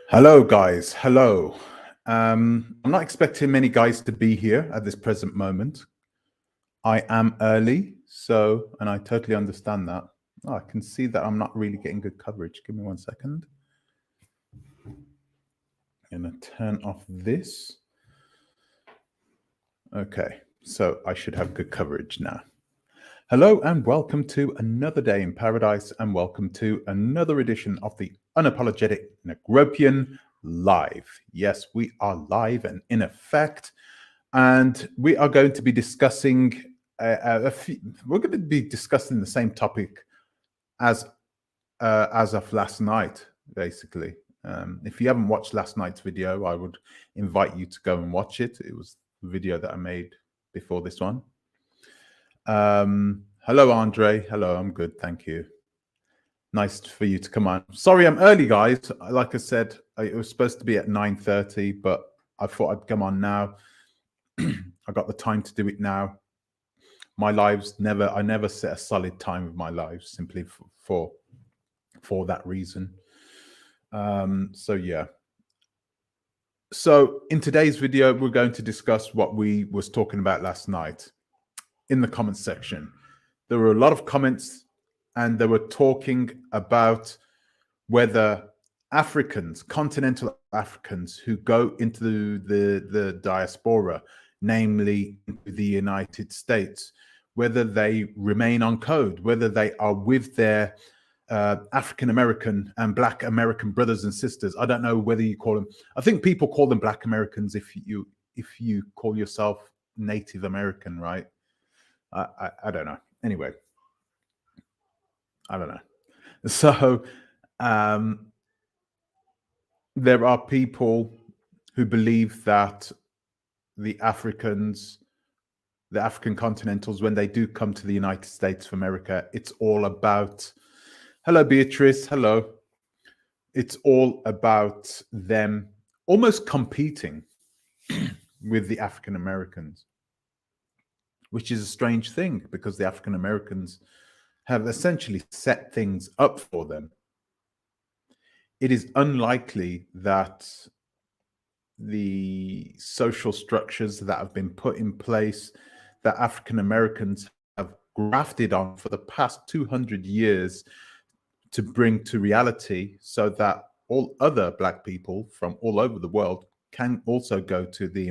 Hello, guys. Hello. I'm not expecting many guys to be here at this present moment. I am early, and I totally understand that. Oh, I can see that I'm not really getting good coverage. Give me 1 second. I'm going to turn off this. Okay, so I should have good coverage now. Hello and welcome to another day in paradise, and welcome to another edition of the Unapologetic Negropian Live. Yes, we are live and in effect, and we are going to be discussing we're going to be discussing the same topic as of last night, basically. If you haven't watched last night's video, I would invite you to go and watch it. It was the video that I made before this one. Hello, Andre. Hello, I'm good. Thank you. Nice for you to come on. Sorry, I'm early, guys. Like I said, it was supposed to be at 9:30, but I thought I'd come on now. I got the time to do it now. My lives I never set a solid time with my lives simply for that reason. So yeah. So in today's video, we're going to discuss what we was talking about last night in the comments section. There were a lot of comments, and they were talking about whether Africans, continental Africans who go into the diaspora, namely the United States, whether they remain on code, whether they are with their African American and Black American brothers and sisters. I don't know whether you call them. I think people call them Black Americans if you call yourself Native American, right? I don't know. Anyway, I don't know. So there are people who believe that the African continentals, when they do come to the United States of America, it's all about, hello, Beatrice, hello. It's all about them almost competing with the African Americans, which is a strange thing because the African Americans have essentially set things up for them. It is unlikely that the social structures that have been put in place that African Americans have grafted on for the past 200 years to bring to reality, so that all other Black people from all over the world can also go to the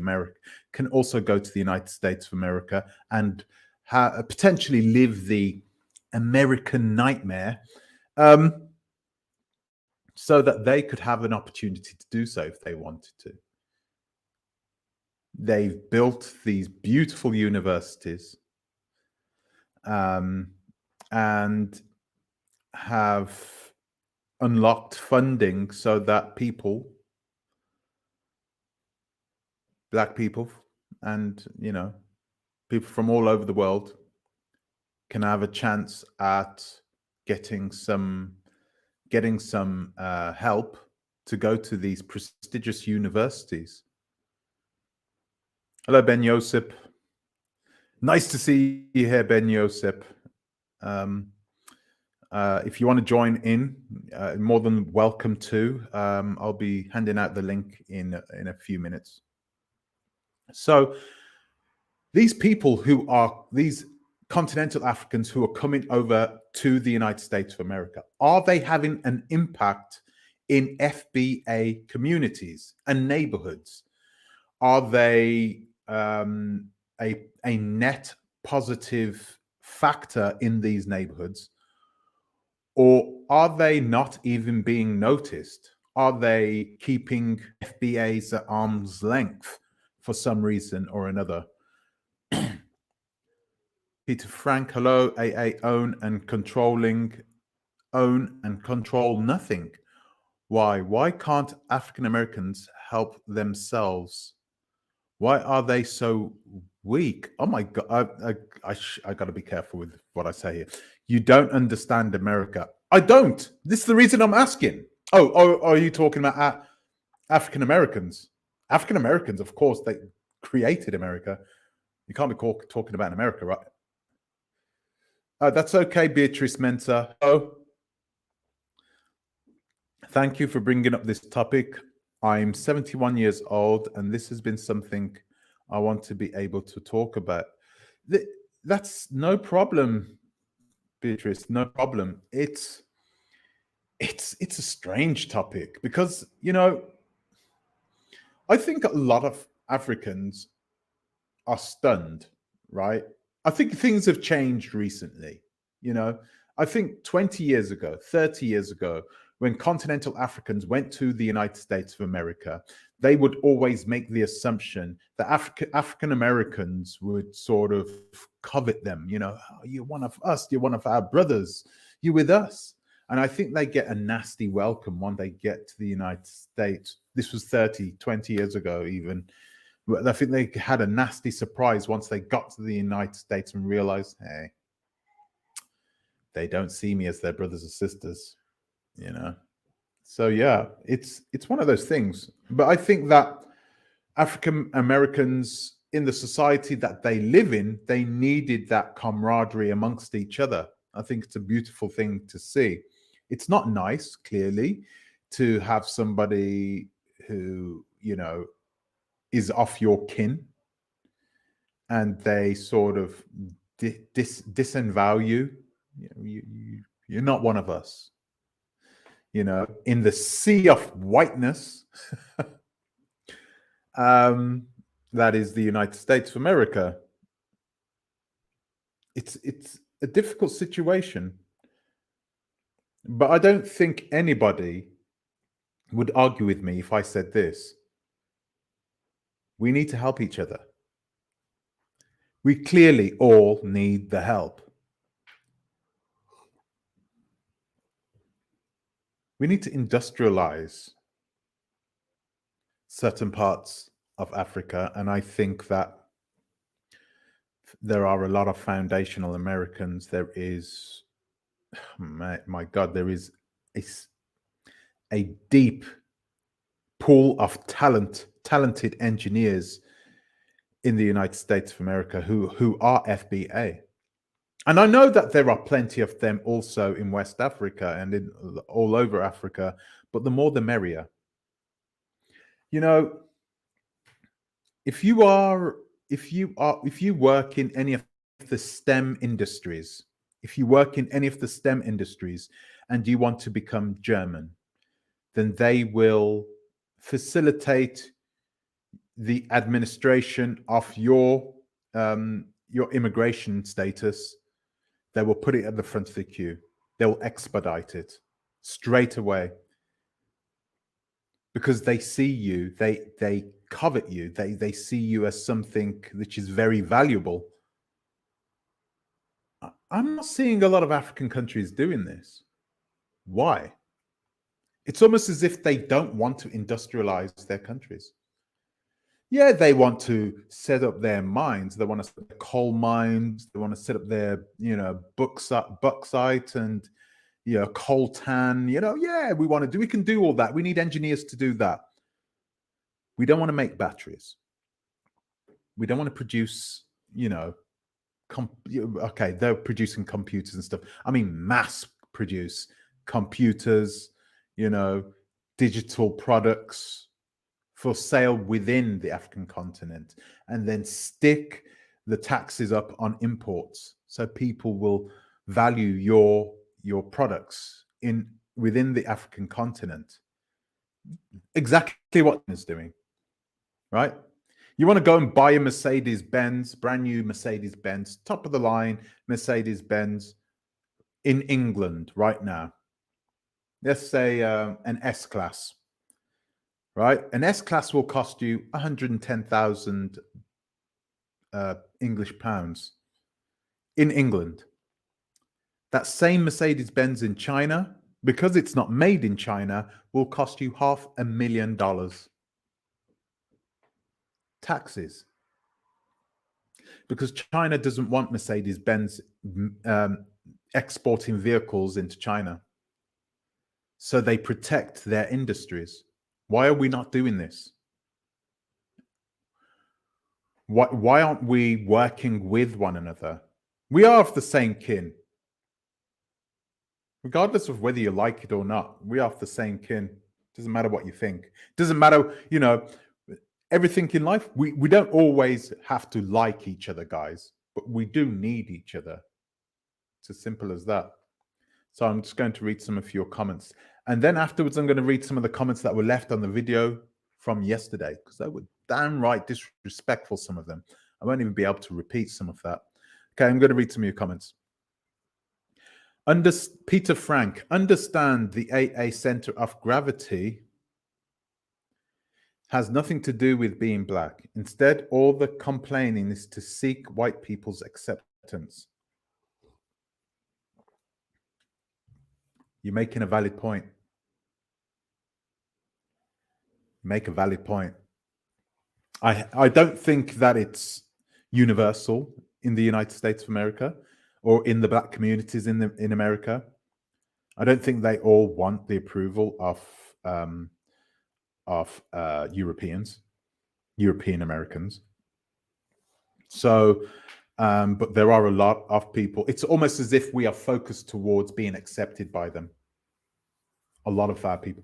United States of America and potentially live the American nightmare, so that they could have an opportunity to do so if they wanted to. They've built these beautiful universities and have unlocked funding so that Black people and, people from all over the world can have a chance at getting some help to go to these prestigious universities. Hello, Ben Yosip. Nice to see you here, Ben Yosip. If you want to join in, more than welcome to. I'll be handing out the link in a few minutes. So these people who are these continental Africans who are coming over to the United States of America, are they having an impact in FBA communities and neighborhoods? Are they a net positive factor in these neighborhoods? Or are they not even being noticed? Are they keeping FBAs at arm's length for some reason or another? Peter Frank, hello. AA, own and control nothing. Why can't African Americans help themselves? Why are they so weak? Oh my God, I got to be careful with what I say here. You don't understand America. I don't. This is the reason I'm asking. Oh, are you talking about African Americans? African Americans, of course, they created America. You can't be talking about America, right? That's okay, Beatrice Mensa. Oh, Thank you for bringing up this topic. I'm 71 years old, and this has been something I want to be able to talk about. That's no problem, Beatrice. No problem. It's a strange topic because I think a lot of Africans are stunned, right? I think things have changed recently. You know, I think 20 years ago, 30 years ago, when continental Africans went to the United States of America, they would always make the assumption that African Americans would sort of covet them. "Oh, you're one of us, you're one of our brothers, you're with us." And I think they get a nasty welcome when they get to the United States. This was 30, 20 years ago, even. I think they had a nasty surprise once they got to the United States and realized, hey, they don't see me as their brothers or sisters, you know. So yeah, it's one of those things. But I think that African Americans in the society that they live in, they needed that camaraderie amongst each other. I think it's a beautiful thing to see. It's not nice, clearly, to have somebody who, is off your kin and they sort of disavow you. You're not one of us. In the sea of whiteness, that is the United States of America. It's a difficult situation, but I don't think anybody would argue with me if I said this. We need to help each other. We clearly all need the help. We need to industrialize certain parts of Africa, and I think that there are a lot of foundational Americans. There is, my God, there is a deep pool of talented engineers in the United States of America who are FBA. And I know that there are plenty of them also in West Africa and all over Africa, but the more the merrier. If you work in any of the STEM industries, and you want to become German, then they will facilitate the administration of your immigration status. They will put it at the front of the queue. They'll expedite it straight away because they see you. They covet you. They see you as something which is very valuable. I'm not seeing a lot of African countries doing this. Why? It's almost as if they don't want to industrialize their countries. Yeah, they want to set up their mines. They want to set up coal mines. They want to set up their, bauxite and, coltan. Yeah, we can do all that. We need engineers to do that. We don't want to make batteries. We don't want to produce, okay, they're producing computers and stuff. I mean, mass produce computers, digital products for sale within the African continent, and then stick the taxes up on imports so people will value your products within the African continent. Exactly what is doing, right? You want to go and buy a Mercedes-Benz, brand new Mercedes-Benz, top of the line Mercedes-Benz in England right now. Let's say an S-Class. Right? An S-Class will cost you 110,000 English pounds in England. That same Mercedes-Benz in China, because it's not made in China, will cost you $500,000. Taxes. Because China doesn't want Mercedes-Benz exporting vehicles into China. So they protect their industries. Why are we not doing this? Why aren't we working with one another? We are of the same kin, regardless of whether you like it or not. We are the same kin. Doesn't matter what you think. Doesn't matter, everything in life. We don't always have to like each other, guys, but we do need each other. It's as simple as that. So I'm just going to read some of your comments. And then afterwards, I'm going to read some of the comments that were left on the video from yesterday, because they were downright disrespectful, some of them. I won't even be able to repeat some of that. Okay, I'm going to read some of your comments. Peter Frank, understand the AA center of gravity has nothing to do with being black. Instead, all the complaining is to seek white people's acceptance. You're making a valid point. Make a valid point. I don't think that it's universal in the United States of America or in the black communities in America. I don't think they all want the approval of European Americans. So, but there are a lot of people. It's almost as if we are focused towards being accepted by them. A lot of our people.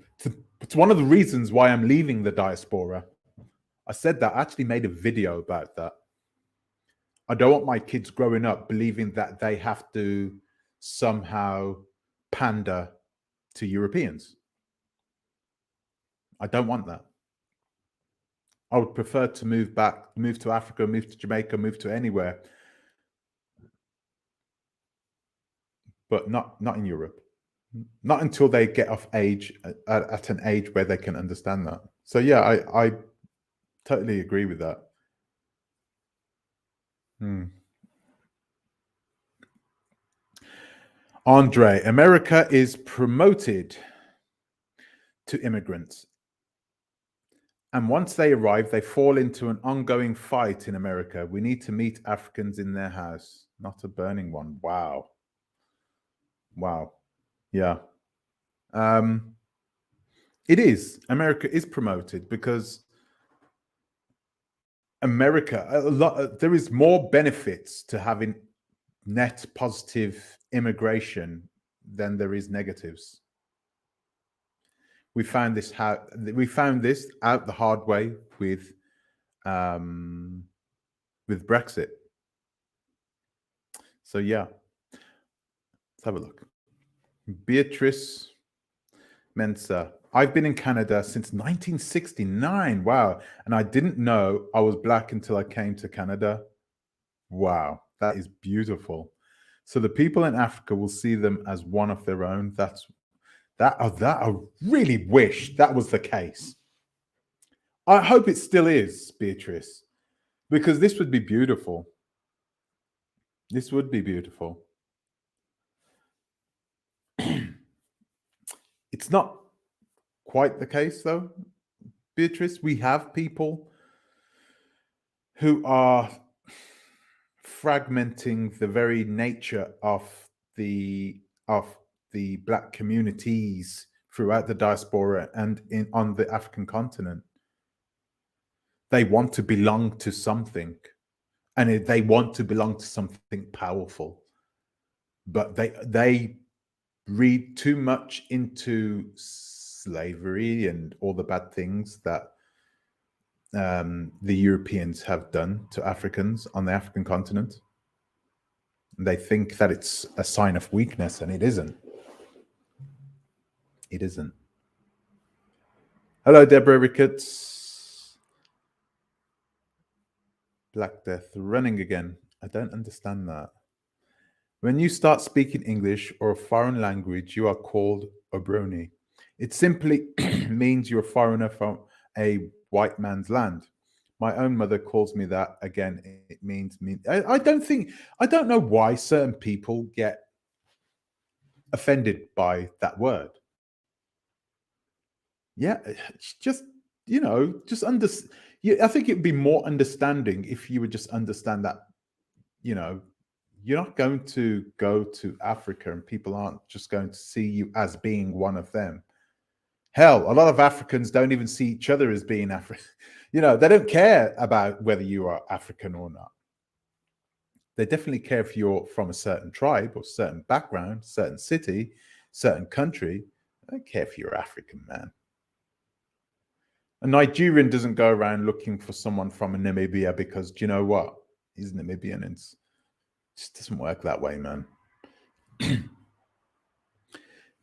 It's one of the reasons why I'm leaving the diaspora. I said that. I actually made a video about that. I don't want my kids growing up believing that they have to somehow pander to Europeans. I don't want that. I would prefer to move back, move to Africa, move to Jamaica, move to anywhere, but not in Europe. Not until they get of age, at an age where they can understand that. So yeah, I totally agree with that. Andre, America is promoted to immigrants. And once they arrive, they fall into an ongoing fight in America. We need to meet Africans in their house, not a burning one. Wow. Wow. Yeah. It is. America is promoted because America, there is more benefits to having net positive immigration than there is negatives. We found this out the hard way with Brexit. So yeah, let's have a look. Beatrice Mensa. I've been in Canada since 1969. Wow. And I didn't know I was black until I came to Canada. Wow. That is beautiful. So the people in Africa will see them as one of their own. I really wish that was the case. I hope it still is, Beatrice, because this would be beautiful. This would be beautiful. It's not quite the case, though, Beatrice. We have people who are fragmenting the very nature of the black communities throughout the diaspora and on the African continent. They want to belong to something, and they want to belong to something powerful, but they read too much into slavery and all the bad things that the Europeans have done to Africans on the African continent. They think that it's a sign of weakness, and it isn't. It isn't. Hello, Deborah Ricketts. Black Death, running again. I don't understand that. When you start speaking English or a foreign language, you are called a brony. It simply means you're a foreigner from a white man's land. My own mother calls me that. Again, it means me. I don't know why certain people get offended by that word. Yeah, it's just, I think it'd be more understanding if you would just understand that, you're not going to go to Africa and people aren't just going to see you as being one of them. Hell, a lot of Africans don't even see each other as being African. They don't care about whether you are African or not. They definitely care if you're from a certain tribe or certain background, certain city. certain country. I don't care if you're African, man. A Nigerian doesn't go around looking for someone from Namibia because, do you know what? He's Namibian. It just doesn't work that way, man.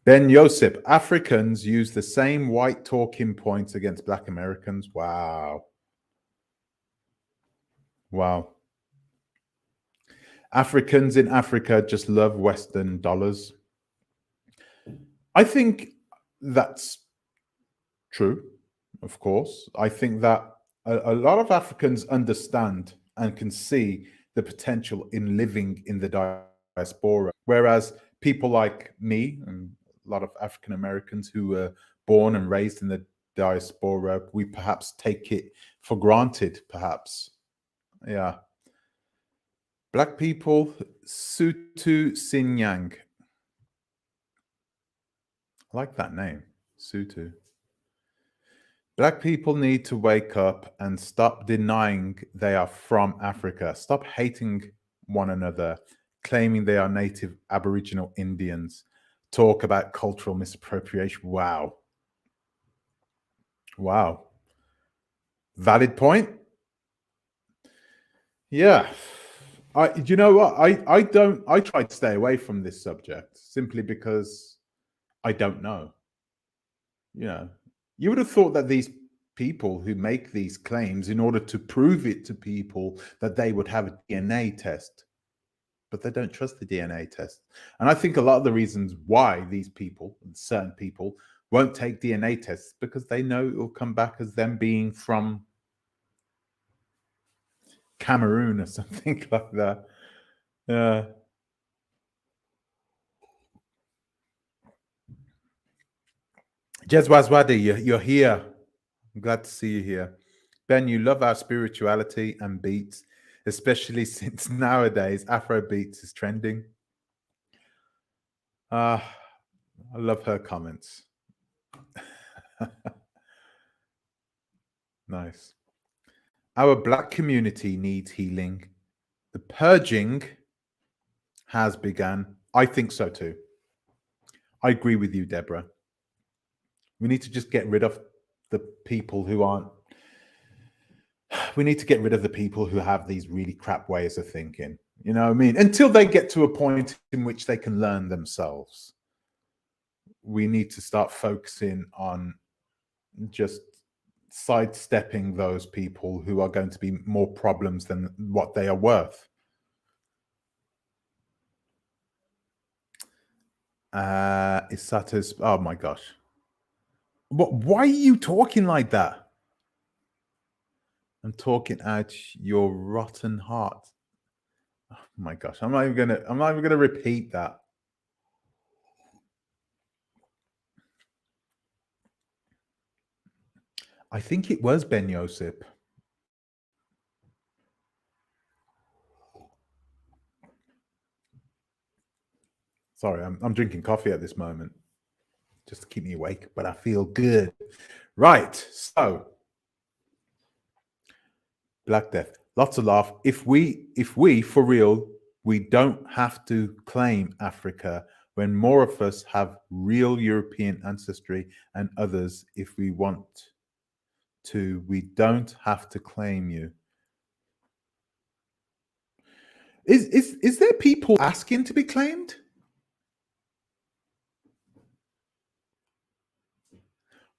Ben Yosip, Africans use the same white talking points against Black Americans. Wow. Wow. Africans in Africa just love Western dollars. I think that's true, of course. I think that a lot of Africans understand and can see the potential in living in the diaspora, whereas people like me and a lot of African Americans who were born and raised in the diaspora, we perhaps take it for granted, perhaps. Yeah. Black people, Sutu Sinyang. I like that name, Sutu. Black people need to wake up and stop denying they are from Africa. Stop hating one another, claiming they are native Aboriginal Indians. Talk about cultural misappropriation. Wow. Wow. Valid point. Yeah. You know what? I try to stay away from this subject simply because I don't know. You know, you would have thought that these people who make these claims, in order to prove it to people, that they would have a DNA test, but they don't trust the DNA test. And I think a lot of the reasons why these people, certain people, won't take DNA tests because they know it will come back as them being from Cameroon or something like that. Jezwazwadi, you're here. I'm glad to see you here. Ben, you love our spirituality and beats, especially since nowadays Afro beats is trending. I love her comments. Nice. Our Black community needs healing. The purging has begun. I think so too. I agree with you, Deborah. We need to just get rid of the people who aren't. We need to get rid of the people who have these really crap ways of thinking. You know what I mean? Until they get to a point in which they can learn themselves. We need to start focusing on just sidestepping those people who are going to be more problems than what they are worth. Isato's, oh my gosh. Why are you talking like that? I'm talking out your rotten heart. Oh my gosh. I'm not even gonna repeat that. I think it was Ben Yosip. Sorry, I'm drinking coffee at this moment just to keep me awake, but I feel good. Right, so Black Death, lots of laugh. If we for real, we don't have to claim Africa when more of us have real European ancestry and others, if we want to, we don't have to claim you. Is there people asking to be claimed?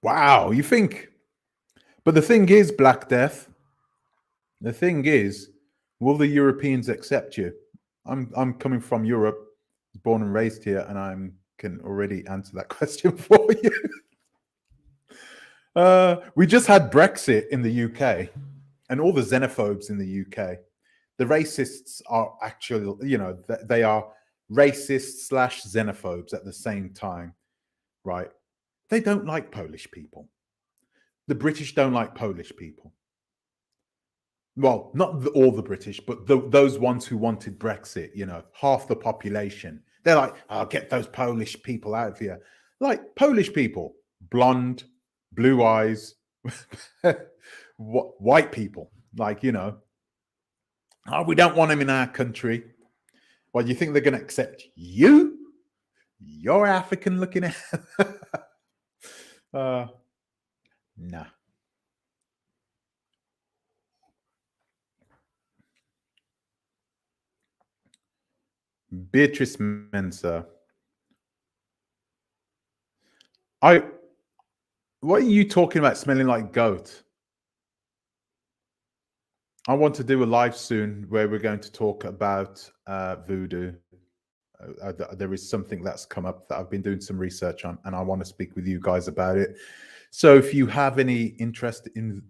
Wow, you think? But the thing is, Black Death, the thing is, will the Europeans accept you? I'm coming from Europe, born and raised here, and I can already answer that question for you. We just had Brexit in the UK, and all the xenophobes in the UK. The racists are actually, you know, they are racists / xenophobes at the same time, right? They don't like Polish people. The British don't like Polish people. Well, not all the British, but those ones who wanted Brexit, you know, half the population. They're like, oh, get those Polish people out of here. Like Polish people, blonde, blue eyes, white people, like, you know, oh, we don't want them in our country. Well, you think they're going to accept you? You're African looking at. Nah. Beatrice Mensa. What are you talking about smelling like goat? I want to do a live soon where we're going to talk about voodoo. There is something that's come up that I've been doing some research on, and I want to speak with you guys about it. So if you have any interest in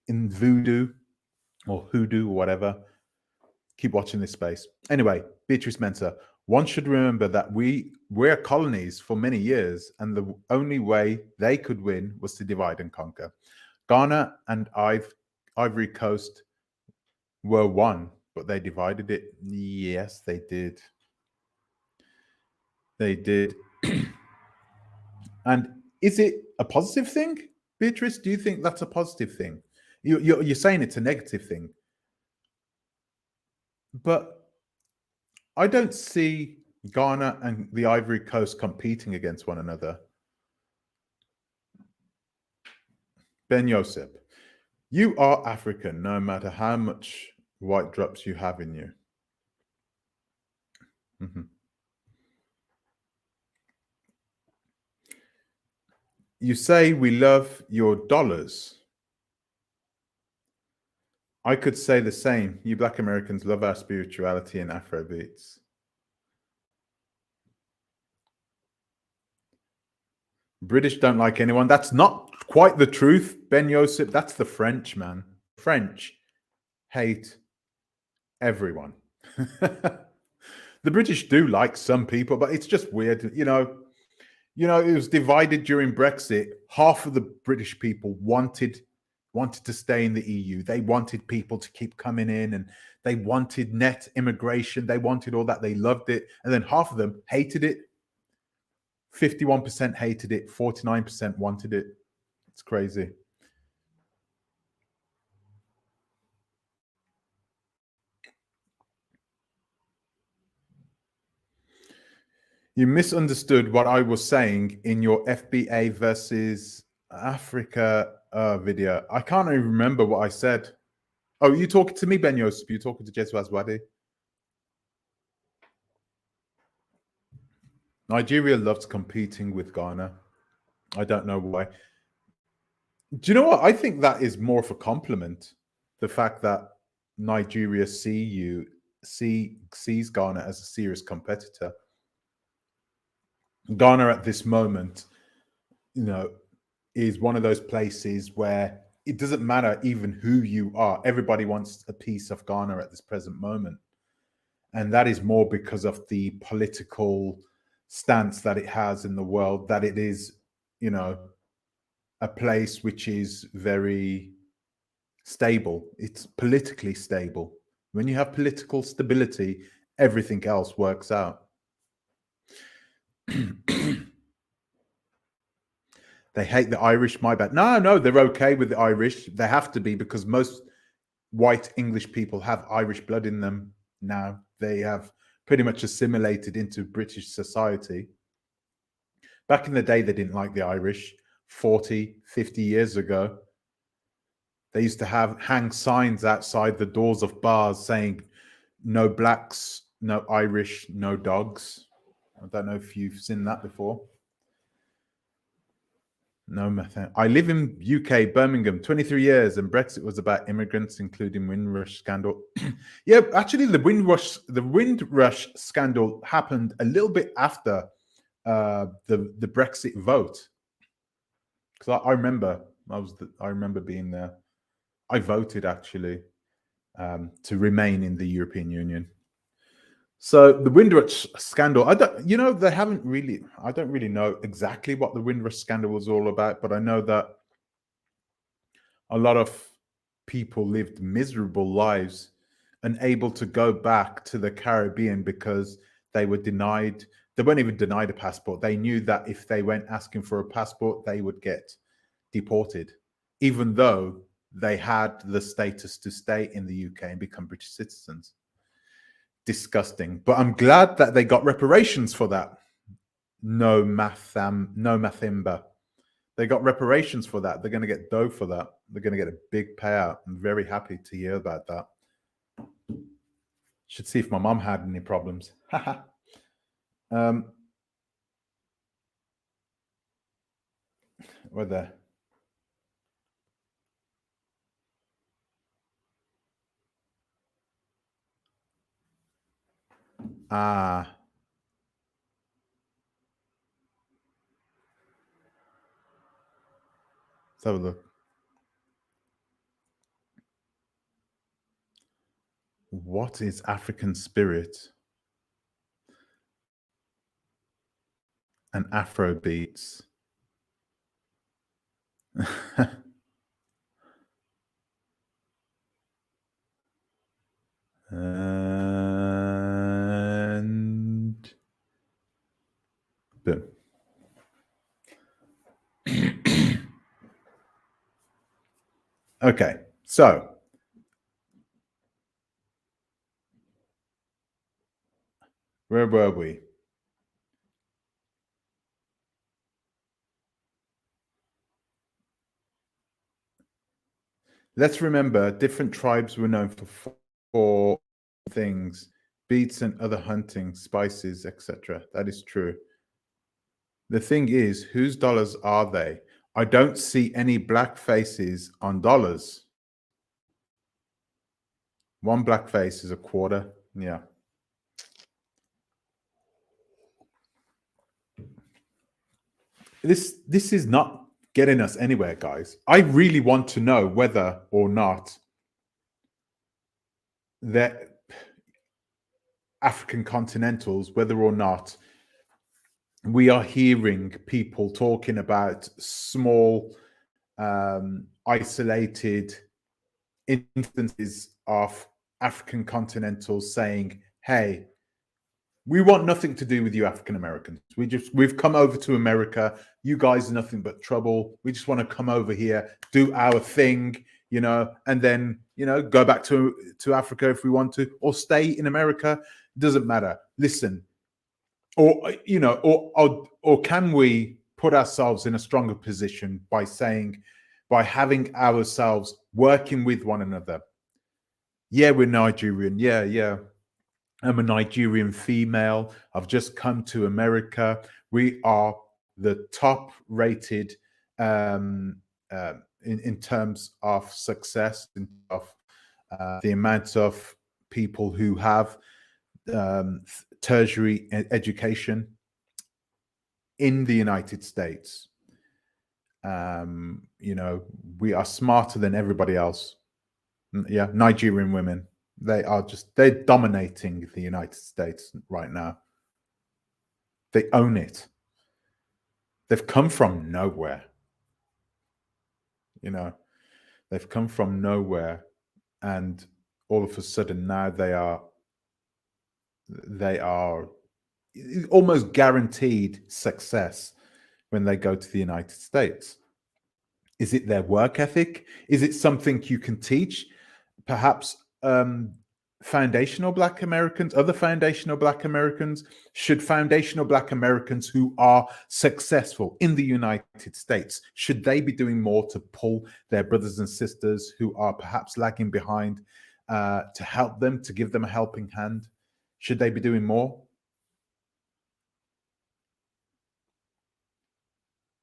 voodoo or hoodoo or whatever, keep watching this space. Anyway, Beatrice Mensa. One should remember that we're colonies for many years, and the only way they could win was to divide and conquer. Ghana and Ivory Coast were one, but they divided it. Yes, they did. They did. And is it a positive thing, Beatrice? Do you think that's a positive thing? You're saying it's a negative thing, but I don't see Ghana and the Ivory Coast competing against one another. Ben Yosef, you are African no matter how much white drops you have in you. Mm-hmm. You say we love your dollars. I could say the same. You Black Americans love our spirituality and Afrobeats. British don't like anyone. That's not quite the truth, Ben Yosef. That's the French, man. French hate everyone. The British do like some people, but it's just weird. You know, it was divided during Brexit. Half of the British people wanted to stay in the EU. They wanted people to keep coming in, and they wanted net immigration. They wanted all that. They loved it. And then half of them hated it. 51% hated it. 49% wanted it. It's crazy. You misunderstood what I was saying in your FBA versus Africa video. I can't even remember what I said. Oh, you talking to me, Ben Yosef? You talking to Jesu Azwadi? Nigeria loves competing with Ghana. I don't know why. Do you know what? I think that is more of a compliment. The fact that Nigeria sees Ghana as a serious competitor. Ghana at this moment, is one of those places where it doesn't matter even who you are. Everybody wants a piece of Ghana at this present moment. And that is more because of the political stance that it has in the world, that it is, a place which is very stable. It's politically stable. When you have political stability, everything else works out. They hate the Irish, my bad. No, they're okay with the Irish. They have to be, because most white English people have Irish blood in them now. They have pretty much assimilated into British society. Back in the day, they didn't like the Irish. 40, 50 years ago, they used to hang signs outside the doors of bars saying, no blacks, no Irish, no dogs. I don't know if you've seen that before. No matter. I live in UK, Birmingham, 23 years, and Brexit was about immigrants, including Windrush scandal. Yeah, actually, the Windrush scandal happened a little bit after the Brexit vote. Because I remember I remember being there. I voted actually to remain in the European Union. So the Windrush scandal, I don't really know exactly what the Windrush scandal was all about, but I know that a lot of people lived miserable lives, unable to go back to the Caribbean because they weren't even denied a passport. They knew that if they went asking for a passport, they would get deported, even though they had the status to stay in the UK and become British citizens. Disgusting. But I'm glad that they got reparations for that. no Mathimba. They got reparations for that. They're going to get dough for that. They're going to get a big payout. I'm very happy to hear about that. Should see if my mom had any problems. Where there? Ah. Let's have a look. What is African spirit? And Afro beats. And boom. Okay, so where were we? Let's remember different tribes were known for things, beets and other hunting, spices, etc. That is true. The thing is, whose dollars are they? I don't see any black faces on dollars. One black face is a quarter. Yeah. This is not getting us anywhere, guys. I really want to know whether or not that African continentals, whether or not we are hearing people talking about small, isolated instances of African continentals saying, hey, we want nothing to do with you African Americans. We've come over to America. You guys are nothing but trouble. We just want to come over here, do our thing, and then, go back to Africa if we want to, or stay in America. Doesn't matter. Listen, or can we put ourselves in a stronger position by having ourselves working with one another? Yeah, we're Nigerian. Yeah. I'm a Nigerian female. I've just come to America. We are the top rated in terms of success, of the amount of people who have tertiary education in the United States. We are smarter than everybody else. Yeah, Nigerian women. They're dominating the United States right now. They own it. They've come from nowhere. They've come from nowhere, and all of a sudden now they are almost guaranteed success when they go to the United States. Is it their work ethic? Is it something you can teach? Perhaps foundational Black Americans, other foundational Black Americans, should foundational Black Americans who are successful in the United States, should they be doing more to pull their brothers and sisters who are perhaps lagging behind, to help them, to give them a helping hand? Should they be doing more?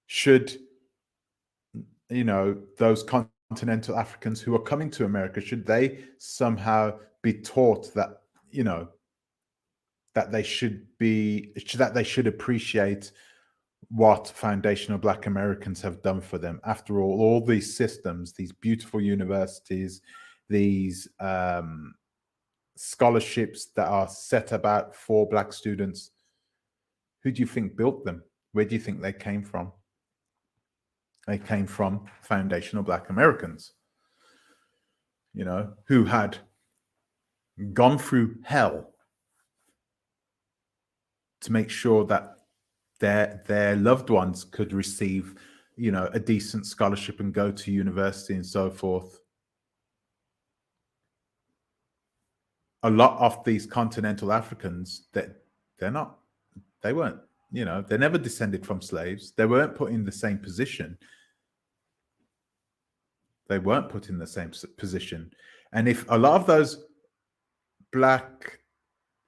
Should, those continental Africans who are coming to America, should they somehow be taught that, that they should appreciate what foundational Black Americans have done for them? After all these systems, these beautiful universities, these scholarships that are set about for Black students, who do you think built them? Where do you think they came from? They came from foundational Black Americans, who had gone through hell to make sure that their loved ones could receive, a decent scholarship and go to university and so forth. A lot of these continental Africans, they weren't You know, they never descended from slaves. They weren't put in the same position. They weren't put in the same position. And if a lot of those black,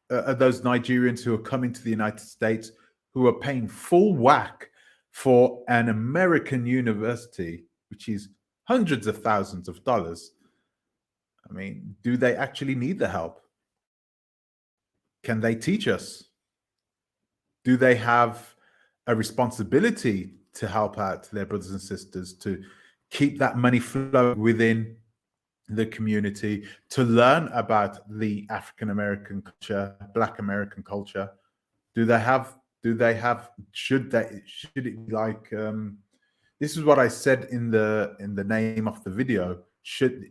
those Nigerians who are coming to the United States, who are paying full whack for an American university, which is hundreds of thousands of dollars, I mean, do they actually need the help? Can they teach us? Do they have a responsibility to help out their brothers and sisters, to keep that money flowing within the community, to learn about the African American culture, Black American culture? Should it be like, this is what I said in the name of the video, should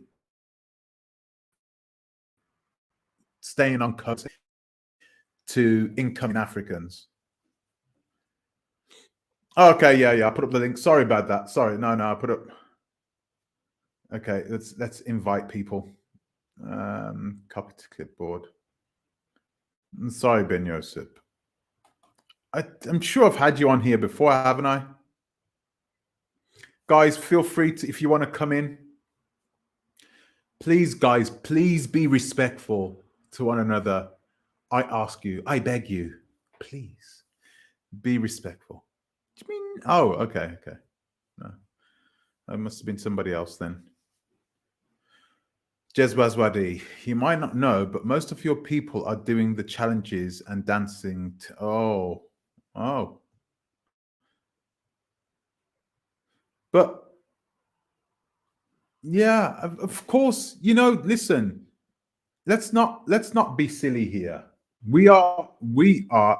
staying on code to incoming Africans. Okay, yeah, I put up the link. Sorry about that. Sorry, no, I put up. Okay, let's invite people. Copy to clipboard. Sorry, Ben Yosef. I'm sure I've had you on here before, haven't I? Guys, feel free to, if you want to come in. Please, guys, please be respectful to one another. I ask you, I beg you, please be respectful. What do you mean? Oh, okay. No, that must have been somebody else then. Jezbazwadi, you might not know, but most of your people are doing the challenges and dancing. Oh. But yeah, of course, you know, listen, let's not be silly here. We are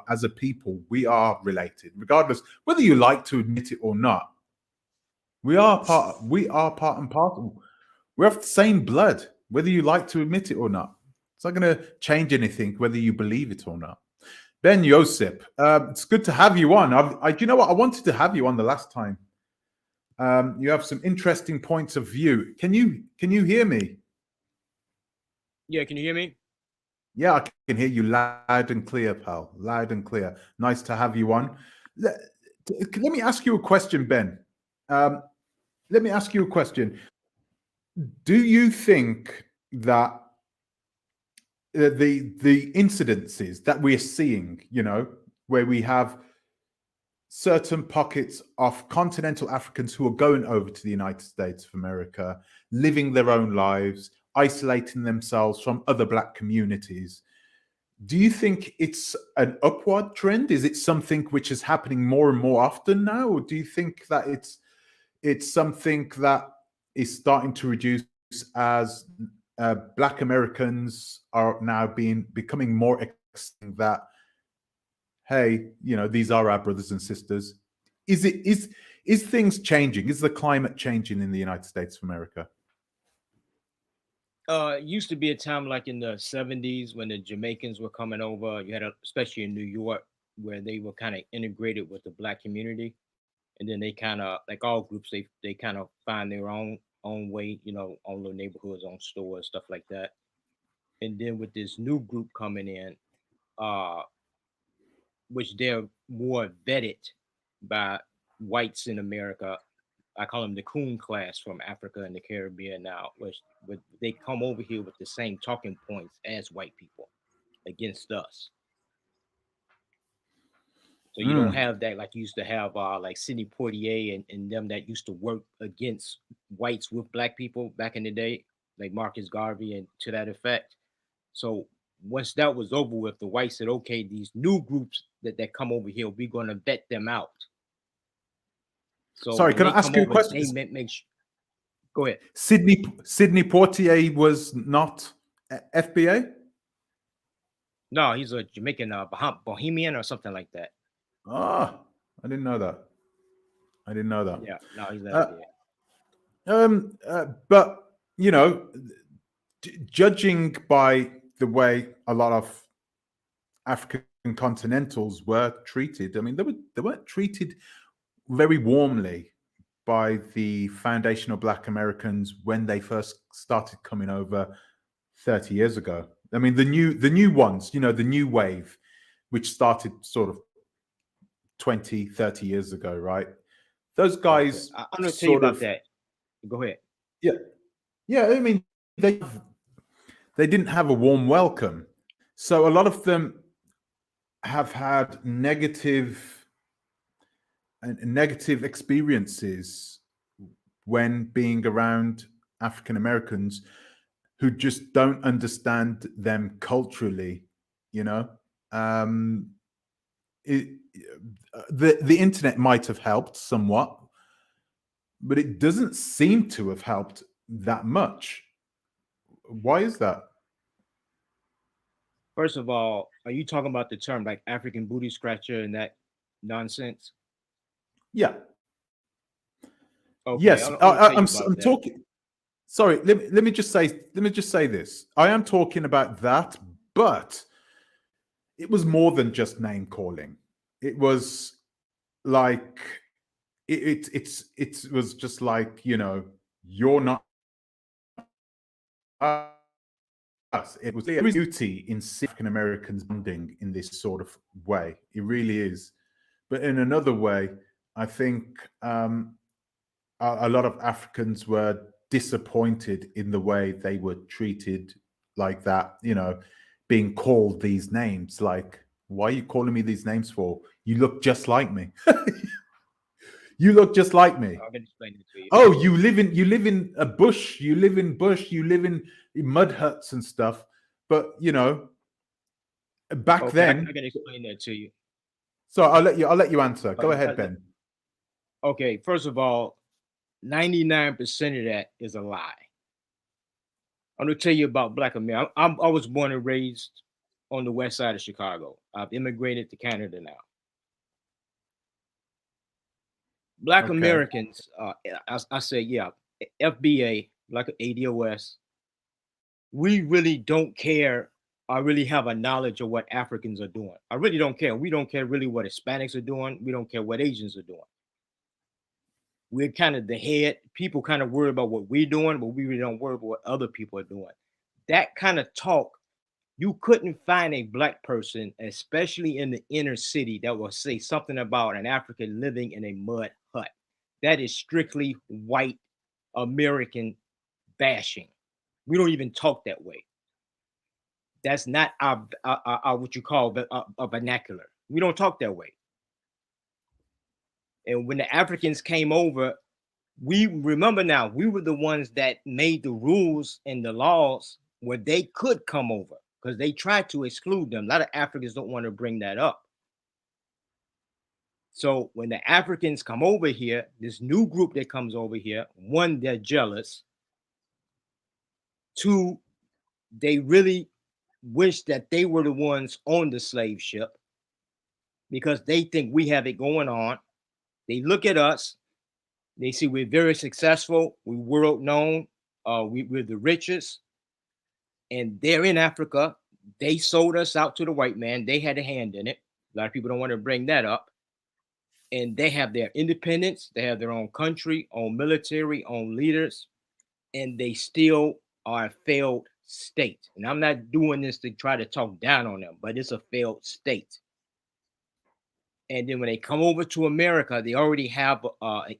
as a people, we are related, regardless whether you like to admit it or not. We are part and parcel. We have the same blood, whether you like to admit it or not. It's not going to change anything whether you believe it or not. Ben Yosip, it's good to have you on. You know what? I wanted to have you on the last time. You have some interesting points of view. Can you hear me? Yeah, can you hear me? Yeah, I can hear you loud and clear, pal. Loud and clear. Nice to have you on. Let me ask you a question, Ben. Let me ask you a question. Do you think that the incidences that we're seeing, you know, where we have certain pockets of continental Africans who are going over to the United States of America, living their own lives, isolating themselves from other Black communities, do you think it's an upward trend? Is it something which is happening more and more often now? Or do you think that it's something that is starting to reduce as Black Americans are now becoming more accepting that, hey, you know, these are our brothers and sisters? Is things changing? Is the climate changing in the United States of America? It used to be a time like in the 70s when the Jamaicans were coming over. You had, especially in New York, where they were kind of integrated with the Black community, and then they kind of, like all groups, they kind of find their own way, you know, own little neighborhoods, own stores, stuff like that. And then with this new group coming in, uh, which they're more vetted by whites in America. I call them the coon class from Africa and the Caribbean now, which they come over here with the same talking points as white people against us. So you don't have that like you used to have like Sidney Poitier and them that used to work against whites with Black people back in the day, like Marcus Garvey and to that effect. So once that was over with, the whites said, okay, these new groups that come over here, we're gonna vet them out. So Sorry, when can they I ask come you a over, question? they make go ahead. Sidney Poitier was not FBA? No, he's a Jamaican Bohemian or something like that. Ah, I didn't know that. I didn't know that. Yeah, no, he's Uh, FBA. but you know, judging by the way a lot of African continentals were treated, I mean, they weren't treated very warmly by the foundational Black Americans when they first started coming over 30 years ago. I mean, the new ones, you know, the new wave, which started sort of 20, 30 years ago, right? Those Okay, guys I'm gonna tell you sort about of, that. Go ahead. yeah, yeah. I mean, they didn't have a warm welcome, so a lot of them have had negative experiences when being around African Americans who just don't understand them culturally, you know. Um, it, the internet might have helped somewhat, but it doesn't seem to have helped that much. Why is that? First of all, are you talking about the term like African booty scratcher and that nonsense? Yeah. Okay, Yes. I'm gonna tell you I'm about that. talking. Sorry. Let me just say this. I am talking about that, but it was more than just name calling. It was like it was just like, you're not us. It was beauty in African Americans bonding in this sort of way. It really is. But in another way, I think a lot of Africans were disappointed in the way they were treated, like that, being called these names. Like, why are you calling me these names for? You look just like me. You look just like me. I can explain it to you. Oh, you live in a bush. You live in mud huts and stuff. But back Okay, I then. can explain that to you. So I'll let you answer. Go ahead, Let- Ben. okay, first of all, 99% of that is a lie. I'm gonna tell you about Black America. I was born and raised on the west side of Chicago. I've immigrated to Canada now. Black Okay. Americans, I say, yeah, FBA, like ADOS, we really don't care. I really have a knowledge of what Africans are doing. I really don't care. We don't care really what Hispanics are doing. We don't care what Asians are doing. We're kind of the head. People kind of worry about what we're doing, but we really don't worry about what other people are doing. That kind of talk, you couldn't find a black person, especially in the inner city, that will say something about an African living in a mud hut. That is strictly white American bashing. We don't even talk that way. That's not our what you call a vernacular. We don't talk that way. And when the Africans came over, we remember now we were the ones that made the rules and the laws where they could come over because they tried to exclude them. A lot of Africans don't want to bring that up. So when the Africans come over here, this new group that comes over here, one, they're jealous. Two, they really wish that they were the ones on the slave ship because they think we have it going on. They look at us, they see we're very successful, we're world known, we're the richest, and they're in Africa. They sold us out to the white man. They had a hand in it. A lot of people don't want to bring that up. And they have their independence. They have their own country, own military, own leaders, and they still are a failed state. And I'm not doing this to try to talk down on them, but it's a failed state. And then when they come over to America, they already have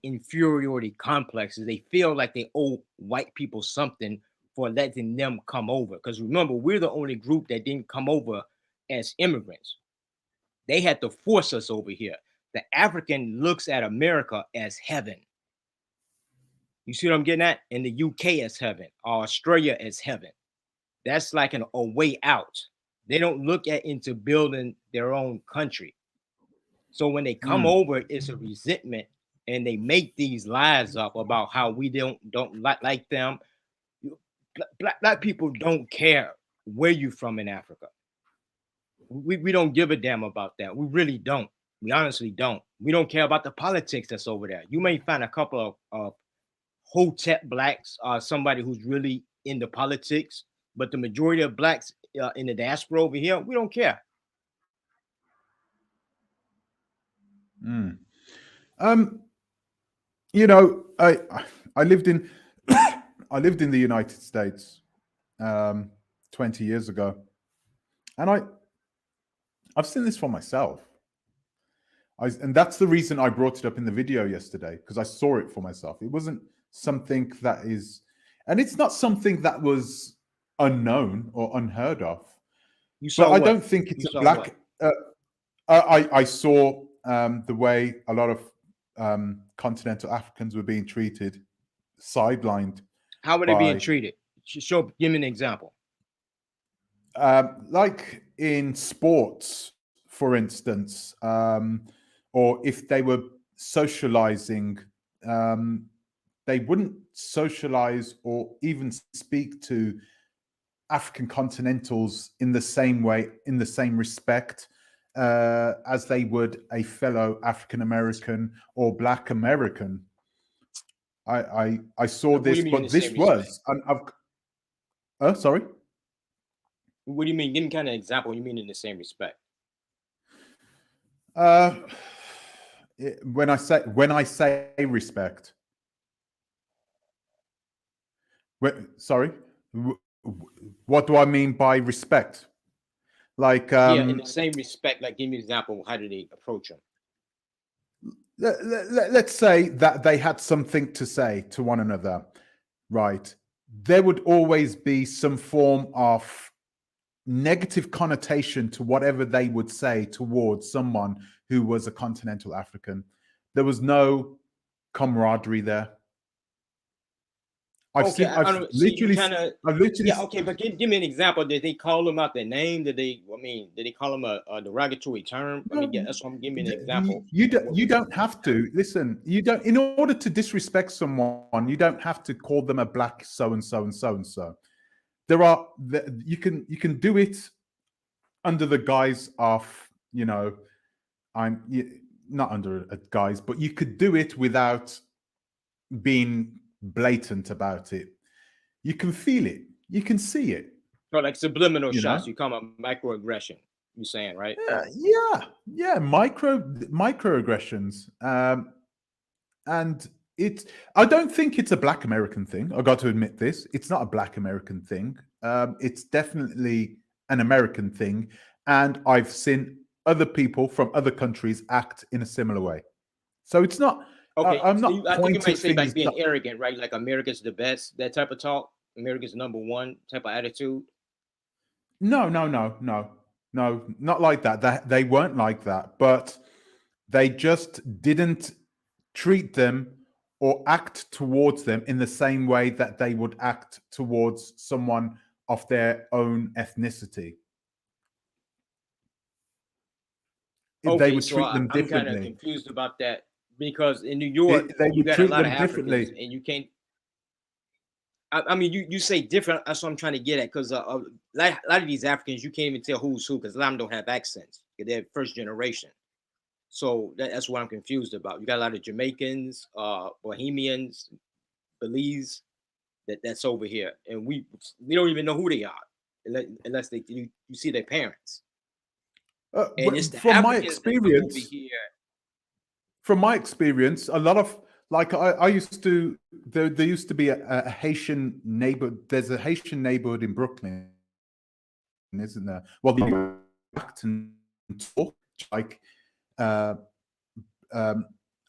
inferiority complexes. They feel like they owe white people something for letting them come over. Because remember, we're the only group that didn't come over as immigrants. They had to force us over here. The African looks at America as heaven. You see what I'm getting at? In the UK as heaven, Australia as heaven. That's like a way out. They don't look at into building their own country. So when they come Mm, over, it's a resentment, and they make these lies up about how we don't like them. Black people don't care where you from in Africa. We don't give a damn about that. We really don't. We honestly don't. We don't care about the politics that's over there. You may find a couple of hotep blacks, somebody who's really into politics, but the majority of blacks in the diaspora over here, we don't care. mm. Um, I lived in I lived in the United States 20 years ago, and I've seen this for myself. And that's the reason I brought it up in the video yesterday, because I saw it for myself. It wasn't something that is, and it's not something that was unknown or unheard of. You But saw I what? don't think it's You a saw what? black. I saw the way a lot of continental Africans were being treated, sidelined How were they being by, treated? Give me an example. like in sports, for instance, or if they were socializing, they wouldn't socialize or even speak to African continentals in the same way, in the same respect, as they would a fellow African American or Black American. I saw What do you this, mean in but the same this respect? was, sorry. What do you mean? Give me kind of example. What you mean in the same respect? Uh, when I say respect, sorry, what do I mean by respect? Like, Yeah, in the same respect. Like, give me an example. How did they approach them? let's say that they had something to say to one another, right? There would always be some form of negative connotation to whatever they would say towards someone who was a continental African. There was no camaraderie there. Okay, I I've don't see you literally, kind of. I've literally, Yeah, okay, but give me an example. Did they call them out their name? Did they call them a derogatory term? I mean, yeah, no, that's what I'm giving an example. you don't have to listen. You don't, in order to disrespect someone, you don't have to call them a black so and so and so and so. You can do it under the guise of, not under a guise, but you could do it without being blatant about it. You can feel it, you can see it, So like subliminal you shots. know. You call them microaggression. You're saying, right? Yeah, microaggressions, and it. I don't think it's a Black American thing. I got to admit this. It's not a Black American thing. It's definitely an American thing, and I've seen other people from other countries act in a similar way. So it's not. Okay, I'm so not I think you pointing might say like fingers. being arrogant, right? Like America's the best, that type of talk. America's number one type of attitude. No, not like that. They weren't like that, but they just didn't treat them or act towards them in the same way that they would act towards someone of their own ethnicity. They Okay, would so treat them I'm kind of differently. confused about that because in New York They you would got a treat lot of them Africans, differently. and you can't. I mean, you say different. That's what I'm trying to get at because a lot of these Africans you can't even tell who's who because a lot of them don't have accents. They're first generation. So that's what I'm confused about. You got a lot of Jamaicans, Bohemians, Belize that's over here, and we don't even know who they are unless you see their parents. And it's the From my Africans that come over experience, here. a lot of, like, I used to, there used to be a Haitian neighbor. There's a Haitian neighborhood in Brooklyn, isn't there? Well, they act and talk like uh,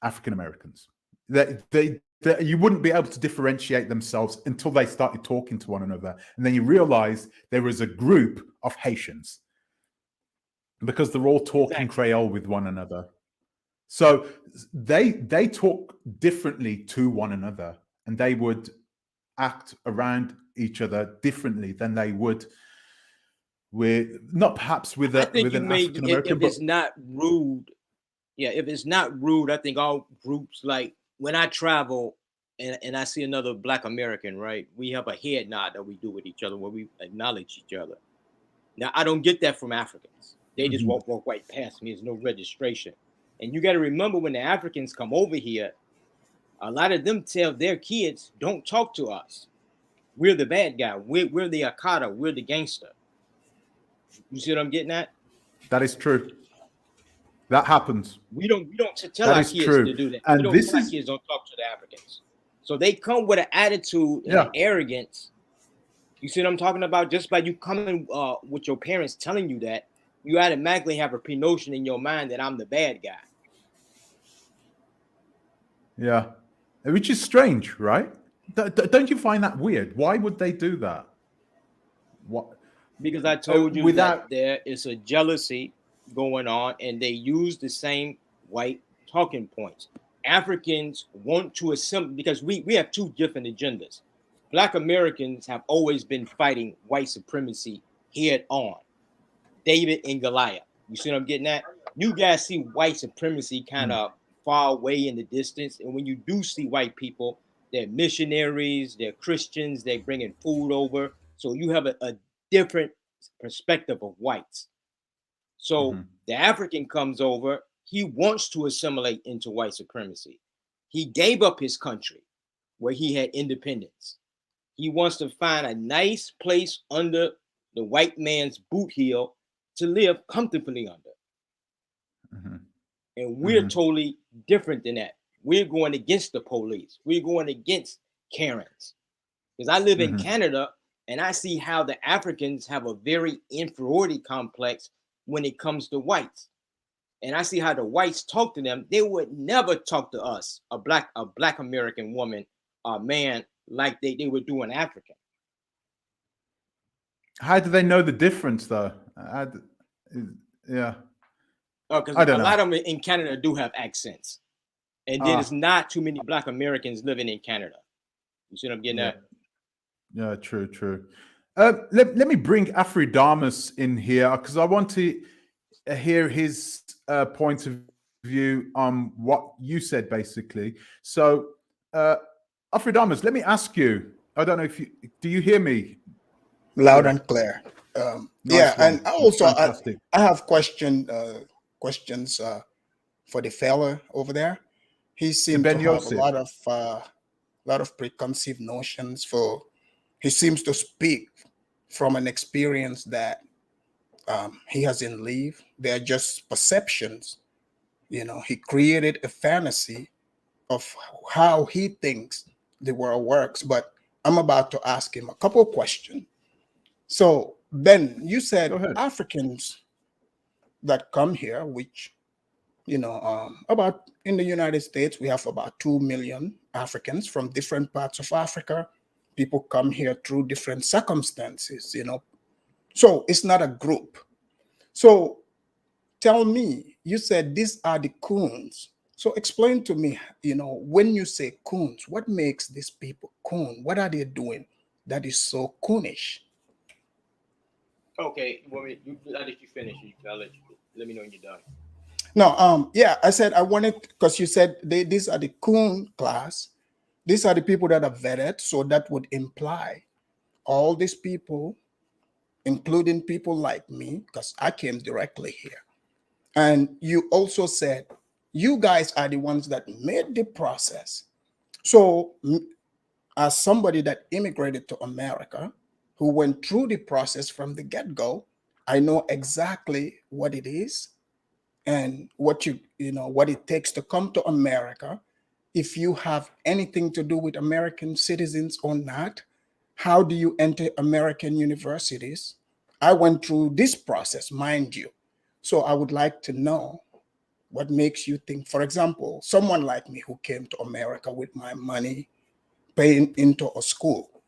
African Americans. You wouldn't be able to differentiate themselves until they started talking to one another, and then you realize there was a group of Haitians because they're all talking Exactly. Creole with one another. So they talk differently to one another, and they would act around each other differently than they would with, not perhaps with I think you an may, African American, if but it's not rude, yeah, if it's not rude, I think all groups, like when I travel and I see another Black American, right? We have a head nod that we do with each other where we acknowledge each other. Now I don't get that from Africans. They just Mhm. walk right past me. There's no registration. And you got to remember when the Africans come over here, a lot of them tell their kids, "Don't talk to us. We're the bad guy. We're the Akata. We're the gangster." You see what I'm getting at? That is true. That happens. We don't tell That our is kids to true. do that. We And don't this tell our is, kids don't talk to the Africans. So they come with an attitude and an yeah, arrogance. You see what I'm talking about? Just by you coming with your parents telling you that, you automatically have a pre-notion in your mind that I'm the bad guy. Yeah, which is strange, right? Don't you find that weird? Why would they do that? What Because I told you that without? there is a jealousy going on, and they use the same white talking points. Africans want to assemble because we have two different agendas. Black Americans have always been fighting white supremacy head on. David and Goliath. You see what I'm getting at? You guys see white supremacy kind Mm, of far away in the distance. And when you do see white people, they're missionaries, they're Christians, they're bringing food over. So you have a different perspective of whites. So mhm, the African comes over, he wants to assimilate into white supremacy. He gave up his country where he had independence. He wants to find a nice place under the white man's boot heel to live comfortably under. mhm, And we're mhm, totally different than that. We're going against the police. We're going against Karens. Because I live in mhm. Canada and I see how the Africans have a very inferiority complex when it comes to whites. And I see how the whites talk to them. They would never talk to us, a black American woman, a man, like they would do an African. How do they know the difference, though? Is- yeah, Because I don't a know. lot of them in Canada do have accents. And there's Ah, not too many black Americans living in Canada. You see what I'm getting yeah, at? yeah, true, true. Let me bring Afridamus in here because I want to hear his point of view on what you said, basically. So, uh, Afridamus, let me ask you. I don't know if you do. You hear me? Loud Clear. and clear. Yeah, Nice and one. I also Fantastic. I have questions for the fella over there. He To seemed to Ben have a Yosef. lot of preconceived notions. For he seems to speak from an experience that he hasn't lived. They're just perceptions. He created a fantasy of how he thinks the world works. But I'm about to ask him a couple of questions. So, Ben, you Go said ahead. Africans that come here, which, about in the United States, we have about 2 million Africans from different parts of Africa. People come here through different circumstances. So it's not a group. So tell me, you said these are the coons. So explain to me, when you say coons, what makes these people coon? What are they doing that is so coonish? Okay, I'll let you finish. I'll let me know when you're done. No, yeah, I said I wanted because you said these are the coon class. These are the people that are vetted, so that would imply all these people, including people like me, because I came directly here. And you also said you guys are the ones that made the process. So, as somebody that immigrated to America, who went through the process from the get-go, I know exactly what it is and what it takes to come to America. If you have anything to do with American citizens or not, how do you enter American universities? I went through this process, mind you. So I would like to know what makes you think, for example, someone like me who came to America with my money, paying into a school,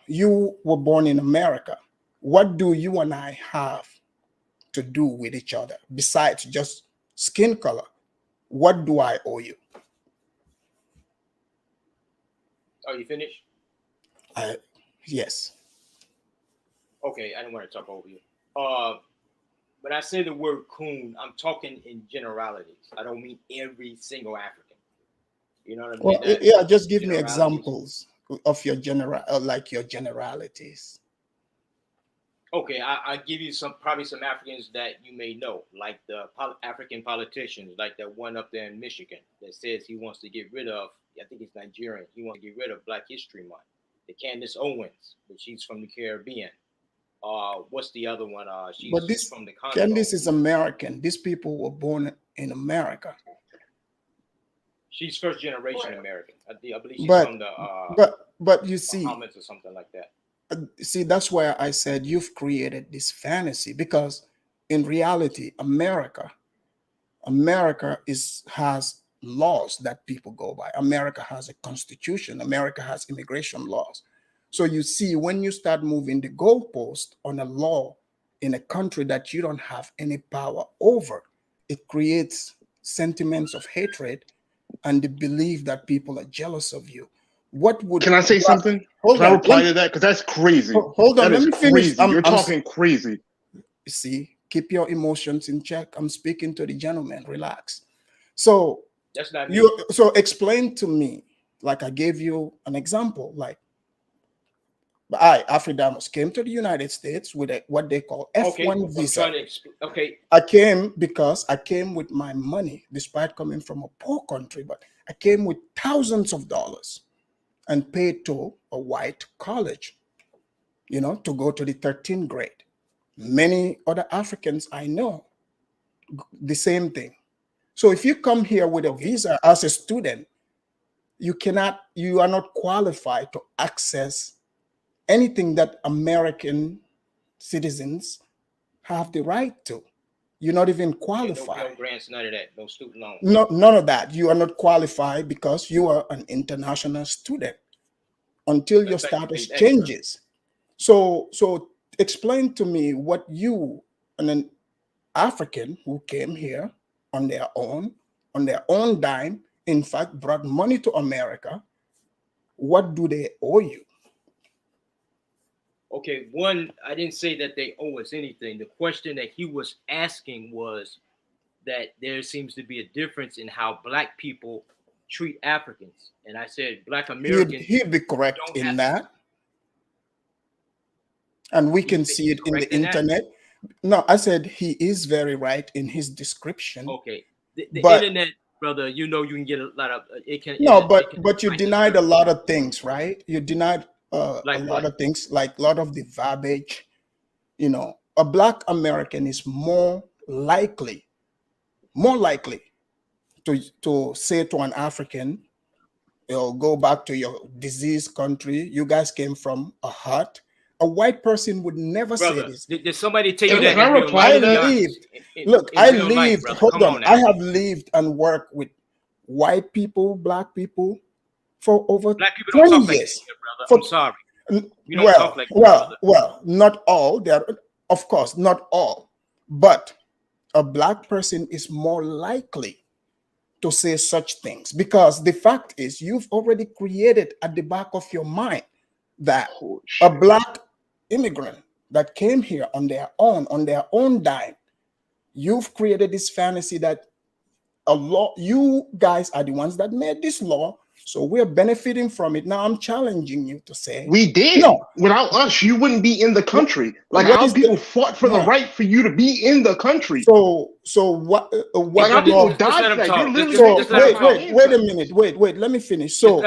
you were born in America. What do you and I have to do with each other besides just skin color? What do I owe you? Oh, you finished? I, yes. Okay, I didn't want to talk over you. Uh, when I say the word coon, I'm talking in generalities. I don't mean every single African. You know what I'm Well, getting at? yeah, just give me Generalities. examples of your like your generalities. Okay, I give you probably some Africans that you may know, like the African politicians, like that one up there in Michigan that says he wants to get rid of. I think he's Nigerian. He wants to get rid of Black History Month. The Candace Owens, but she's from the Caribbean. What's the other one? But She's this from the Congo. Candice is American. These people were born in America. She's first generation American. I believe she's But from the but you see, Bahamas or something like that. that's why I said you've created this fantasy because in reality, America is has laws that people go by. America has a constitution. America has immigration laws. So you see, when you start moving the goalpost on a law in a country that you don't have any power over, it creates sentiments of hatred and the belief that people are jealous of you. What would Can I say something? Hold Can I on, reply to that? Because that's crazy. hold on, That let is me finish. crazy. You're talking crazy. See, keep your emotions in check. I'm speaking to the gentleman. Relax. So That's not me. so explain to me, like I gave you an example, like Afridamus came to the United States with what they call F1 visa. Okay. I came because I came with my money, despite coming from a poor country, but I came with thousands of dollars and paid to a white college, to go to the 13th grade. Many other Africans I know, the same thing. So if you come here with a visa as a student, you are not qualified to access anything that American citizens have the right to. You're not even qualified. No Pell Grants, none of that. No student loans. No, none of that. You are not qualified because you are an international student until your status changes. So explain to me what you, an African who came here on their own dime, in fact, brought money to America, what do they owe you? Okay, one, I didn't say that they owe us anything. The question that he was asking was that there seems to be a difference in how Black people treat Africans. And I said Black Americans. He'd be correct in that. And we can see it in the internet. No, I said he is very right in his description. Okay. The internet, brother, you can get a lot of it can. No, but you denied a lot of things, right? You denied like a lot of things, like a lot of the verbiage. A Black American is more likely to say to an African, go back to your diseased country. You guys came from a hut. A white person would never say this. Did somebody tell you that? I lived. Look, I lived. Hold on. I have lived and worked with white people, Black people for over 20 years. I'm sorry. You don't talk like that, well, not all. There, of course, not all. But a Black person is more likely to say such things because the fact is you've already created at the back of your mind that a Black immigrant that came here on their own dime, you've created this fantasy that a law, you guys are the ones that made this law, so we're benefiting from it. Now I'm challenging you to say we did. No, without us, you wouldn't be in the country. Like our people fought for the right for you to be in the country. So what? Like our people died for that. You're literally wait a minute. Wait. Let me finish. So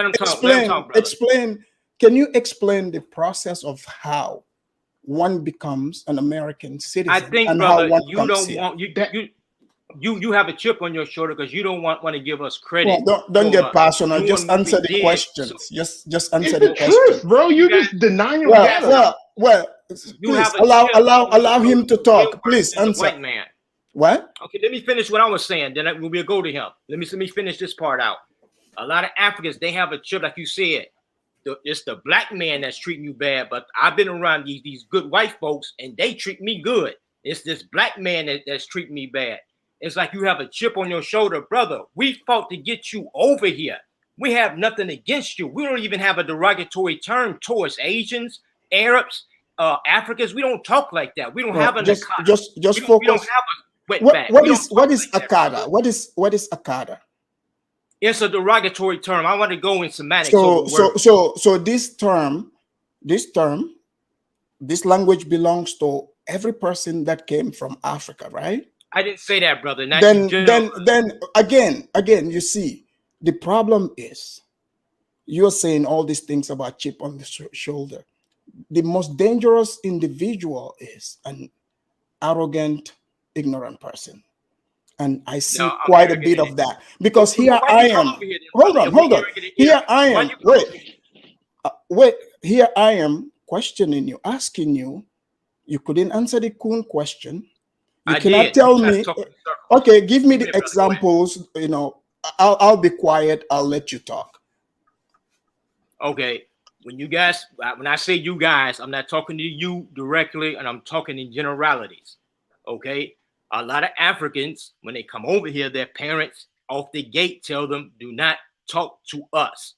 explain. Can you explain the process of how one becomes an American citizen? I think, and brother, how one you don't want you have a chip on your shoulder because you don't want to give us credit. Well, don't get personal. Just answer the questions. Just answer the questions, truth, bro. You just denying reality. Well, please allow him to talk. Please answer. White man. What? Okay, let me finish what I was saying. Then we'll go to him. Let me finish this part out. A lot of Africans, they have a chip, like you said. It's the Black man that's treating you bad, but I've been around these good white folks and they treat me good. It's this Black man that's treating me bad. It's like you have a chip on your shoulder, brother. We fought to get you over here. We have nothing against you. We don't even have a derogatory term towards Asians, Arabs, Africans. We don't talk like that. We don't have an just focus. We don't have a what is akada? What is akada? It's a derogatory term. I want to go in semantics. So this language belongs to every person that came from Africa, right? I didn't say that, brother. Then again, you see, the problem is you're saying all these things about chip on the shoulder. The most dangerous individual is an arrogant, ignorant person. And I see quite a bit of that because here I am. Hold on. Here I am. Wait. Here I am questioning you, asking you. You couldn't answer the Kuhn question. You cannot tell me. Okay, give me the examples. I'll be quiet. I'll let you talk. Okay. When I say you guys, I'm not talking to you directly, and I'm talking in generalities. Okay. A lot of Africans, when they come over here, their parents off the gate tell them, do not talk to us.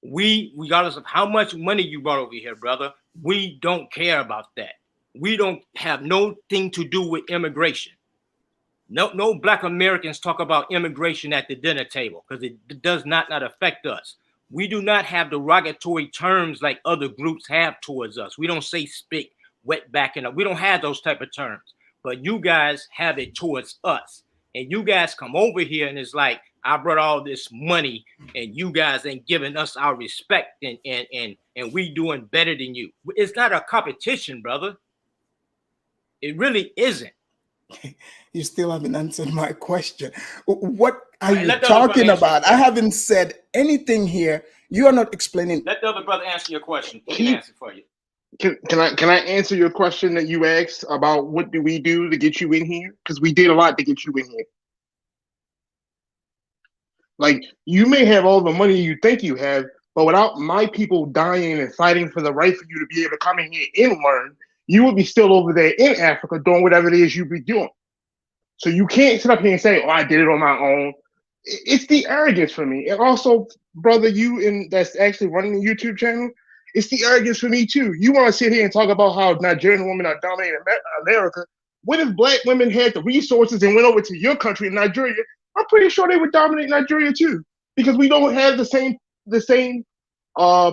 We, regardless of how much money you brought over here, brother, we don't care about that. We don't have nothing to do with immigration. No Black Americans talk about immigration at the dinner table because it does not affect us. We do not have derogatory terms like other groups have towards us. We don't say spit, wet back, and we don't have those type of terms. But you guys have it towards us. And you guys come over here and it's like, I brought all this money and you guys ain't giving us our respect and we doing better than you. It's not a competition, brother. It really isn't. You still haven't answered my question. What are you talking about? I haven't said anything here. You are not explaining. Let the other brother answer your question. He can answer for you. Can I answer your question that you asked about what do we do to get you in here? Because we did a lot to get you in here. Like, you may have all the money you think you have, but without my people dying and fighting for the right for you to be able to come in here and learn, you would be still over there in Africa doing whatever it is you be doing. So you can't sit up here and say, oh, I did it on my own. It's the arrogance for me. And also, brother, that's actually running the YouTube channel, it's the arrogance for me too. You want to sit here and talk about how Nigerian women are dominating America. What if Black women had the resources and went over to your country in Nigeria? I'm pretty sure they would dominate Nigeria too, because we don't have the same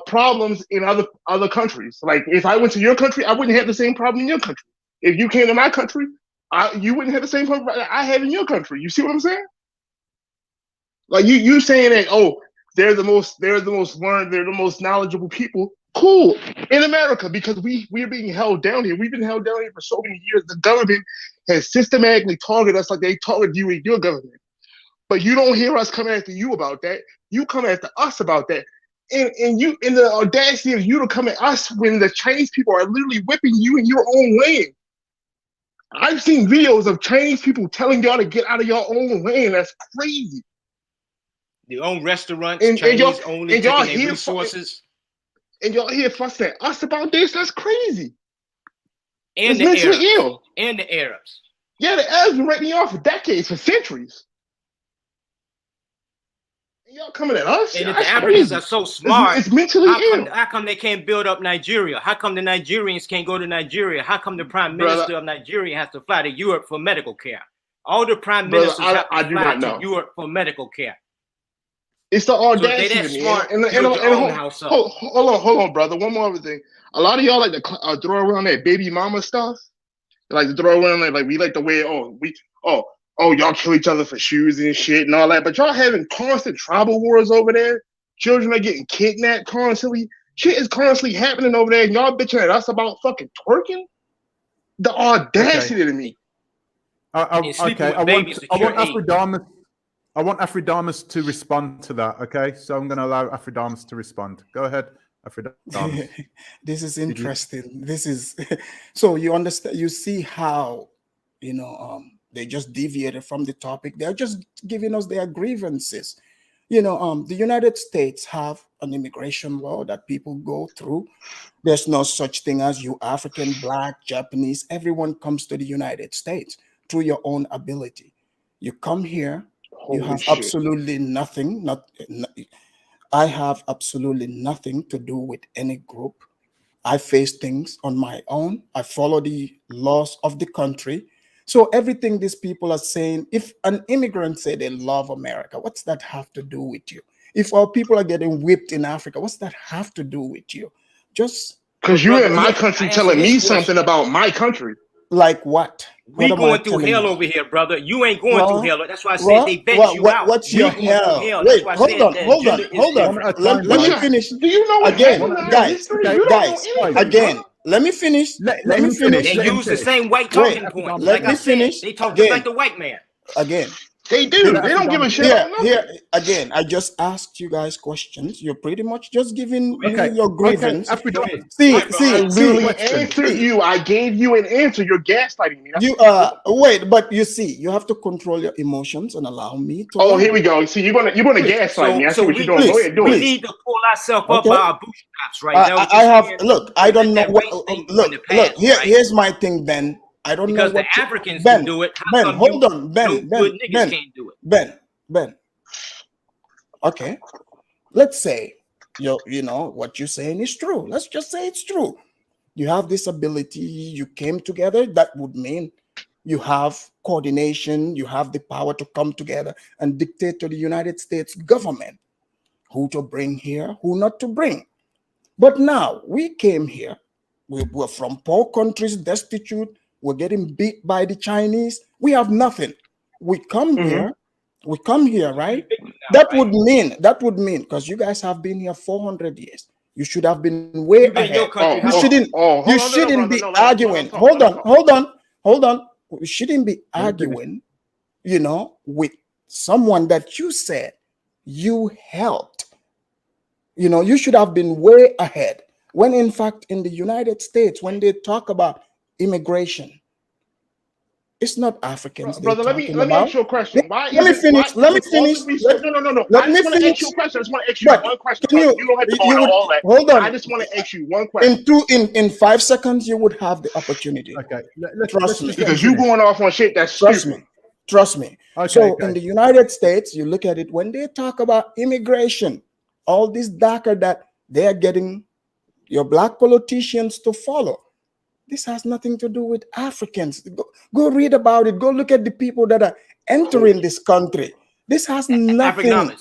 problems in other countries. Like, if I went to your country, I wouldn't have the same problem in your country. If you came to my country, you wouldn't have the same problem I have in your country. You see what I'm saying? Like, you saying that, oh, they're the most learned, they're the most knowledgeable people. Cool, in America, because we're being held down here. We've been held down here for so many years. The government has systematically targeted us like they targeted you in your government. But you don't hear us coming after you about that. You come after us about that. And you, in the audacity of you to come at us when the Chinese people are literally whipping you in your own land. I've seen videos of Chinese people telling y'all to get out of your own land. That's crazy. Their own restaurants, Chinese only taking their resources. And y'all here fussing at us about this? That's crazy. And it's the Arabs. Ill. And the Arabs. Yeah, the Arabs been writing y'all for decades, for centuries. And y'all coming at us? And if the Africans are so smart, it's mentally ill. How come they can't build up Nigeria? How come the Nigerians can't go to Nigeria? How come the prime minister of Nigeria has to fly to Europe for medical care? All the prime ministers have to fly to Europe for medical care. It's the audacity, hold on, brother. One more other thing. A lot of y'all like to throw around that baby mama stuff. They like to throw around like we like to wear. Y'all kill each other for shoes and shit and all that. But y'all having constant tribal wars over there. Children are getting kidnapped constantly. Shit is constantly happening over there, and y'all bitching at us about fucking twerking. The audacity to me. I want Afrodamus to respond to that, okay? So I'm going to allow Afrodamus to respond. Go ahead, Afrodamus. This is interesting. This is so you understand. You see how they just deviated from the topic. They're just giving us their grievances. The United States have an immigration law that people go through. There's no such thing as you African, Black, Japanese. Everyone comes to the United States through your own ability. You come here. You have absolutely nothing. I have absolutely nothing to do with any group. I face things on my own. I follow the laws of the country. So everything these people are saying, if an immigrant say they love America, what's that have to do with you? If our people are getting whipped in Africa, what's that have to do with you? Just because you're in my country telling me something about my country. Like what? We going through hell over here, brother. You ain't going through hell. That's why I said they bet you out. What's your hell? Wait, hold on. Let me finish. Do you know again, guys? Again, let me finish. Let me finish. They use the same white talking point. Let me finish. They talk just like the white man. Again, They do. They don't give a shit about nothing. Here again, I just asked you guys questions. You're pretty much just giving Okay, me your grievance. Okay. See, I literally answered you. I gave you an answer. You're gaslighting me. You wait, but you see, you have to control your emotions and allow me to. Oh, here we go. See, you're gonna gaslight me. I see what you're doing. Go ahead, do we it. need to pull ourselves up by our bootstraps right now. I have look. I don't know what. Look. Here's my thing, Ben. I don't know because what the Africans Ben, can do it. Ben, hold on, Ben, good niggas can't do it. Ben. Okay, let's say you know what you're saying is true. Let's just say it's true. You have this ability. You came together. That would mean you have coordination. You have the power to come together and dictate to the United States government who to bring here, who not to bring. But now we came here. We were from poor countries, destitute. We're getting beat by the Chinese. We have nothing. We come here. We come here, right? That would mean, because you guys have been here 400 years. You should have been way ahead. You shouldn't be arguing. Hold on. You shouldn't be arguing, you know, with someone that you said you helped. You know, you should have been way ahead. When in fact, in the United States, when they talk about immigration, it's not Africans. Brother, let me ask you a question. Let me finish. No. I just want to ask you a question. One question. You don't have to go into all that. Hold on. I just want to ask you one question. In 5 seconds, you would have the opportunity. Okay. Trust me. Because you going off on shit that's stupid. Trust me. Okay, so in the United States, you look at it, when they talk about immigration, all this DACA that they're getting your black politicians to follow. This has nothing to do with Africans. Go read about it. Go look at the people that are entering this country. This has nothing.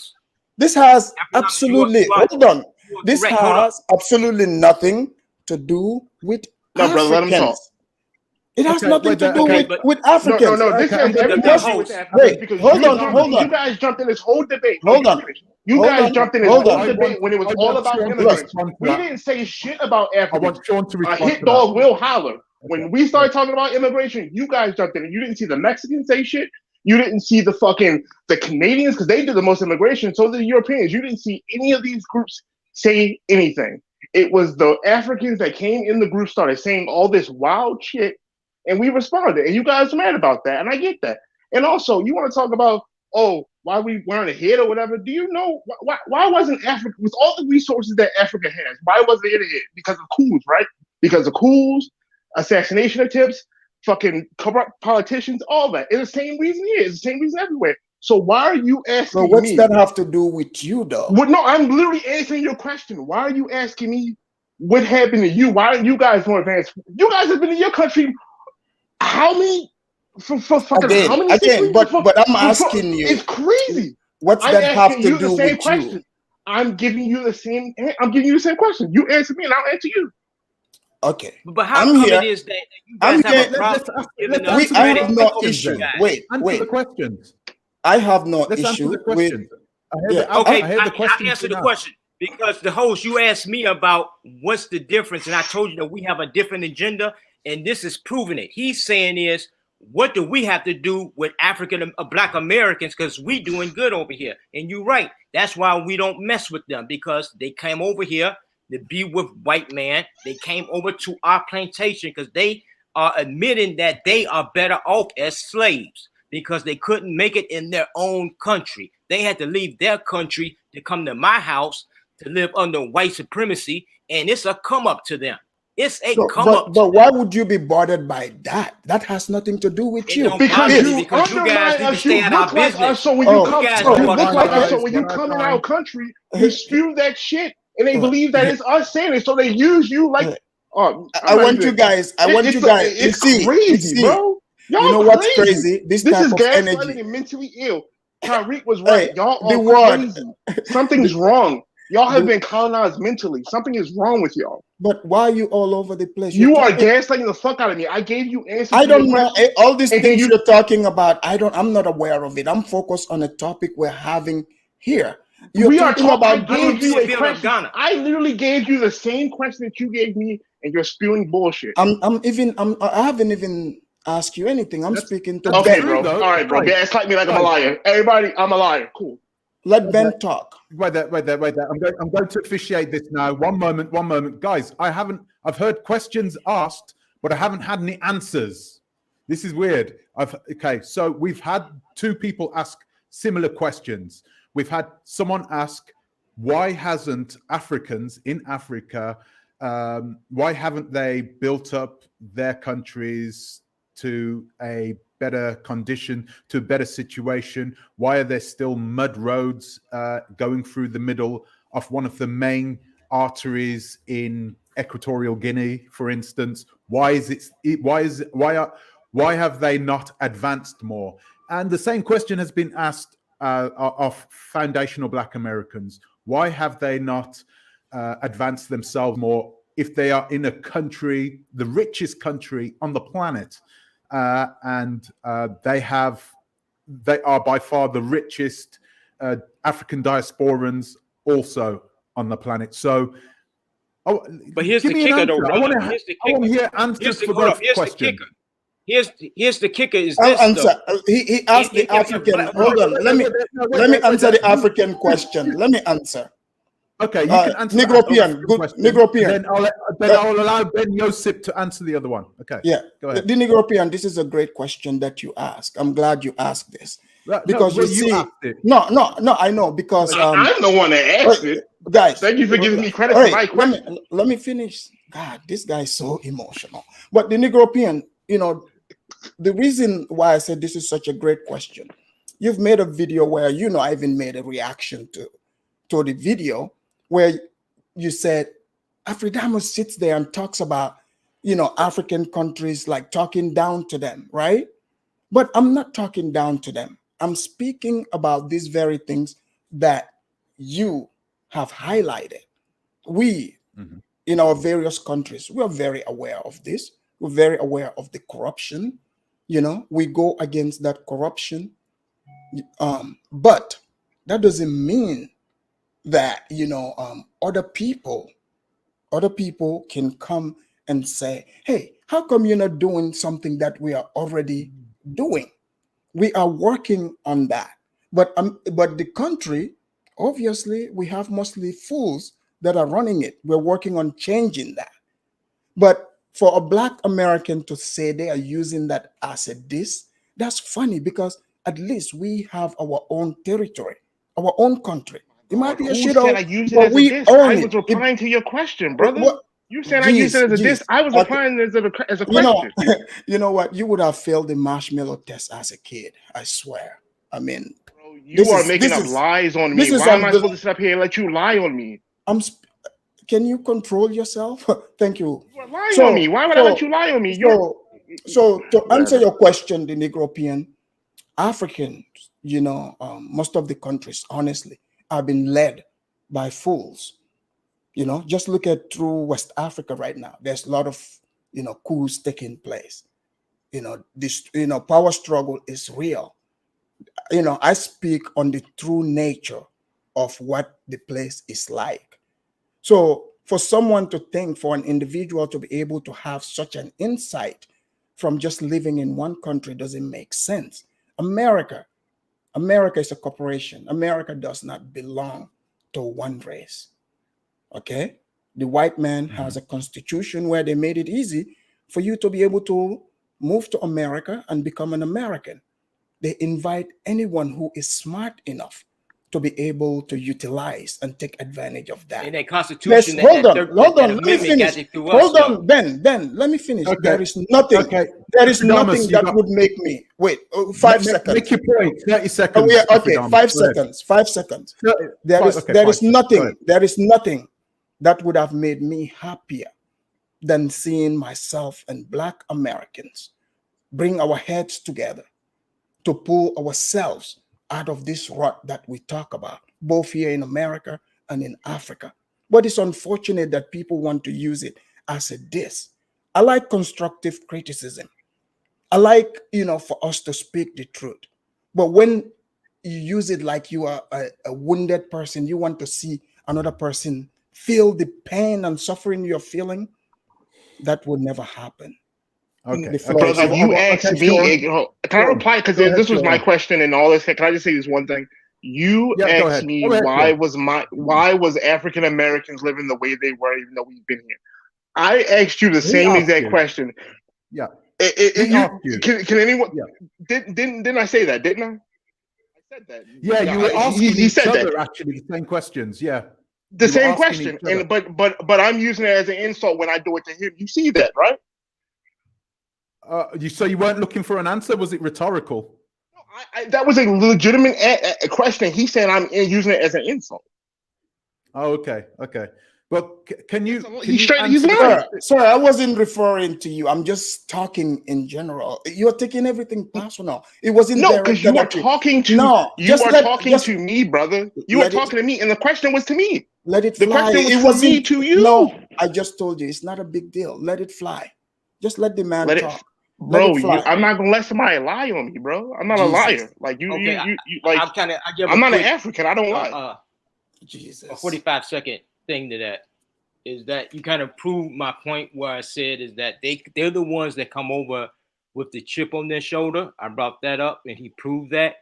This has absolutely. Hold on. This has absolutely nothing to do with Africans. Brother, let him talk. It has nothing to do with Africans. No. This has everything to do with Africans. Because hold on. You guys jumped in this whole debate. You guys jumped in this whole debate when it was all about immigrants. We didn't say shit about Africans. I want Sean to respond. A hit dog will holler. When we started talking about immigration, you guys jumped in. You didn't see the Mexicans say shit. You didn't see the Canadians, because they did the most immigration. So did the Europeans. You didn't see any of these groups say anything. It was the Africans that came in the group, started saying all this wild shit, and we responded. And you guys are mad about that, and I get that. And also, you want to talk about, why we weren't ahead or whatever. Do you know why wasn't Africa, with all the resources that Africa has, why wasn't it ahead? Because of coups, right? Because of coups, assassination attempts, fucking corrupt politicians, all that. It's the same reason here. It's the same reason everywhere. So why are you asking me? So what's that have to do with you, though? Well, no, I'm literally answering your question. Why are you asking me what happened to you? Why aren't you guys more advanced? You guys have been in your country how many? But I'm asking you. It's crazy. What's that have to do with you? I'm giving you the same question. You answer me and I'll answer you. Okay. But how come it is that you guys have a problem giving us I credit? have no issue. Wait. Answer the questions. I have no Let's issue answer the questions. I answered the question because the host, you asked me about what's the difference, and I told you that we have a different agenda, and this is proving it. He's saying is, what do we have to do with African Black Americans, because we doing good over here? And you're right. That's why we don't mess with them, because they came over here to be with white man. They came over to our plantation because they are admitting that they are better off as slaves because they couldn't make it in their own country. They had to leave their country to come to my house to live under white supremacy, and it's a come up to them. It's a come up. But why would you be bothered by that? That has nothing to do with you. Because you guys need to stay out of our business. So when you come in our country, you spew that shit, and they believe that it's us saying it, so they use you like. I want you guys. It's crazy, bro. You know what's crazy? This is type of gaslighting energy. and mentally ill. Tariq was right. Y'all the are word. crazy. Something's wrong. Y'all have been colonized mentally. Something is wrong with y'all. But why are you all over the place? You are gaslighting the fuck out of me. I gave you answers. I don't know all these things you're talking about. I'm not aware of it. I'm focused on a topic we're having here. We are talking about. I literally gave you the same question that you gave me, and you're spewing bullshit. I haven't even ask you anything. I'm speaking to Okay, Ben. bro. though. All right, bro. Right. Guys, like me like I'm a liar. Everybody, I'm a liar. Cool. Let Ben talk. Wait there. I'm going to officiate this now. One moment. Guys, I've heard questions asked, but I haven't had any answers. This is weird. Okay, so we've had two people ask similar questions. We've had someone ask, why hasn't Africans in Africa, why haven't they built up their countries to a better condition, to a better situation? Why are there still mud roads going through the middle of one of the main arteries in Equatorial Guinea, for instance? Why have they not advanced more? And the same question has been asked of foundational Black Americans. Why have they not advanced themselves more if they are in a country, the richest country on the planet, and they are by far the richest African diasporans also on the planet? So, but here's the kicker, though, brother. I want to hear answers for both questions. Here's the kicker. Is I'll this answer. He asked the African. Hold on. Let me answer the African question. Let me answer. Okay, you can answer Negropean. Good. Negropean. Then I'll allow Ben Yosip to answer the other one. Okay. Yeah. Go ahead. The Negropean. This is a great question that you ask. I'm glad you asked this because you see. No. I know because I'm the one that asked it. Guys, thank you for giving me credit for my question. Let me finish. God, this guy is so emotional. But the Negropean, the reason why I said this is such a great question, you've made a video where, I even made a reaction to the video where you said Afridamus sits there and talks about, African countries, like talking down to them, right? But I'm not talking down to them. I'm speaking about these very things that you have highlighted. We, in our various countries, we're very aware of this. We're very aware of the corruption. We go against that corruption. But that doesn't mean that, other people can come and say, hey, how come you're not doing something that we are already doing? We are working on that. But the country, obviously, we have mostly fools that are running it. We're working on changing that. But for a Black American to say they are using that as a diss, that's funny because at least we have our own territory, our own country. It might be a shit I use it as a diss? I was replying to your question, brother. You said I used it as a diss. I was applying it as a question. You know what? You would have failed the marshmallow test as a kid. I swear. I mean, bro, you are making up lies on me. Why am I supposed to sit up here and let you lie on me? Can you control yourself? Thank you. You are lying on me. Why would I let you lie on me? So to answer your question, the Negropean, Africans, most of the countries, honestly, have been led by fools. Just look at through West Africa right now. There's a lot of, coups taking place. This, power struggle is real. I speak on the true nature of what the place is like. So for someone to think, for an individual to be able to have such an insight from just living in one country doesn't make sense. America is a corporation. America does not belong to one race. Okay? The white man has a constitution where they made it easy for you to be able to move to America and become an American. They invite anyone who is smart enough to be able to utilize and take advantage of that. In that Constitution, hold on, let me finish. Hold on, Ben, let me finish. Okay. There is nothing. Okay. There is nothing that would make me wait. 5 seconds. Make your point. 30 seconds. Okay, 5 seconds. 5 seconds. There is nothing. There is nothing that would have made me happier than seeing myself and Black Americans bring our heads together to pull ourselves out of this rut that we talk about, both here in America and in Africa. But it's unfortunate that people want to use it as a diss. I like constructive criticism. I like, for us to speak the truth. But when you use it like you are a wounded person, you want to see another person feel the pain and suffering you're feeling, that will never happen. Okay. The floor Because is if you Okay, asked me, Sean. can I Sean, reply? Because go ahead, this was my Sean. question and all this. Can I just say this one thing? You Yeah, go asked ahead. me Go ahead, Sean. why was African Americans living the way they were, even though we've been here. I asked you the He same asked exact you. question. Yeah. He asked you. Can anyone? Yeah. Didn't I say that? Didn't I? I said that. Yeah, you were asking He each said that. other actually the same questions. Yeah. The You were same asking question, each other. and but I'm using it as an insult when I do it to him. You see that, right? So you weren't looking for an answer? Was it rhetorical? No, that was a legitimate a question. He said I'm using it as an insult. Oh, okay, okay. But can you? He's answer lying. Sir, I wasn't referring to you. I'm just talking in general. You're taking everything personal. It wasn't No, because you are directed at talking to No, you just are let talking just to me, brother. You are let it talking to me, and the question was to me. let it The fly. question was It from me wasn't to you. No, I just told you it's not a big deal. Let it fly. Just let the man Let it, talk. Let bro. it fly. I'm not gonna let somebody lie on me, bro. I'm not a Jesus. liar. Like you, Okay, you like. I give I'm a not quick an African. I don't lie. Jesus. a 45-second thing to that. Is that you kind of prove my point where I said is that they're the ones that come over with the chip on their shoulder. I brought that up and he proved that.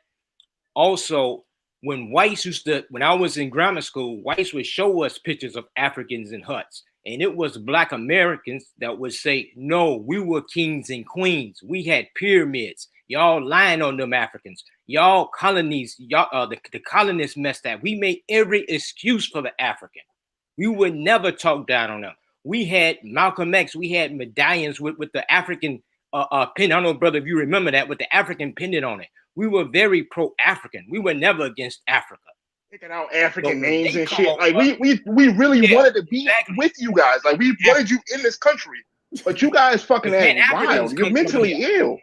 Also, when when I was in grammar school, whites would show us pictures of Africans in huts. And it was Black Americans that would say, no, we were kings and queens. We had pyramids. Y'all lying on them Africans. Y'all colonies, y'all the colonists messed that. We made every excuse for the African. We would never talk down on them. We had Malcolm X. We had medallions with the African pin. I don't know, brother, if you remember that, with the African pendant on it. We were very pro-African. We were never against Africa. Picking out African So names and shit. over, Like we really wanted to be exactly. with you guys. Like we wanted you in this country, but you guys fucking The act Pan-Africans wild. You're come from mentally here. ill.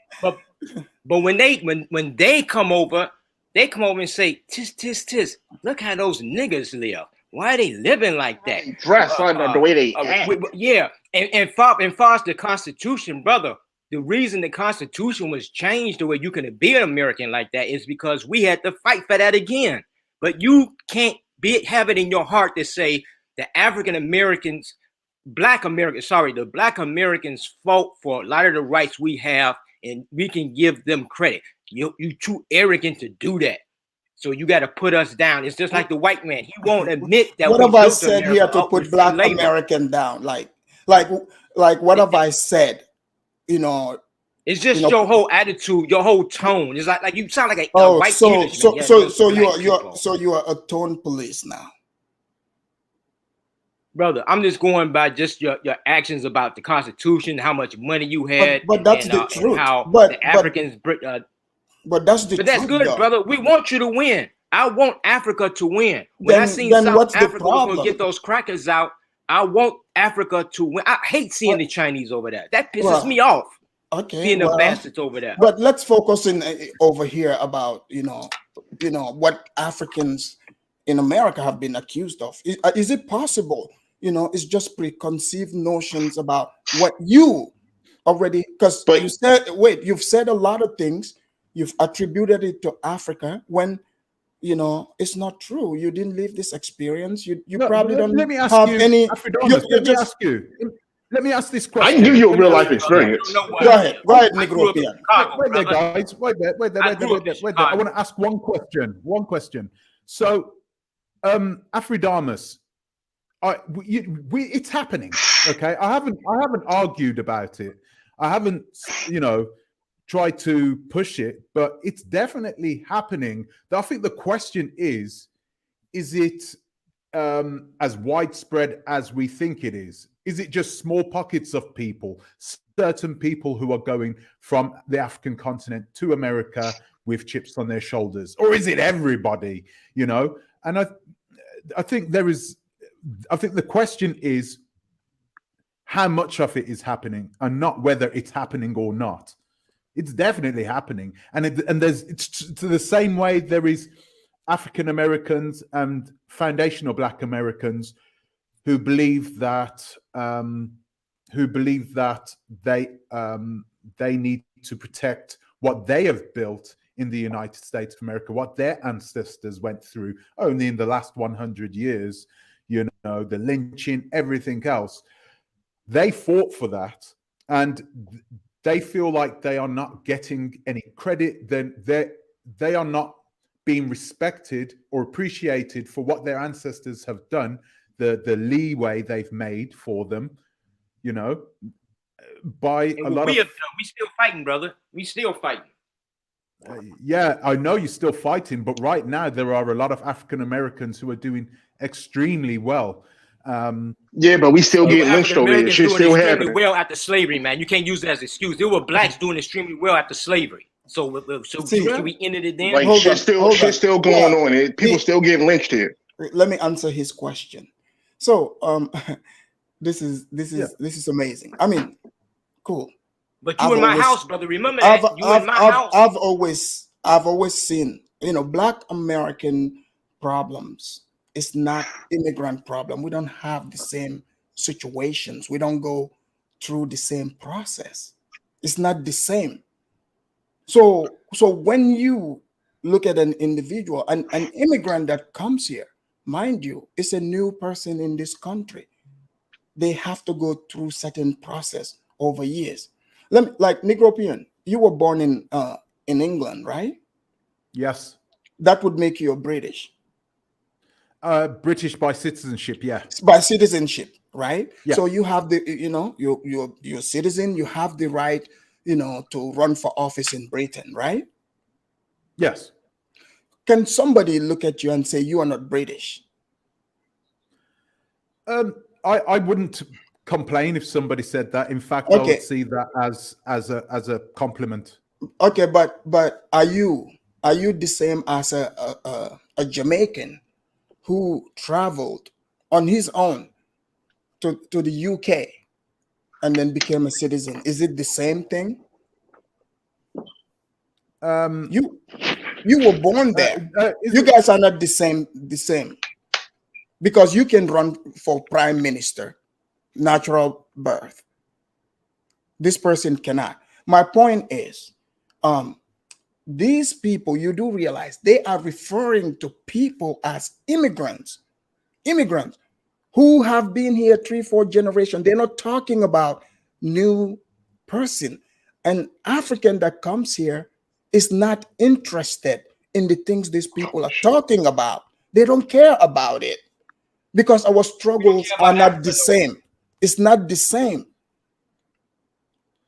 But when they come over and say, tis, look how those niggas live. Why are they living like that? They dress, the way they act. Yeah, and far as the Constitution, brother, the reason the Constitution was changed the way you can be an American like that is because we had to fight for that again. But you can't have it in your heart to say the African Americans, the Black Americans fought for a lot of the rights we have, and we can give them credit. You too arrogant to do that. So you got to put us down. It's just like the white man. He won't admit that What we have I built said America here to up put with Black free labor. American down? Like what have I said? It's just your whole attitude, your whole tone. It's like you sound like a white so Englishman. you are a tone police now. Brother, I'm just going by just your actions about the Constitution, how much money you had, But that's the and truth. how But the Africans. but that's the But that's truth, good, though. brother. We want you to win. I want Africa to win. When I seen Then South what's the Africa was gonna problem? get those crackers out, I want Africa to win. I hate seeing the Chinese over there. That pisses me off. Okay, Seeing the bastards over there. But let's focus in over here about what Africans in America have been accused of. Is it possible? It's just preconceived notions about what you already, because you've said a lot of things. You've attributed it to Africa when it's not true. You didn't live this experience. You probably don't let me ask have you, any. Africanus, let me ask this question. I can give you a real life experience. Go ahead, Negro. Wait there, guys. Wait there. I want to ask one question. So, Afridamus, it's happening. Okay, I haven't argued about it. I haven't, tried to push it, but it's definitely happening. I think the question is it as widespread as we think it is? Is it just small pockets of people, certain people who are going from the African continent to America with chips on their shoulders? Or is it everybody, And I think the question is how much of it is happening and not whether it's happening or not. It's definitely happening. It's to the same way there is African Americans and foundational Black Americans who believe that they need to protect what they have built in the United States of America, what their ancestors went through only in the last 100 years, the lynching, everything else. They fought for that, and they feel like they are not getting any credit, then they are not being respected or appreciated for what their ancestors have done, the leeway they've made for them, you know, by And a what lot we of have done, we still fighting, brother. We still fighting. yeah, I know you're still fighting, but right now there are a lot of African Americans who are doing extremely well. Yeah, but we still There were getting lynched African over here. Americans Shit doing still extremely happening. well after slavery, man. You can't use that as an excuse. There were blacks doing extremely well after slavery. So See, should we ended it then? Like hold shit on, still hold shit on. still going Yeah, on. People still getting lynched here. let me answer his question. So this is Yeah. amazing. I mean, cool. But you I've in my always- house, brother. Remember that. You in my house. I've always seen, you know, Black American problems. It's not immigrant problem. We don't have the same situations. We don't go through the same process. It's not the same. So when you look at an individual, an immigrant that comes here, mind you, it's a new person in this country. They have to go through certain process over years. Like Negropean, you were born in England, right? Yes. That would make you a British British by citizenship, yeah. by citizenship, right? Yeah. So you have the, you know, you're a citizen. You have the right, you know, to run for office in Britain, right? Yes. Can somebody look at you and say you are not British? I wouldn't complain if somebody said that. In fact, I Okay. would see that as a compliment. Okay, but are you the same as a Jamaican who traveled on his own to the UK and then became a citizen? Is it the same thing? You were born there. You guys are not the same because you can run for prime minister, natural birth. This person cannot. My point is, these people, you do realize they are referring to people as immigrants who have been here 3-4 generations. They're not talking about new person. An African that comes here is not interested in the things these people are talking about. They don't care about it because our struggles are not the same. It's not the same.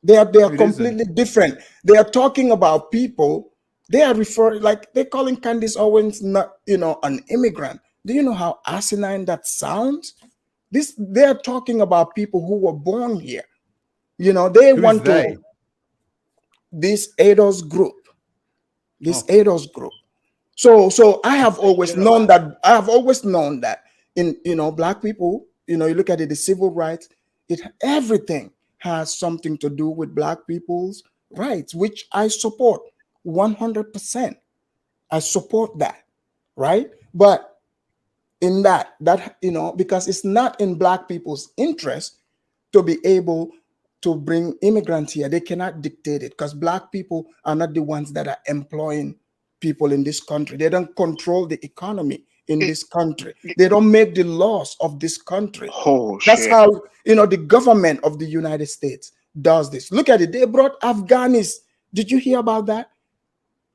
They are completely different. They are talking about people. They are referring, like they're calling Candace Owens not, you know, an immigrant. Do you know how asinine that sounds? They are talking about people who were born here. You know, they want to. This ADOS group. ADOS group. So I have always known that. I have always known that in, you know, Black people. You know, you look at it, the civil rights. Everything has something to do with Black people's rights, which I support 100%. I support that, right? But in that, you know, because it's not in Black people's interest to be able to bring immigrants here. They cannot dictate it because Black people are not the ones that are employing people in this country. They don't control the economy in this country. They don't make the laws of this country. That's how, you know, the government of the United States does this. Look at it. They brought Afghanis. Did you hear about that?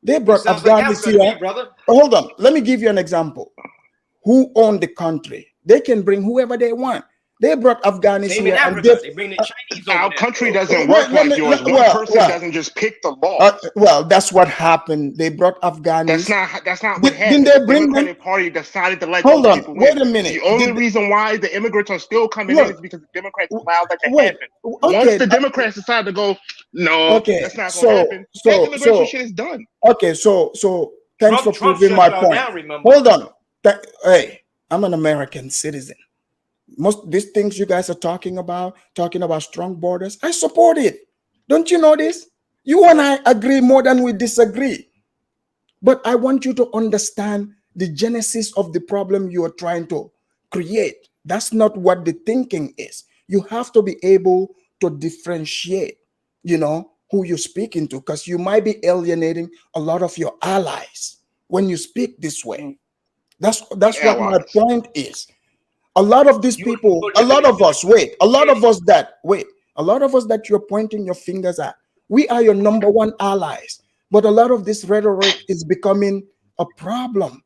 They brought Afghanis here. Brother. Hold on. Let me give you an example. Who own the country? They can bring whoever they want. They brought Afghanis Same here. in Africa. They bring the Chinese over Our there. country doesn't work like yours. One person doesn't just pick the law. Well, that's what happened. They brought Afghanis. That's not what happened. Didn't they the bring Democratic them? Party decided to let Hold those on. people Wait in. a minute. The only reason why the immigrants are still coming in is because the Democrats allowed that to happen. Okay. Once the Democrats decide to go, no, that's not going to happen. That immigration shit is done. Okay, so thanks for Trump proving my point. Down, remember. Hold on. Hey, I'm an American citizen. Most these things you guys are talking about strong borders, I support it. Don't you know this? You and I agree more than we disagree. But I want you to understand the genesis of the problem you are trying to create. That's not what the thinking is. You have to be able to differentiate, you know, who you're speaking to, because you might be alienating a lot of your allies when you speak this way. That's what my point is. A lot of these people, a lot of us that you're pointing your fingers at We are your number one allies. But a lot of this rhetoric is becoming a problem.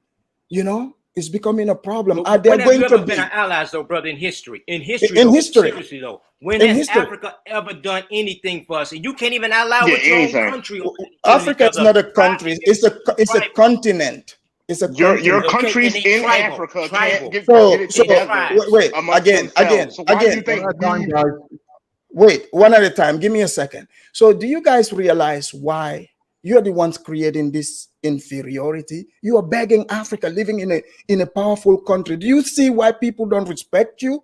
You know, it's becoming a problem. Are But there when have you going ever to been be our allies, though, brother, in history? In history, in though, history? seriously, though, when In has history, Africa ever done anything for us? And you can't even ally Yeah, with your own anything. country over killing Africa each is other. not a country. It's a Tribal. continent. It's a Your continent. Okay, countries and they in tribal, Africa tribal. can't get So it so together wait, wait amongst again. themselves. So why do you One think at a time, we? guys. Wait, one at a time. Give me a second. So do you guys realize why you're the ones creating this inferiority? You are begging Africa, living in a powerful country. Do you see why people don't respect you?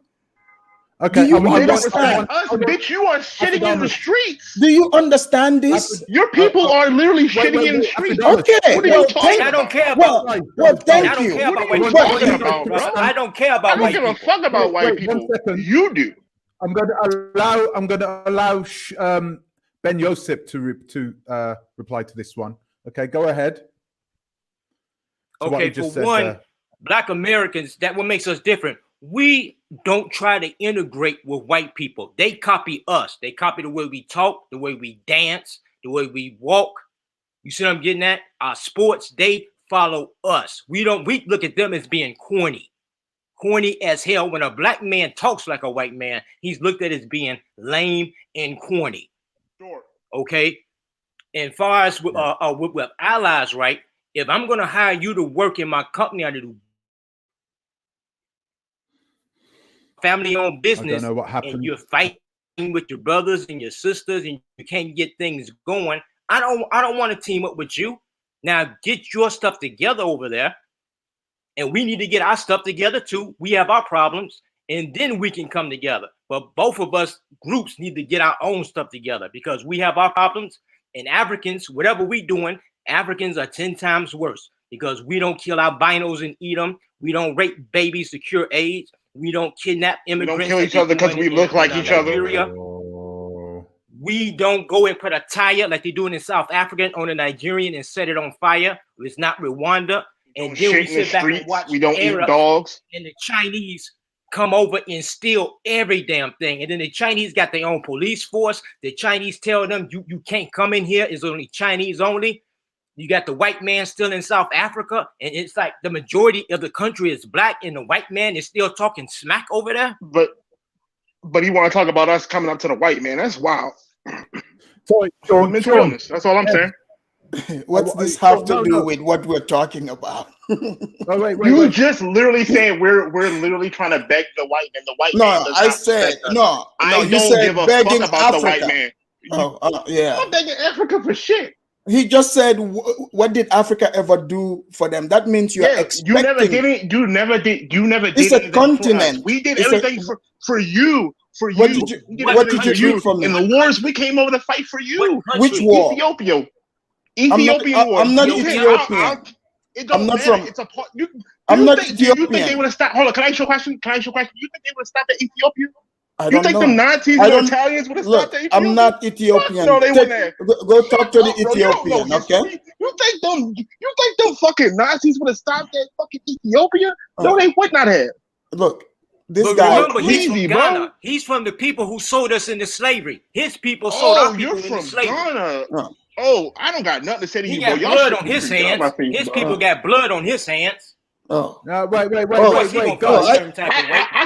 Okay, Do you But they don't understand? respect us, bitch. You are shitting in the streets. Do you understand this? Your people are literally shitting in the wait, streets. Afidamus. Okay, What are well, you talking And I don't about? care about. well, And thank I don't you. care about What are white you people. talking You about, do, bro? brother. I don't care I about don't white give a people. fuck about white Wait, 1 people. second. You do. I'm going to allow Ben Yosip to reply to this one. Okay, go ahead. To what Okay, you just for said one, there. Black Americans, that what makes us different. We don't try to integrate with white people. They copy us. They copy the way we talk, the way we dance, the way we walk. You see what I'm getting at? Our sports, they follow us. We look at them as being corny. Corny as hell. When a black man talks like a white man, he's looked at as being lame and corny. Sure. Okay. And far as with allies, right? If I'm gonna hire you to work in my company, I do family-owned I business, don't know what and happened. you're fighting with your brothers and your sisters, and you can't get things going. I don't want to team up with you. Now get your stuff together over there, and we need to get our stuff together too. We have our problems, and then we can come together. But both of us groups need to get our own stuff together because we have our problems. And Africans, whatever we doing, Africans are 10 times worse because we don't kill albinos and eat them. We don't rape babies to cure AIDS. We don't kidnap We don't immigrants. kill each other because we look like each other. Nigeria. We don't go and put a tire like they're doing in South Africa on a Nigerian and set it on fire. It's not Rwanda. And then we sit back and watch we don't eat Arabs dogs. and the Chinese come over and steal every damn thing. And then the Chinese got their own police force. The Chinese tell them you can't come in here. It's only Chinese only. You got the white man still in South Africa. And it's like the majority of the country is black and the white man is still talking smack over there. But you want to talk about us coming up to the white man. That's wild. Sean, Mental illness. That's all I'm saying. What's this have to do with what we're talking about? You just literally saying we're literally trying to beg the white man. The white man does not respect us. I don't give a fuck about the white man. Yeah. I'm begging Africa for shit. He just said, "What did Africa ever do for them?" That means you're expecting. You never did it. You never did. You never did. It's a continent. We did everything for you. For what you. What did you do for me? In the wars, we came over to fight for you. Which war? Ethiopia. war. I'm not Ethiopian. It don't I'm not matter. from. It's a part. I'm not Ethiopian. Ethiopian. Do you think they would have stopped? Hold on. Can I ask you a question? You think they would have stopped at Ethiopia? I You think know. the Nazis and the Italians would have stopped at Ethiopia? I'm not Ethiopian. No, they wouldn't have. Go talk to the Ethiopian, okay? You think them fucking Nazis would have stopped at fucking Ethiopia? No, they would not have. Look, this but guy. Remember, he's crazy, from Ghana. bro. He's from the people who sold us into slavery. His people sold our people you're into from slavery. Ghana. Oh, I don't got nothing to say to you, He got bro. blood on his hands. His people got blood on his hands. Oh, wait, guys. I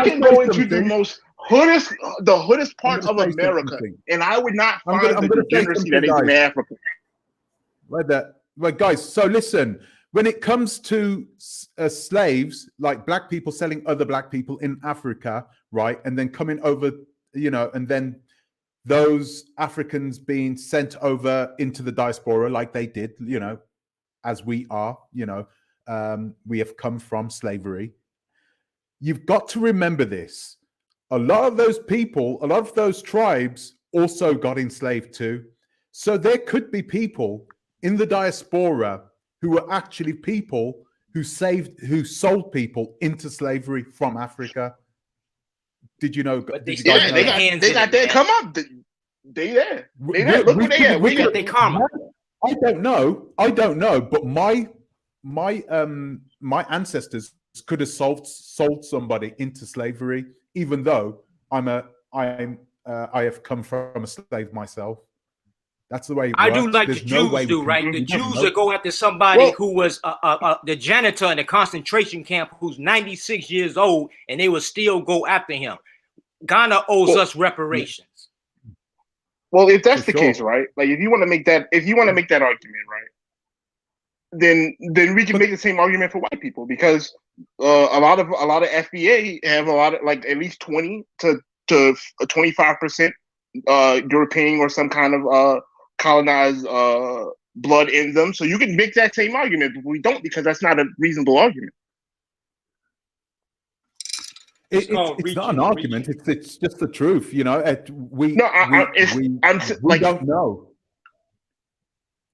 can go into the most hoodest part of America, and I would not find the degeneracy that is in Africa. Right, guys. So listen, when it comes to slaves, like black people selling other black people in Africa, right, and then coming over, and then those Africans being sent over into the diaspora, like they did, as we are, we have come from slavery. You've got to remember this. A lot of those people, a lot of those tribes also got enslaved too. So there could be people in the diaspora who were actually people who sold people into slavery from Africa. Did you know? But did you guys know they got their come up. They there. They there. Look where they at. We got their karma. I don't know. But my ancestors could have sold somebody into slavery, even though I have come from a slave myself. That's the way it I works. do like There's the no Jews way do, we right? can, The we don't Jews know. that go after somebody Well- who was the janitor in the concentration camp who's 96 years old, and they will still go after him. Ghana owes us reparations. Well, if that's For the sure. case, right? Like, if you want to make that argument, right? Then we can make the same argument for white people, because a lot of FBA have a lot of, like, at least 20 to 25% European or some kind of colonized blood in them. So you can make that same argument, but we don't, because that's not a reasonable argument. It's It's called not an reaching, argument. It's just the truth. You know, we No, we don't know.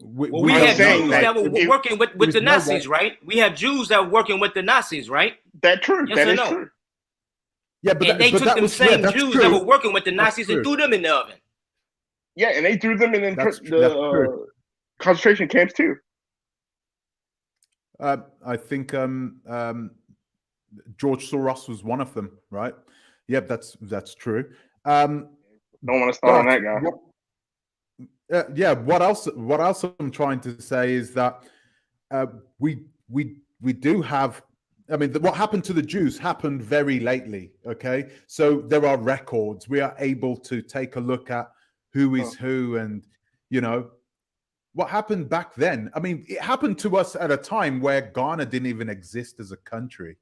Well, we I'm have saying Jews that that were if- working with there's the no Nazis, way- right? We have Jews that were working with the Nazis, right? That's true. Yes That or is no? true. Yeah, but And they took them that's same that's Jews true. that were working with the That's Nazis and true. threw them in the oven. Yeah, and they threw them in That's the true. concentration camps too. I think George Soros was one of them, right? Yep, that's true. Don't want to start on that guy. Yeah. What else? What else I'm trying to say is that we do have. I mean, what happened to the Jews happened very lately. Okay, so there are records. We are able to take a look at who is who, and you know what happened back then. I mean, it happened to us at a time where Ghana didn't even exist as a country.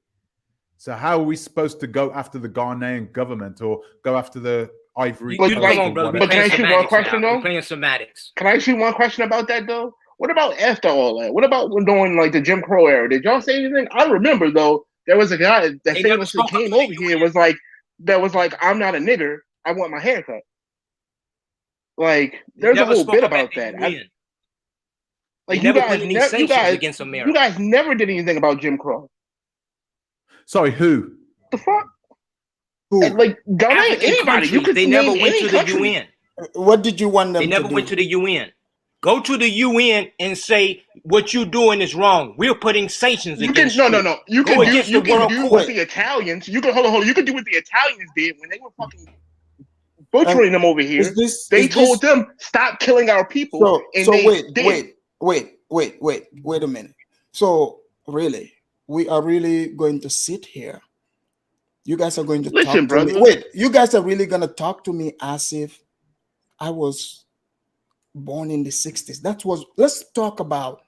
So how are we supposed to go after the Ghanaian government or go after the Ivory But Coast? like- Come on, brother. or We're but can I playing ask you one semantics question, now. though? We're playing semantics. Can I ask you one question about that though? What about after all that? What about when during like the Jim Crow era? Did y'all say anything? I remember though, there was a guy that They never famously spoke up came to the over here UN. was like, I'm not a nigger. I want my hair cut. Like, there's a Never whole spoke bit up at about the that. UN. Like, They you never guys, put any sanctions against you America. guys never did anything about Jim Crow. Sorry, who? The fuck? Who? And, like, Ghana, African anybody. You countries, could they never name went any to the country. UN. What did you want them They never to do? went to the UN. Go to the UN and say what you're doing is wrong. We're putting sanctions You can against no. Go You can do against you the can world do court. what the Italians. You can hold on. You can do what the Italians did when they were fucking butchering them over here. Is this? They is told this, them stop killing our people. So, and so they wait, did. wait a minute. So really, we are really going to sit here. You guys are going to Listen, talk to me. brother. Wait, you guys are really going to talk to me as if I was born in the 60s. Let's talk about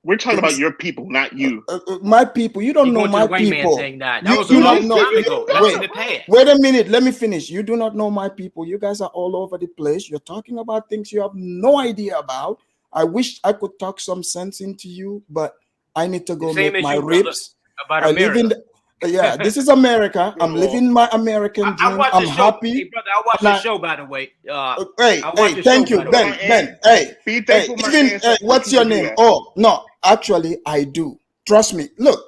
We're talking about This- your people, not you. my people. You don't You know going to my the white man people. saying that. You- That was a you long don't know- time ago. That's wait. in the past. Wait a minute. Let me finish. You do not know my people. You guys are all over the place. You're talking about things you have no idea about. I wish I could talk some sense into you, but I need to go Same make as my you, brother. ribs. About I live America. yeah, this is America. I'm living my American I dream. watched I'm the show. happy. Hey, brother, I watched And the I- show, by the way. Hey, I watched the thank show, you, by the way. Ben. Hey, Be hey, thankful my even ancestors what's your didn't do name? that. Oh no, actually, I do. Trust me. Look,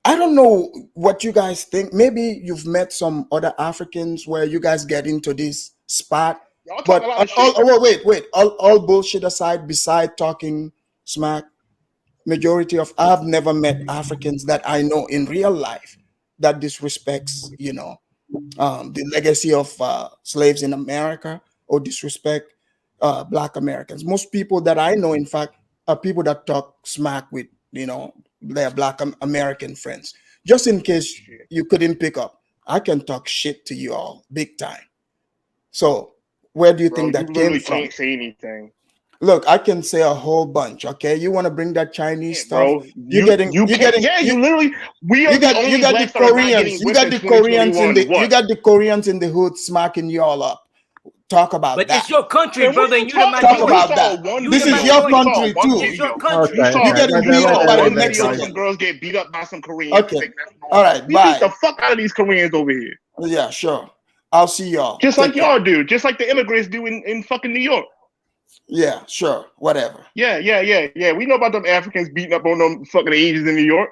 I don't know what you guys think. Maybe you've met some other Africans where you guys get into this spot. Y'all talk But a lot of shit. wait. All bullshit aside, beside talking smack, majority of I've never met Africans that I know in real life that disrespects, the legacy of slaves in America or disrespect Black Americans. Most people that I know, in fact, are people that talk smack with, their Black American friends. Just in case you couldn't pick up, I can talk shit to you all big time. So where do you Bro, think that you came literally from? can't say anything. Look, I can say a whole bunch. Okay, you want to bring that Chinese stuff? Bro, You literally. we are You got the the blacks that are not Koreans. getting You whipped got in the Koreans in the 2021. you got the Koreans in the hood smacking y'all up. Talk about But that. it's your country, Man, what brother, are and you you're the talking Talk minority. about that. You This the is your minority. country too. It's your country. Okay. You getting Wait, beat wait, up wait, by the wait, We saw Mexicans. some girls get beat up by some Koreans. Okay. Think that's normal. All right. We beat the Bye. fuck out of these Koreans over here. Yeah, sure. I'll see y'all. Just Take like care. y'all do. Just like the immigrants do in fucking New York. Yeah, sure. Whatever. Yeah. We know about them Africans beating up on them fucking Asians in New York.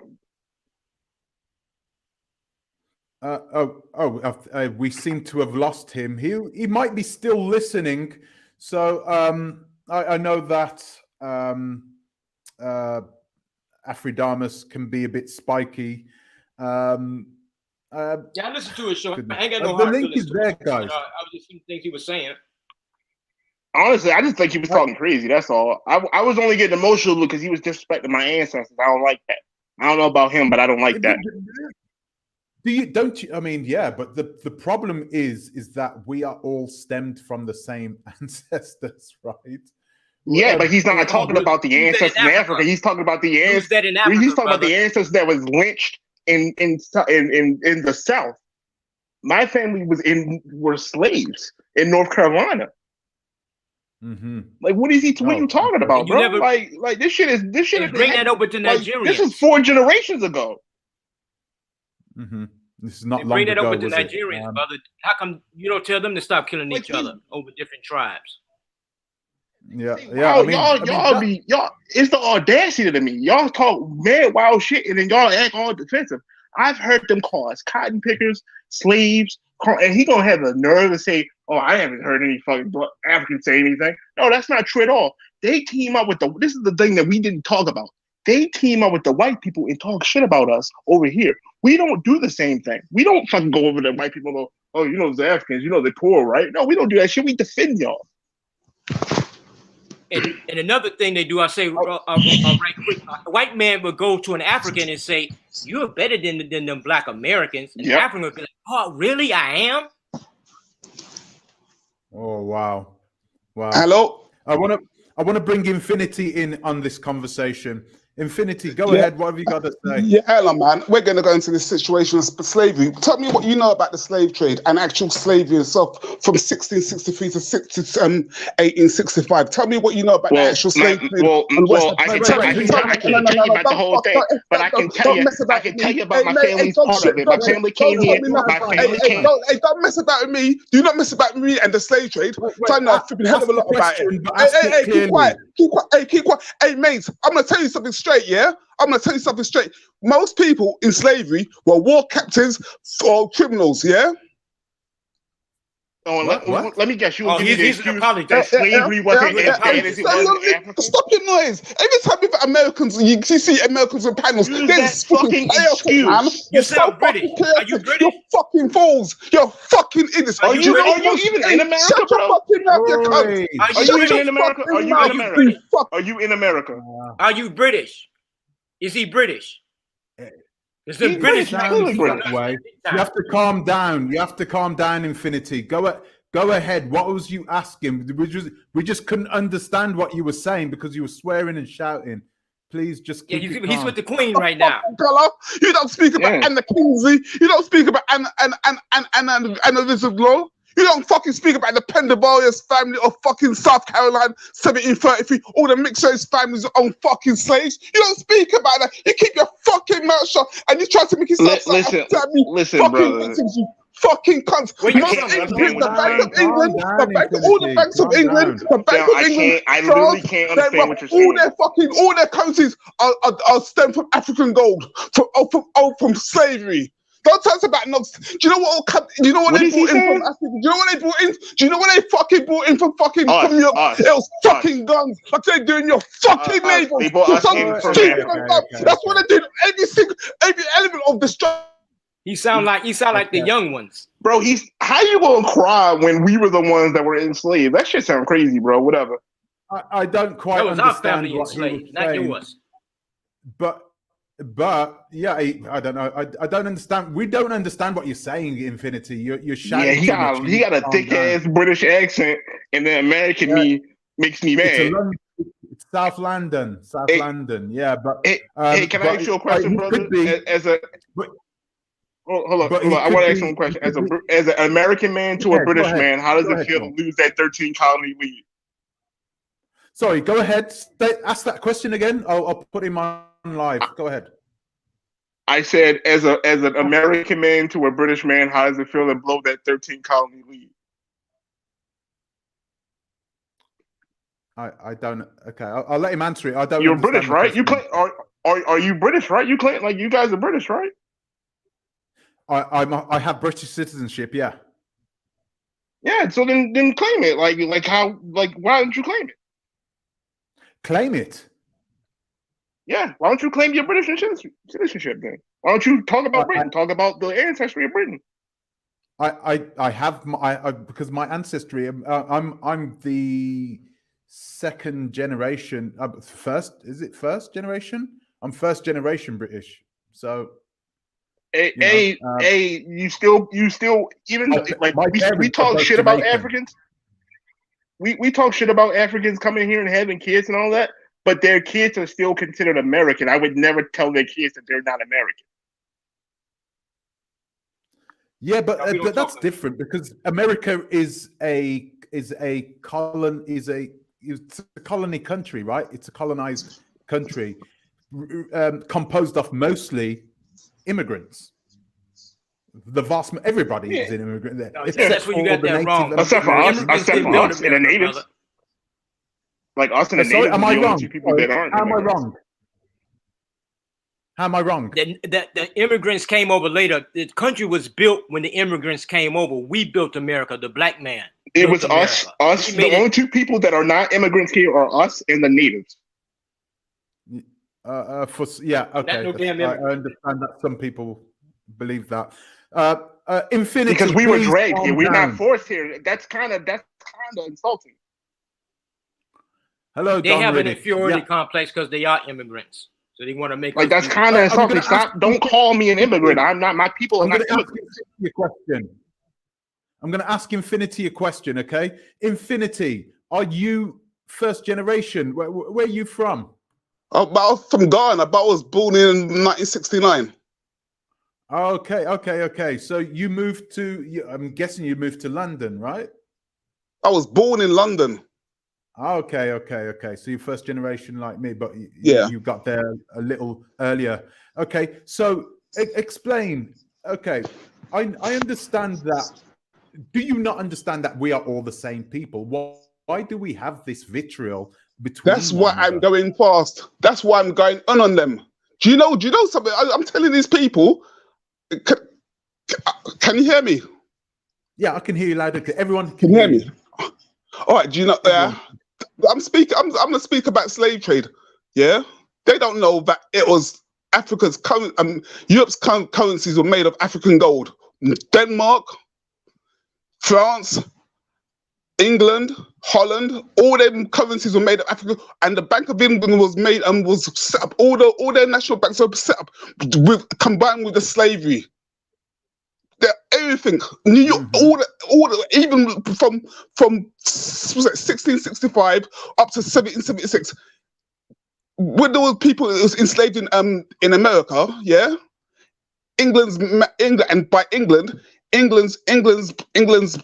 We seem to have lost him. He might be still listening. So I know that Afridamus can be a bit spiky. Yeah, I listened to his show. I ain't got no The heart to link is listen to there, it. guys. I was just some things he was saying. Honestly, I just think he was talking crazy. That's all. I was only getting emotional because he was disrespecting my ancestors. I don't like that. I don't know about him, but I don't like that. Don't you? I mean, yeah, but the problem is that we are all stemmed from the same ancestors, right? Yeah, but he's not talking about the ancestors in Africa. He's talking about the ancestors. He's talking about the ancestors that was lynched in the South. My family were slaves in North Carolina. Mm-hmm. Like, what is he? What are you talking about, bro? Like this shit is bring that over to Nigerians. This is 4 generations ago. Mm-hmm. This is not long bring that ago, over to Nigerians, brother. How come you don't tell them to stop killing each other over different tribes? Yeah, Wow, y'all. It's the audacity to me. Y'all talk mad wild shit, and then y'all act all defensive. I've heard them call us cotton pickers, slaves, and he gonna have the nerve to say, "Oh, I haven't heard any fucking African say anything." No, that's not true at all. They team up with this is the thing that we didn't talk about. They team up with the white people and talk shit about us over here. We don't do the same thing. We don't fucking go over to white people and go, "Oh, you know, the Africans, you know, they're poor, right?" No, we don't do that shit. We defend y'all. And another thing they do, I say right quick, a white man would go to an African and say, "You're better than them Black Americans," and the African would be like, "Oh, really? I am." Oh wow. Hello. I want to bring Infinity in on this conversation. Infinity, go ahead. What have you got to say? Yeah, hello, man. We're going to go into this situation of slavery. Tell me what you know about the slave trade and actual slavery itself from 1663 to 1865. Tell me what you know about the actual slave trade. I can tell you about the whole thing, but I can tell you about my family's part of it. My family came here. Hey, don't mess about with me. Do not mess about with me and the slave trade. I know a flipping hell of a lot about it. Hey, keep quiet. Keep quiet. Hey, mates, I'm going to tell you something straight, yeah? I'm going to tell you something straight. Most people in slavery were war captains or criminals, yeah? Oh, let me guess. You will give me the excuse that slavery wasn't as bad as it was in Africa? Stop your noise. Every time you have Americans, you see Americans with panels. There's fucking excuse. Man. You sound British. Are you British? You're fucking fools. You're fucking idiots. Are you even in America, Shut your fucking mouth, you cunt. Are you even in America? Are you in America? Are you in America? Are you British? Is he British? It's the British. Way. You have to calm down. You have to calm down, Infinity. Go ahead. What was you asking? We just couldn't understand what you were saying because you were swearing and shouting. Please just keep it calm. He's with the Queen right now. You don't speak about Anna Kingsley. You don't speak about Anna Elizabeth Law. You don't fucking speak about the Pendlebury's family of fucking South Carolina, 1733, all the mixed-race families own fucking slaves. You don't speak about that. You keep your fucking mouth shut and you try to make yourself listen, fucking brother. victims, you fucking cunts. Well, the Bank of England, all the banks of England, the Bank of England, I literally can't understand what you're saying. All their currencies are stemmed from African gold, from slavery. Don't tell us about nonsense. Do you know what? Do you know what they brought in from Africa? Do you know what they brought in? Do you know what they fucking brought in from fucking from Europe? It was fucking guns. Like they're doing your fucking neighbors. That's what they did. Every element of the struggle. He sound like the young ones, bro. How you gonna cry when we were the ones that were enslaved? That shit sound crazy, bro. Whatever. I don't quite understand our family what enslaved, not yours. But yeah, I don't know. I don't understand. We don't understand what you're saying, Infinity. You're shouting. Yeah, he got a thick ass British accent, and the American me makes me mad. It's South London. London. Yeah, but hey, can I ask you a question, brother? Hold on. I want to ask you a question. As an American man to a British man, how does it feel to lose that 13 colony lead? Sorry, go ahead. Ask that question again. I'll put him on live. Go ahead. I said, as an American man to a British man, how does it feel to blow that 13 colony lead? I don't. Okay, I'll let him answer it. I don't. You're British, right? You claim are you British, right? You claim like you guys are British, right? I have British citizenship. Yeah. Yeah. So then claim it. Why don't you claim it? Claim it. Yeah, why don't you claim your British citizenship then? Why don't you talk about Britain? Talk about the ancestry of Britain. I have my because my ancestry. I'm the second generation. First, is it first generation? I'm first generation British. So you still even like we talk shit about Jamaican. Africans. We talk shit about Africans coming here and having kids and all that, but their kids are still considered American. I would never tell their kids that they're not American. Yeah, but that's different because America is a colony country, right? It's a colonized country composed of mostly immigrants. The vast everybody is an immigrant there. No, that's where you got that wrong. Except for us and the natives. Like us and the natives. Am I wrong? Am I wrong? How am I wrong? The immigrants came over later. The country was built when the immigrants came over. We built America, the black man. It was us. The only two people that are not immigrants here are us and the natives. Okay. I understand that some people believe that. Infinity. Because we were dragged here. We're not forced here. That's kind of insulting. Hello, they have an inferiority complex because they are immigrants. So they want to make that's kind of insulting. Don't call me an immigrant. I'm not. My people are not immigrants. I'm going to ask Infinity a question. Okay, Infinity, are you first generation? Where are you from? From Ghana, but I was born in 1969. Okay. So you moved to? I'm guessing you moved to London, right? I was born in London. Okay. So you're first generation like me, but you got there a little earlier. Okay, so explain. Okay, I understand that. Do you not understand that we are all the same people? Why do we have this vitriol between? That's why I'm going fast. That's why I'm going on them. Do you know something? I'm telling these people. Can you hear me? Yeah, I can hear you loud. Everyone can hear me. All right. Do you know? I'm gonna speak about slave trade. Yeah, they don't know that it was Europe's currencies were made of African gold. Denmark, France, England, Holland, all them currencies were made of Africa, and the Bank of England was made and was set up. All their national banks were set up combined with the slavery. Everything, New York, even from 1665 up to 1776, when there were people enslaved in America, yeah, England's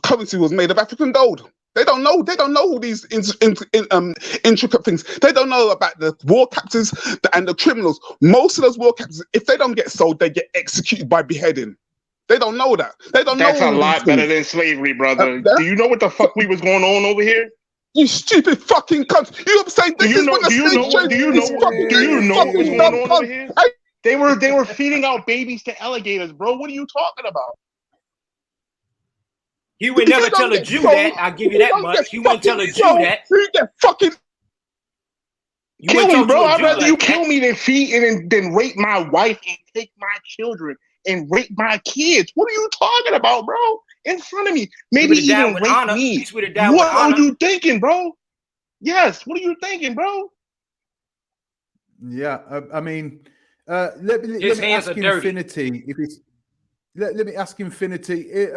currency was made of African gold. They don't know all these intricate things. They don't know about the war captives and the criminals. Most of those war captives, if they don't get sold, they get executed by beheading. They don't know that. They don't know. That's a lot better than slavery, brother. Do you know what the fuck we was going on over here? You stupid fucking cunt! You know what I'm saying? Do you know what's going on over here? They were feeding out babies to alligators, bro. What are you talking about? He would never tell a Jew that. I'll give you that much. He wouldn't tell a Jew that. You get fucking kill me, bro. I'd rather you kill me than feed and then rape my wife and take my children and rape my kids. What are you talking about, bro? In front of me. Maybe even rape me. What are you thinking, bro? Yes. What are you thinking, bro? Yeah. I mean, let me ask Infinity. Let me ask Infinity.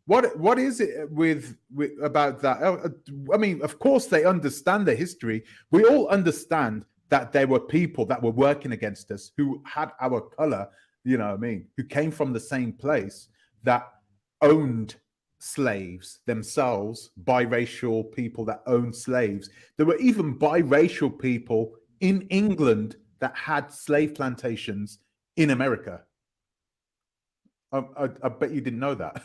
What is it with about that? I mean, of course they understand the history. We all understand that there were people that were working against us who had our color. You know what I mean? Who came from the same place, that owned slaves themselves, biracial people that owned slaves. There were even biracial people in England that had slave plantations in America. I bet you didn't know that,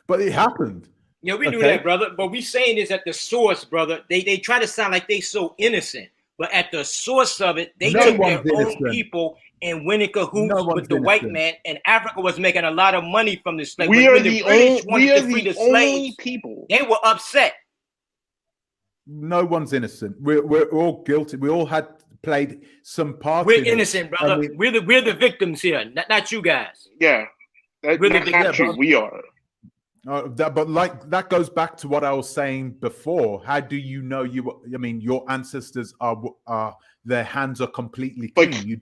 but it happened. Yeah, we knew that, brother. But we saying this at the source, brother. They try to sound like they so innocent, but at the source of it, they took their own people and went in cahoots with the white man, and Africa was making a lot of money from this slave. We are the only people. They were upset. No one's innocent. We're all guilty. We all had played some part. We're innocent, brother. I mean, we're the victims here, not you guys. Yeah, not true. We are. But like that goes back to what I was saying before. How do you know I mean, your ancestors are their hands are completely clean.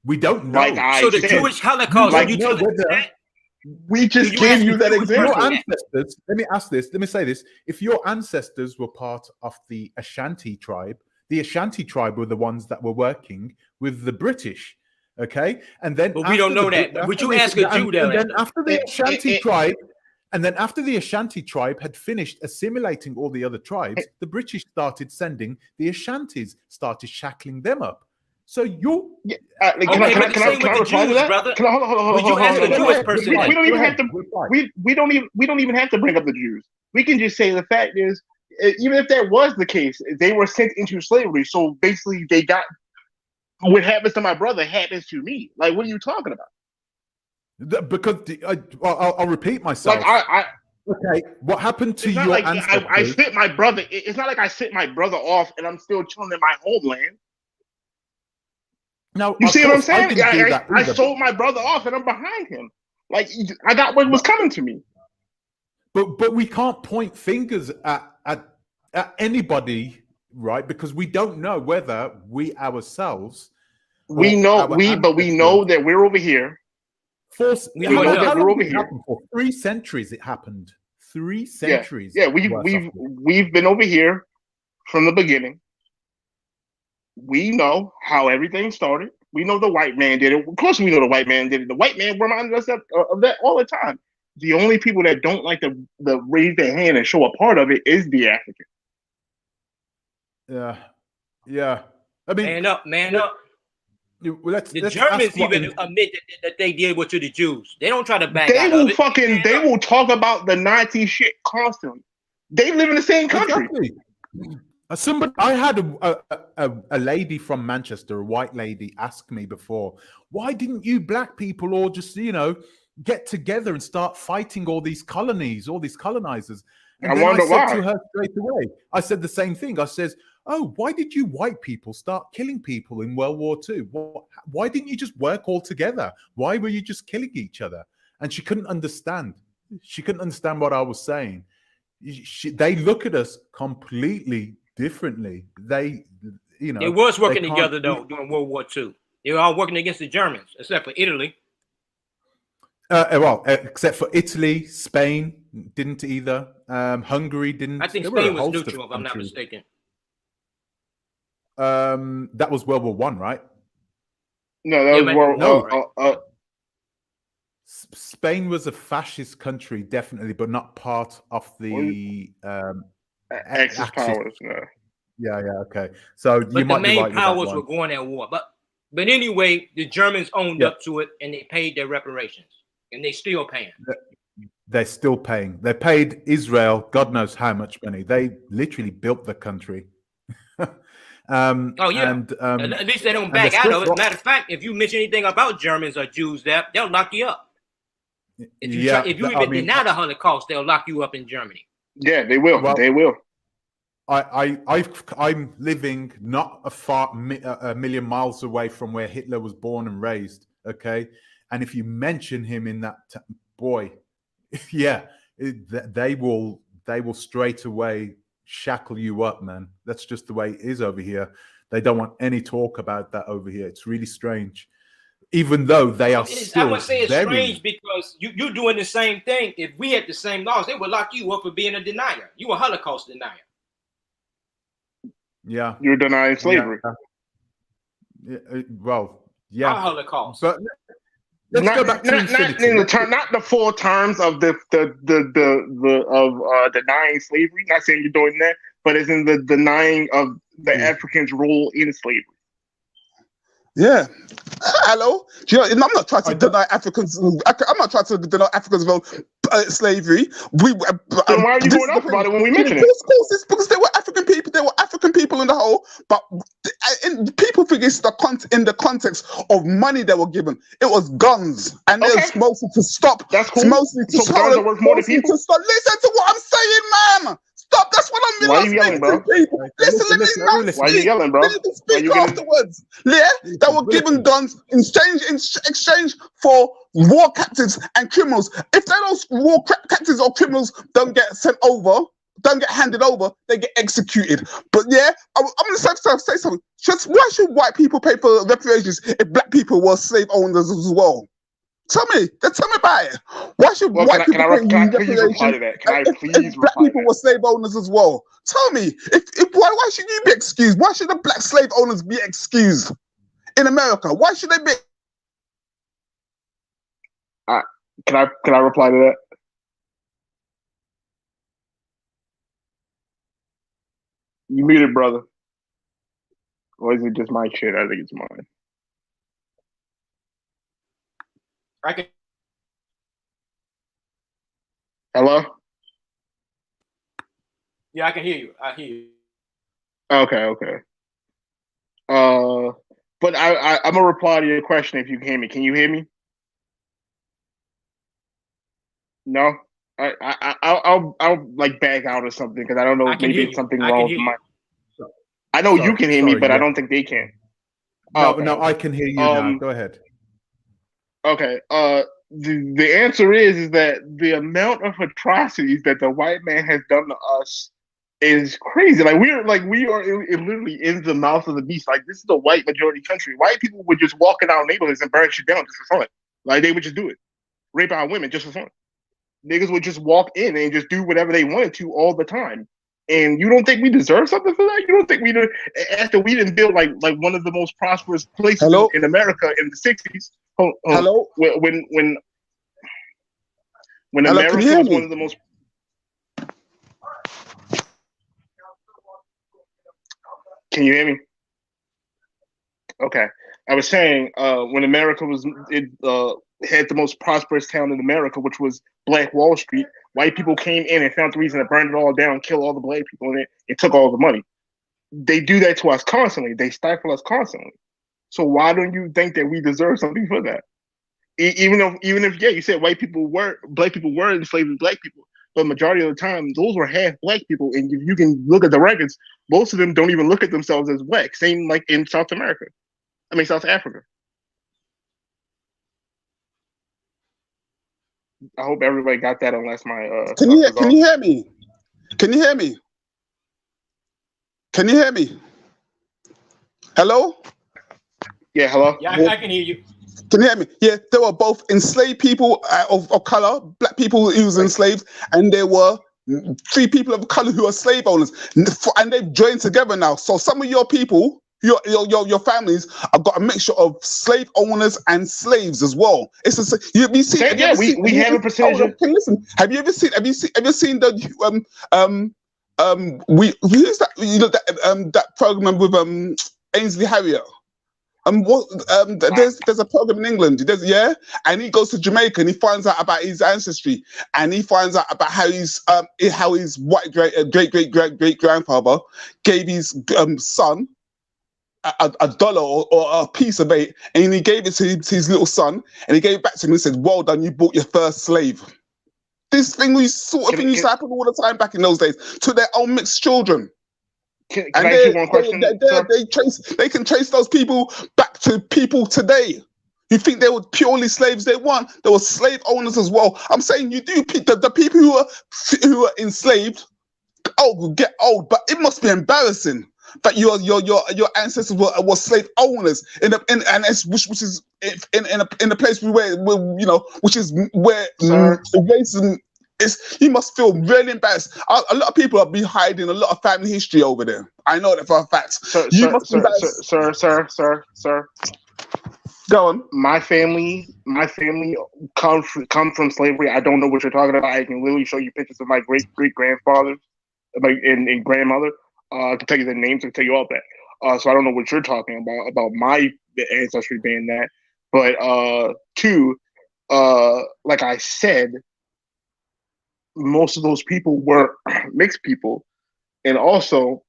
We don't know. Like I So the said, Jewish Holocaust, like, you telling me that? we just you gave ask you the that Jewish example. person Your ancestors, let me say this. If your ancestors were part of the Ashanti tribe were the ones that were working with the British. Okay. And then But we don't know that. But would you ask a Jew that? And then after the Ashanti it- tribe, and then after the Ashanti tribe had finished assimilating all the other tribes, the British started sending the Ashantis, started shackling them up. So you Can Okay, I but the same with the reply to Jews, that? brother. Can I, hold on, Would you ask a hold on. Jewish person We that? don't even have to. We don't even have to bring up the Jews. We can just say the fact is, even if that was the case, they were sent into slavery. So basically, they got what happens to my brother happens to me. Like, what are you talking about? because I'll repeat myself. Like Okay, what happened to it's not your like ancestors? I sent my brother. It's not like I sent my brother off and I'm still chilling in my homeland. Now, You of see what I'm course, I saying? didn't do that I either. sold my brother off and I'm behind him. Like, I got what was coming to me. But we can't point fingers at anybody, right? Because we don't know whether we ourselves, We or know our but we know ancestors that we're over here. We how know long, that how we're long over did it here. happen for? 3 centuries it happened. 3 Yeah, centuries. yeah. worth of it. We've been over here from the beginning. We know how everything started. We know the white man did it. Of course, we know the white man did it. The white man reminded us of that all the time. The only people that don't like to raise their hand and show a part of it is the African. Yeah. I mean, Man up, man up. let's The let's Germans ask what even admit that they did what to the Jews. They don't try to back They out will of it. they will talk about the Nazi shit constantly. They live in the same country. Exactly. Somebody, I had a lady from Manchester, a white lady, ask me before, why didn't you black people all just, get together and start fighting all these colonies, all these colonizers? And I then wonder I said why. to her straight away, I said the same thing. I says, oh, why did you white people start killing people in World War II? Why didn't you just work all together? Why were you just killing each other? And she couldn't understand. She couldn't understand what I was saying. They look at us completely differently. They was working they together though during World War II. They were all working against the Germans, except for Italy. Well, except for Italy, Spain didn't either. Hungary didn't. I think There were a Spain was host of neutral, if I'm not countries. mistaken. That was World War One, right? No, that was World. Spain was a fascist country, definitely, but not part of the Axis powers. No. Yeah, okay. So But you might the be main right with that powers one. were going at war. But anyway, the Germans owned up to it and they paid their reparations. And they still paying. They're still paying. They paid Israel God knows how much money. They literally built the country. And at least they don't back out of it. Matter of fact, if you mention anything about Germans or Jews, they'll lock you up. If you even deny the Holocaust, they'll lock you up in Germany. Yeah, they will. Well, they will. I'm living not a million miles away from where Hitler was born and raised. Okay, and if you mention him in that boy, they will straight away shackle you up, man. That's just the way it is over here. They don't want any talk about that over here. It's really strange. Even though they are still I would say it's strange because you're doing the same thing. If we had the same laws, they would lock you up for being a denier. You a Holocaust denier. Yeah. You're denying slavery. Yeah. Well, yeah. Our Holocaust. But let's go back to infinity. Not the full terms of the denying slavery. Not saying you're doing that, but it's in the denying of the Africans' role in slavery. Yeah. Hello. I'm not trying to deny Africans. I'm not trying to deny Africans from slavery. Then why are you going off about it when we mention it? Of course, it's because they were African people. They were African people in the whole. But people think it's in the context of money they were given. It was guns, and it's mostly to stop. That's cool. Mostly to so guns are worth more than people. Listen to what I'm saying, man. Stop. That's what I'm. Why are you yelling, bro? Listen, let me speak. Why are you yelling, bro? Then you can speak afterwards. Yeah, that were given guns in exchange for war captives and criminals. If those captives or criminals don't get sent over, don't get handed over, they get executed. But yeah, I'm gonna say something. Just why should white people pay for reparations if black people were slave owners as well? Tell me about it. Why should white people pay please reply to that? Can I please if black reply to people that? were slave owners as well? Tell me, why should you be excused? Why should the black slave owners be excused in America? Why should they be? Can I reply to that? You muted, brother. Or is it just my shit? I think it's mine. I can. Hello? Yeah, I can hear you. I hear you. Okay. But I'm gonna reply to your question if you can hear me. Can you hear me? No? I'll like back out or something because I don't know. Maybe it's something wrong with my. I know you can hear me, but I don't think they can. No, I can hear you now. Go ahead. Okay. The answer is that the amount of atrocities that the white man has done to us is crazy. Like we are literally in the mouth of the beast. Like this is a white majority country. White people would just walk in our neighborhoods and burn shit down just for fun. Like they would just do it, rape our women just for fun. Niggas would just walk in and just do whatever they wanted to all the time. And you don't think we deserve something for that? You don't think we do? After we didn't build like one of the most prosperous places in America in the '60s. Hello. When America was one of the most. Can you hear me? Okay, I was saying when America had the most prosperous town in America, which was Black Wall Street. White people came in and found the reason to burn it all down, kill all the black people in it, and took all the money. They do that to us constantly. They stifle us constantly. So why don't you think that we deserve something for that? Even if you said black people were enslaved as black people, but majority of the time those were half black people, and if you can look at the records, most of them don't even look at themselves as black. Same like in South Africa. I hope everybody got that. Unless my Can you hear me? Can you hear me? Can you hear me? Hello? Yeah, hello. Yeah, I can hear you. Can you hear me? Yeah, there were both enslaved people of color, black people who was enslaved, and there were free people of color who are slave owners, and they've joined together now. So some of your people, your families, have got a mixture of slave owners and slaves as well. It's a, we have a percentage. Okay, listen. Have you ever seen the who's that? You know that program with Ainsley Harriott. There's a program in England. And he goes to Jamaica and he finds out about his ancestry, and he finds out about how his white great grandfather gave his son a dollar or a piece of it, and he gave it to his little son, and he gave it back to him and said, "Well done, you bought your first slave." This thing used to happen all the time back in those days to their own mixed children. Can I ask you one question? They can trace those people back to people today. You think they were purely slaves? They weren't. They were slave owners as well. I'm saying you do. The people who are enslaved, get old, but it must be embarrassing that your ancestors were slave owners in which is in a place where which is where racism. You must feel really embarrassed. A lot of people are be hiding a lot of family history over there. I know that for a fact. Sir. Go on. My family come from slavery. I don't know what you're talking about. I can literally show you pictures of my great grandfather, and grandmother. I can tell you the names. I can tell you all that. So I don't know what you're talking about my ancestry being that. But like I said, most of those people were mixed people. And also,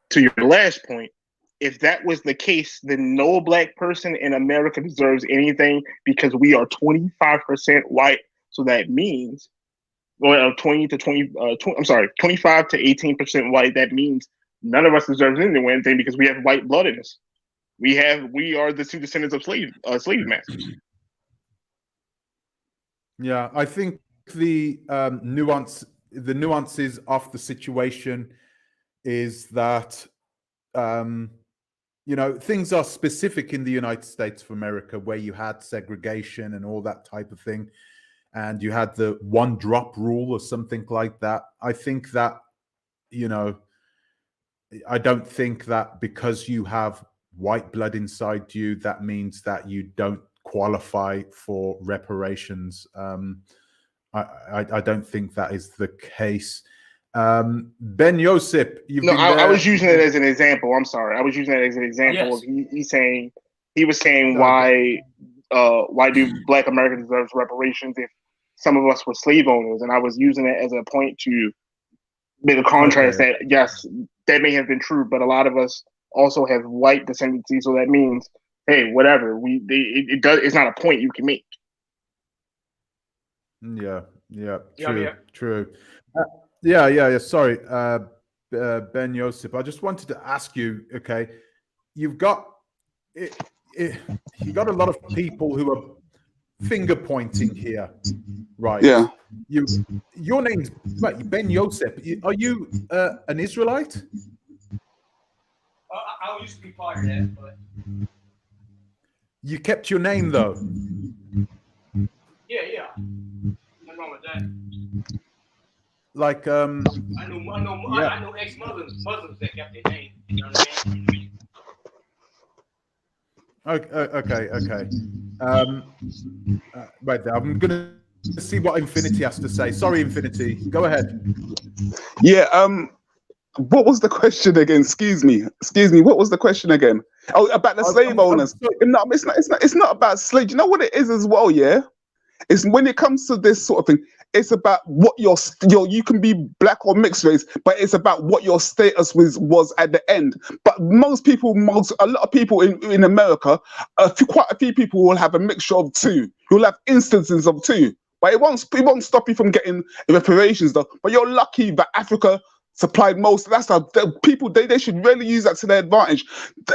to your last point, if that was the case, then no black person in America deserves anything because we are 25% white. So that means, 25 to 18% white. That means none of us deserves anything because we have white blood in us. We are the two descendants of slave masters. Yeah, I think the nuances of the situation is that things are specific in the United States of America, where you had segregation and all that type of thing, and you had the one drop rule or something like that. I think that, I don't think that because you have white blood inside you, that means that you don't qualify for reparations. I don't think that is the case. Ben Josip, you've been there. I was using it as an example. I'm sorry. I was using it as an example of he was saying why do Black Americans deserve reparations if some of us were slave owners, and I was using it as a point to make a contrast that yes, that may have been true, but a lot of us also have white descendancy, so that means hey, whatever it's not a point you can make. Yeah, true. Yeah. Sorry, Ben Josip. I just wanted to ask you. Okay, you've got you got a lot of people who are finger pointing here, right? Yeah. Your name's Ben Josip. Are you an Israelite? I used to be part of that, but you kept your name though. Yeah. Nothing wrong with that. Like I know ex-Muslims that kept their name. You know what I mean? Okay. Right there. I'm gonna see what Infinity has to say. Sorry, Infinity. Go ahead. Yeah. What was the question again? Excuse me. What was the question again? Oh, about the slave owners. No, it's not about slave. You know what it is as well, yeah? It's when it comes to this sort of thing, it's about what you can be black or mixed race, but it's about what your status was at the end. But a lot of people in America, quite a few people will have a mixture of two. You'll have instances of two, but it won't stop you from getting reparations though. But you're lucky that Africa supplied most. That's how people they should really use that to their advantage.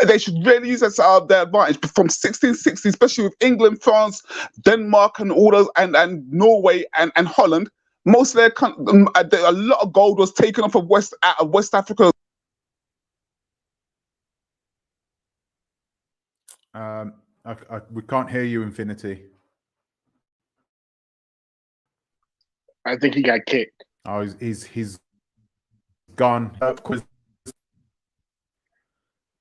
They should really use that to their advantage. From 1660, especially with England, France, Denmark, and all those, and Norway and Holland, most of a lot of gold was taken off of West Africa. We can't hear you, Infinity. I think he got kicked. Oh, he's gone.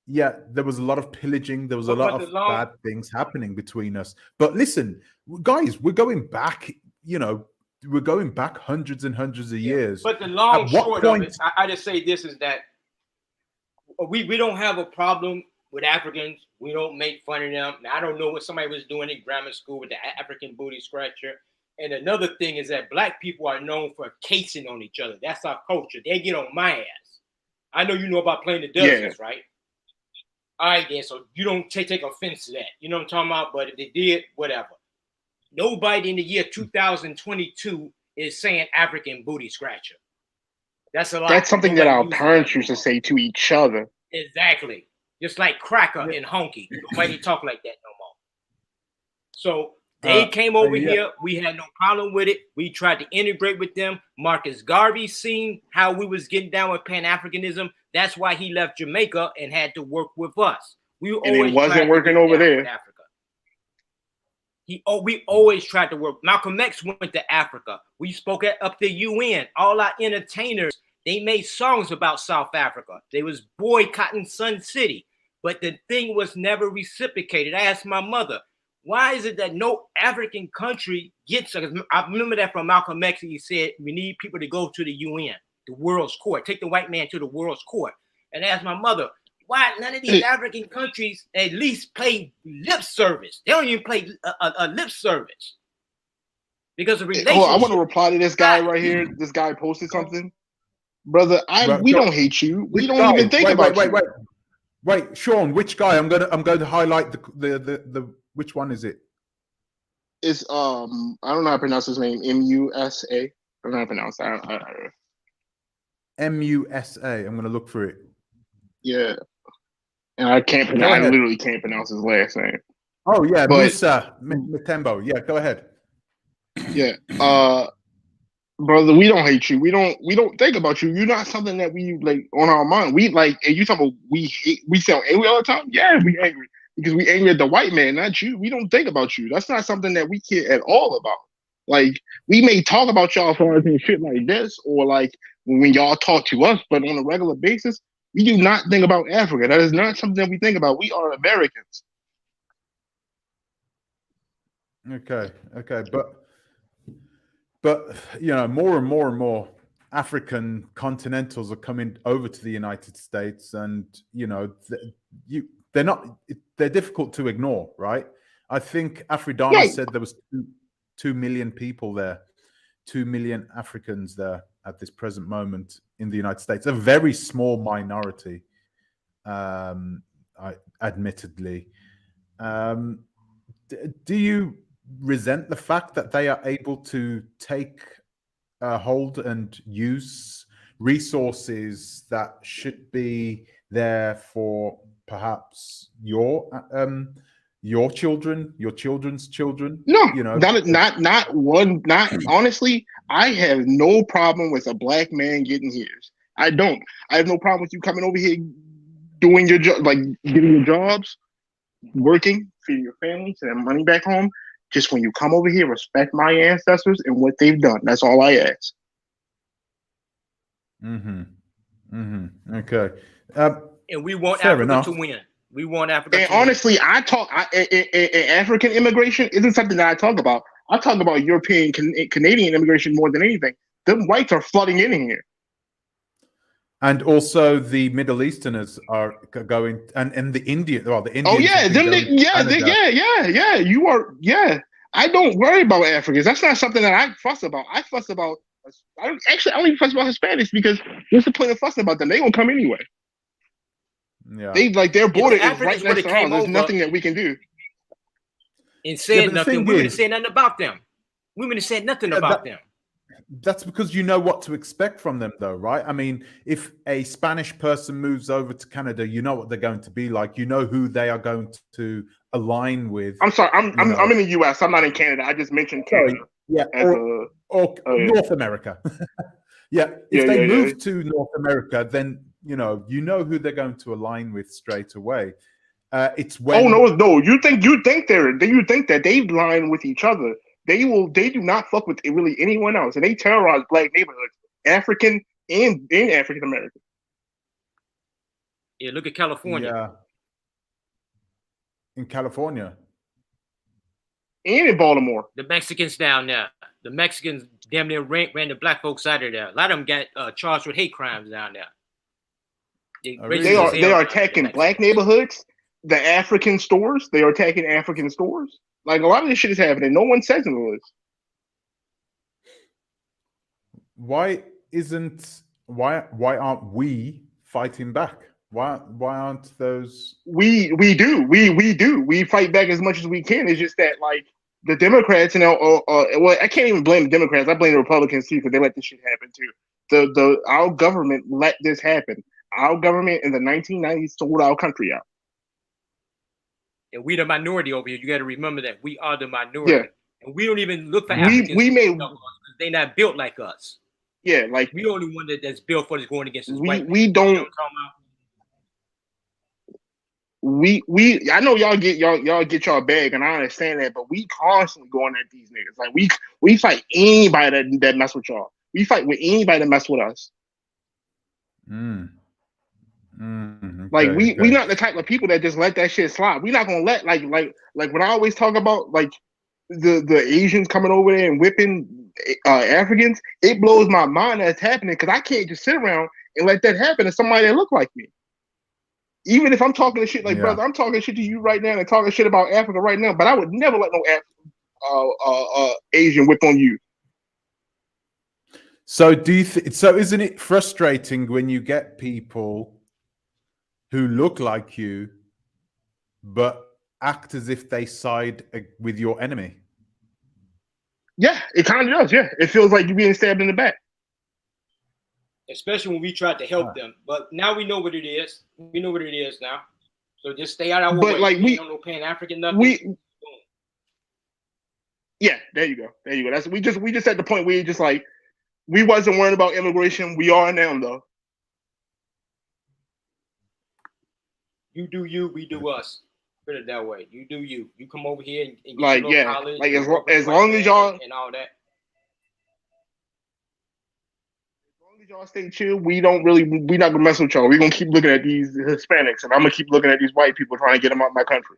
Yeah, there was a lot of pillaging. There was a lot of bad things happening between us. But listen, guys, we're going back. We're going back hundreds and hundreds of years. But the long short of it, I just say this is that we don't have a problem with Africans. We don't make fun of them. Now, I don't know what somebody was doing in grammar school with the African booty scratcher. And another thing is that Black people are known for casing on each other. That's our culture. They get on my ass. I know you know about playing the dozens, right? All right, then. So you don't take offense to that. You know what I'm talking about? But if they did, whatever. Nobody in the year 2022 is saying African booty scratcher. That's a lot. That's something that our parents used to say to each other. Exactly. Just like cracker and honky. Nobody talk like that no more. So they came over here. We had no problem with it. We tried to integrate with them. Marcus Garvey seen how we was getting down with Pan-Africanism. That's why he left Jamaica and had to work with us. And it wasn't working over there. Africa. We always tried to work. Malcolm X went to Africa. We spoke up the UN. All our entertainers, they made songs about South Africa. They was boycotting Sun City. But the thing was never reciprocated. I asked my mother, why is it that no African country gets it? I remember that from Malcolm X. He said, we need people to go to the UN, the world's court, take the white man to the world's court. And I asked my mother, why none of these African countries at least play lip service? They don't even play a lip service. Because of relationship. I want to reply to this guy right here. This guy posted something. Brother, we don't hate you. We don't even think about you. Wait, Sean, which guy? I'm going to highlight the which one is it? It's I don't know how to pronounce his name. MUSA. I don't know how to pronounce that. MUSA. I'm going to look for it. Yeah. And I can't Go pronounce. I ahead. literally can't pronounce his last name. Oh yeah, But- Musa Matembo. Yeah, go ahead. Yeah, brother, we don't hate you. We don't think about you. You're not something that we like on our mind. We like, and you talking about we hate, we sound angry all the time. Yeah, we angry because we angry at the white man, not you. We don't think about you. That's not something that we care at all about. Like, we may talk about y'all for and shit like this, or like when y'all talk to us, but on a regular basis, we do not think about Africa. That is not something that we think about. We are Americans. Okay, but you know, more and more African continentals are coming over to the United States, and you know, they're difficult to ignore, right? I think Afridana Right. said there was 2 million people there, 2 million Africans there at this present moment in the United States. A very small minority, admittedly. Do you resent the fact that they are able to take hold and use resources that should be there for perhaps your children, your children's children? No, you know, not honestly, I have no problem with a black man getting his. I don't. I have no problem with you coming over here doing your job, like getting your jobs, working, feeding your family, sending money back home. Just when you come over here, respect my ancestors and what they've done. That's all I ask. Okay. And we want Fair Africa enough. to win. We want Africa And to win. honestly, African immigration isn't something that I talk about. I talk about European, Canadian immigration more than anything. Them whites are flooding in here. And also the Middle Easterners are going, and the Indian. Well, the Indians. Oh yeah, have been them, going to Canada. yeah. You are, yeah. I don't worry about Africans. That's not something that I fuss about. I fuss about. I don't even fuss about Hispanics because what's the point of fussing about them? They gonna come anyway. Yeah. They like their border is Africans right next would've to ours. came There's over nothing that we can do. And Yeah, said but the nothing. thing We would have is- said nothing about them. We would have said nothing Yeah, about that- them. That's because you know what to expect from them, though, right? I mean, if a Spanish person moves over to Canada, you know what they're going to be like. You know who they are going to align with. I'm sorry. I'm You know. in the U.S. I'm not in Canada. I just mentioned Canada Yeah, as or Oh, yeah. North America. Yeah, if Yeah, they yeah, move yeah. to North America, then you know who they're going to align with straight away. It's when no. You think that they line with each other. They do not fuck with really anyone else, and they terrorize black neighborhoods, African and African American. Yeah, look at California. Yeah, in California. And in Baltimore. The Mexicans down there. The Mexicans damn near ran the black folks out of there. A lot of them got charged with hate crimes down there. Oh, really? They are racist as hell, attacking the black Mexicans. neighborhoods, the African stores. They are attacking African stores. Like a lot of this shit is happening. No one says it was. Why aren't we fighting back? Why aren't those? We do. We fight back as much as we can. It's just that like the Democrats and well, I can't even blame the Democrats. I blame the Republicans too because they let this shit happen too. Our government let this happen. Our government in the 1990s sold our country out. And we the minority over here. You got to remember that we are the minority. Yeah. And we don't even look for We Africans. may- because they're not built like us. Yeah, like We the only one that's built for this going against this we white. we man. You know don't. what I'm talking about? I know y'all get y'all bag, and I understand that, but we constantly going at these niggas. Like we fight anybody that mess with y'all. We fight with anybody that mess with us. Like Okay. we not the type of people that just let that shit slide. We not gonna let like when I always talk about like the Asians coming over there and whipping Africans. It blows my mind that's happening because I can't just sit around and let that happen to somebody that look like me. Even if I'm talking shit like, Yeah. brother, I'm talking shit to you right now and talking shit about Africa right now, but I would never let no Asian whip on you. So do you? So isn't it frustrating when you get people who look like you, but act as if they side with your enemy? Yeah, it kind of does. Yeah, it feels like you're being stabbed in the back. Especially when we tried to help them. But now we know what it is. We know what it is now. So just stay out of our But way. like we don't know Pan-African nothing. Yeah, there you go. That's we just at the point where just like we wasn't worried about immigration. We are now though. You do you, we do us. Put it that way. You do you. You come over here and get Like, your yeah, college. like and work with as the long white as man y'all and all that. As long as y'all stay chill, we not gonna mess with y'all. We're gonna keep looking at these Hispanics, and I'm gonna keep looking at these white people trying to get them out of my country.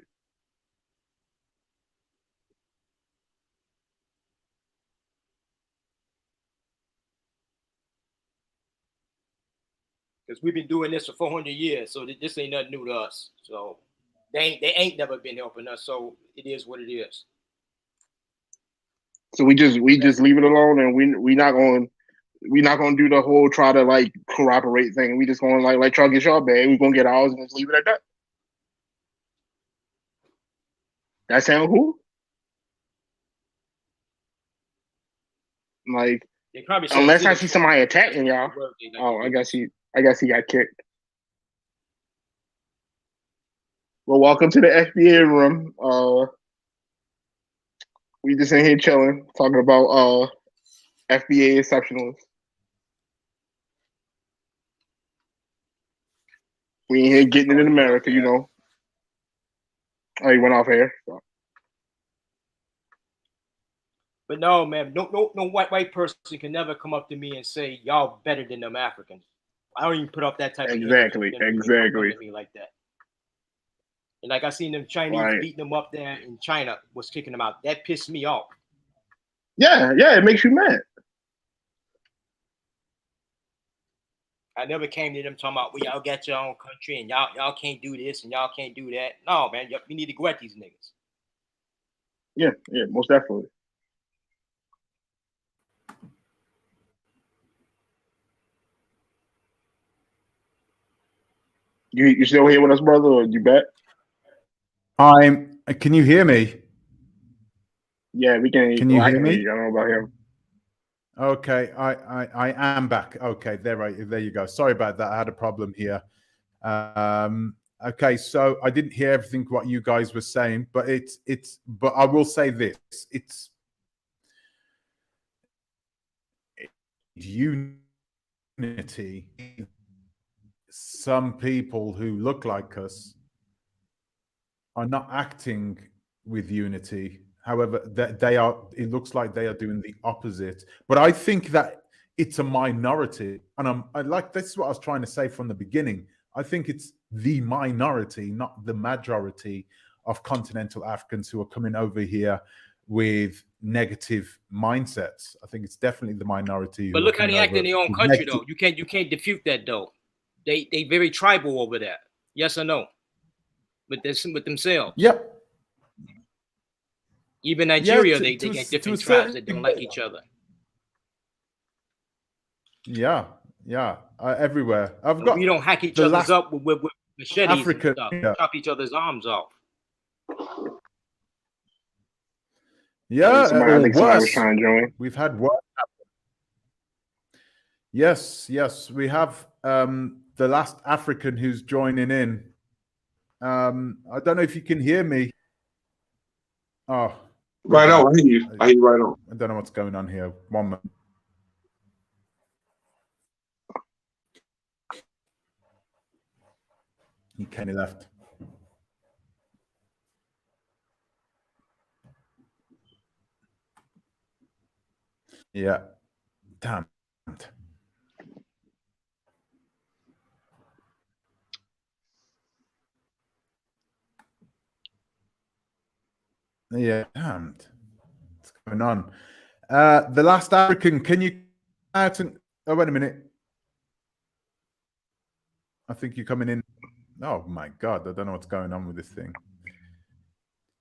Because we've been doing this for 400 years, so this ain't nothing new to us. So they ain't never been helping us. So it is what it is. So we just leave it alone, and we not gonna do the whole try to like corroborate thing. We just gonna like y'all get y'all bag. We gonna get ours and just leave it at that. That sound cool? Like, unless I see somebody attacking y'all. Oh, I guess he got kicked. Well, welcome to the FBA room. We just in here chilling, talking about FBA exceptionalists. We in here getting it in America, you know. Oh, he went off here. So. But no, man, no white person can never come up to me and say y'all better than them Africans. I don't even put up that type of exactly to me like that. And like I seen them Chinese beating them up there in China, was kicking them out. That pissed me off. Yeah, it makes you mad. I never came to them talking about, well, y'all got your own country and y'all can't do this and y'all can't do that. No, man, we need to go at these niggas. Yeah, most definitely. You still here with us, brother, or you back? Can you hear me? Yeah, we can. Can you hear me? I don't know about him. Okay, I am back. Okay, there you go. Sorry about that. I had a problem here. Okay, so I didn't hear everything what you guys were saying, but but I will say this: it's unity. Some people who look like us are not acting with unity. However, they are. It looks like they are doing the opposite. But I think that it's a minority, and I like this is what I was trying to say from the beginning. I think it's the minority, not the majority, of continental Africans who are coming over here with negative mindsets. I think it's definitely the minority. But look how they act in their own country, though. You can't defute that, though. They very tribal over there. Yes or no? With themselves. Yep. Even Nigeria, they get different tribes that don't like each other. Yeah. Everywhere. We don't hack each other's up with machetes Africa, and stuff. Chop each other's arms off. Yeah, I think somebody was trying to join. We've had worse happen. Yes, we have the last African who's joining in. I don't know if you can hear me. Oh, right on. I hear you. Right on. I don't know what's going on here. One minute. He kind of left. Yeah. Damn. Yeah. Damned. What's going on? The last African, can you out and oh, wait a minute. I think you're coming in. Oh my God, I don't know what's going on with this thing.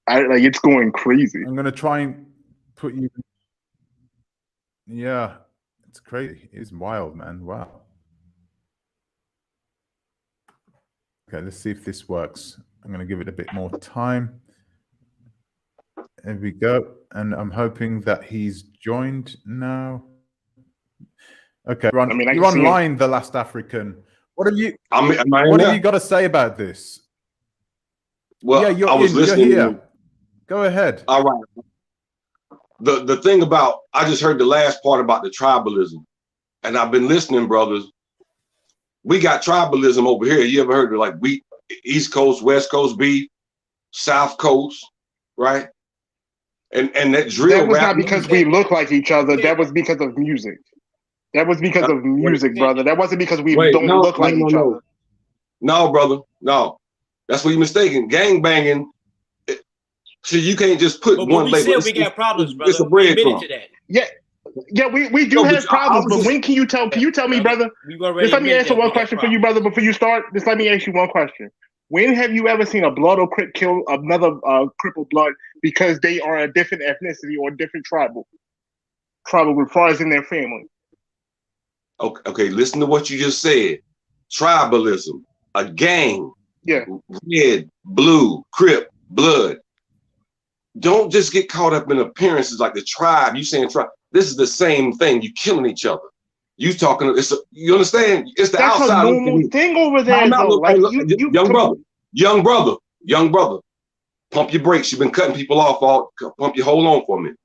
It's going crazy. I'm gonna try and put you. Yeah, it's crazy. It's wild, man. Wow. Okay, let's see if this works. I'm gonna give it a bit more time. There we go. And I'm hoping that he's joined now. Okay, Ron, you're online, the last African. What have you got to say about this? Well, yeah, I was you're listening. here. Go ahead. All right. The thing about, I just heard the last part about the tribalism, and I've been listening, brothers. We got tribalism over here. You ever heard of like we East Coast, West Coast beef, South Coast, right? And that drill That was rap not because we look like each other. That was because of music. That was because of music, brother. That wasn't because we don't look like each other. No, brother. No. That's what you're mistaken. Gang banging. So you can't just put But one we label. said we got problems, brother. It's a We admitted breadcrumb. to that. Yeah, we do have problems, but when can you tell me, brother? Just let me answer one question for you, brother, before you start. Just let me ask you one question. When have you ever seen a blood or crip kill another crippled blood because they are a different ethnicity or different tribal group, as far as in their family? Okay, listen to what you just said. Tribalism, a gang, Yeah, red, blue, crip, blood. Don't just get caught up in appearances like the tribe. You saying tribe? This is the same thing. You killing each other. You talking? You understand? It's the that's outside a normal thing over there, though. Like young brother, pump your brakes. You've been cutting people off. Hold on for a minute.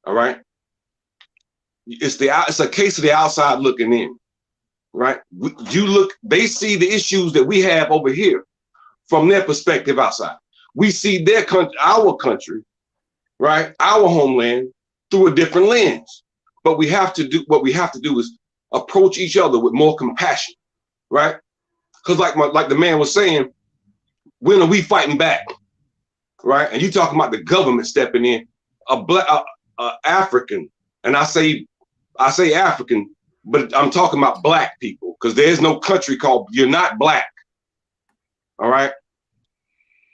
All right. It's a case of the outside looking in, right? They see the issues that we have over here from their perspective outside. We see their country, our country, right? Our homeland through a different lens. But what we have to do is approach each other with more compassion, right? Because like the man was saying, when are we fighting back, right? And you talking about the government stepping in, African, and I say African, but I'm talking about black people, because there's no country called you're not black. All right.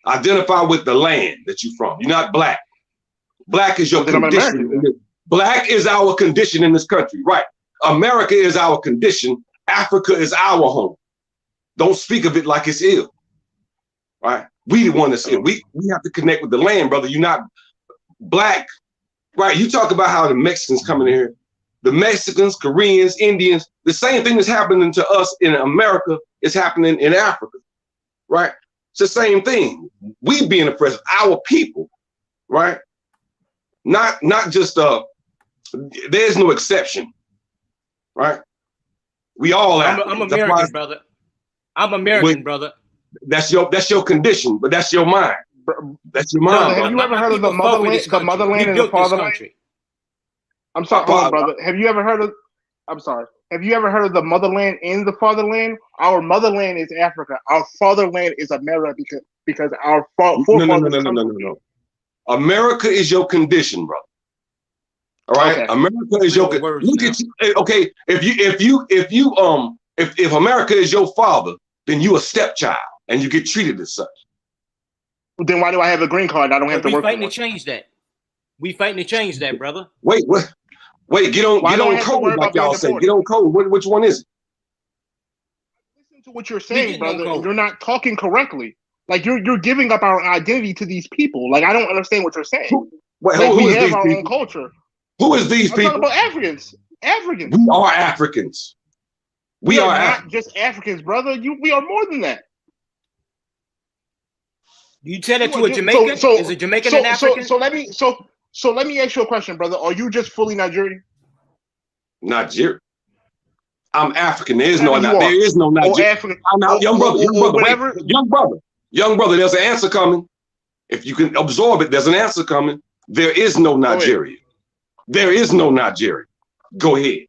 Identify with the land that you're from. You're not black. Black is your condition. Black is our condition in this country, right? America is our condition. Africa is our home. Don't speak of it like it's ill, right? We the one that's ill. We have to connect with the land, brother. You're not black, right? You talk about how the Mexicans coming in here. The Mexicans, Koreans, Indians, the same thing that's happening to us in America is happening in Africa, right? It's the same thing. We being oppressed, our people, right? Not just there's no exception, right? We all I'm American, brother. I'm American, brother. That's your condition, but that's your mind. That's your mind. Brother, have you ever heard of the motherland and the fatherland? I'm sorry, hold on, brother. Have you ever heard of the motherland and the fatherland? Our motherland is Africa. Our fatherland is America because our forefathers. No. America is your condition, brother. All right, okay. America is your look at you. Okay, if America is your father, then you a stepchild and you get treated as such. Then why do I have a green card? I don't have to work. We fighting to change that. We fighting to change that, brother. Wait, get on code, like y'all say. Get on code. Which one is it? Listen to what you're saying, brother. You're not talking correctly. Like you're giving up our identity to these people. Like I don't understand what you're saying. Who we have our own culture. Who is these people? I'm talking about Africans. Africans. We are Africans. We are not just Africans, brother. We are more than that. You tell that to a Jamaican? Is a Jamaican an African? So let me ask you a question, brother. Are you just fully Nigerian? Nigeria. I'm African. There is no Nigeria. Young brother. There's an answer coming. If you can absorb it, there's an answer coming. There is no Nigeria. There is no Nigeria. Go ahead.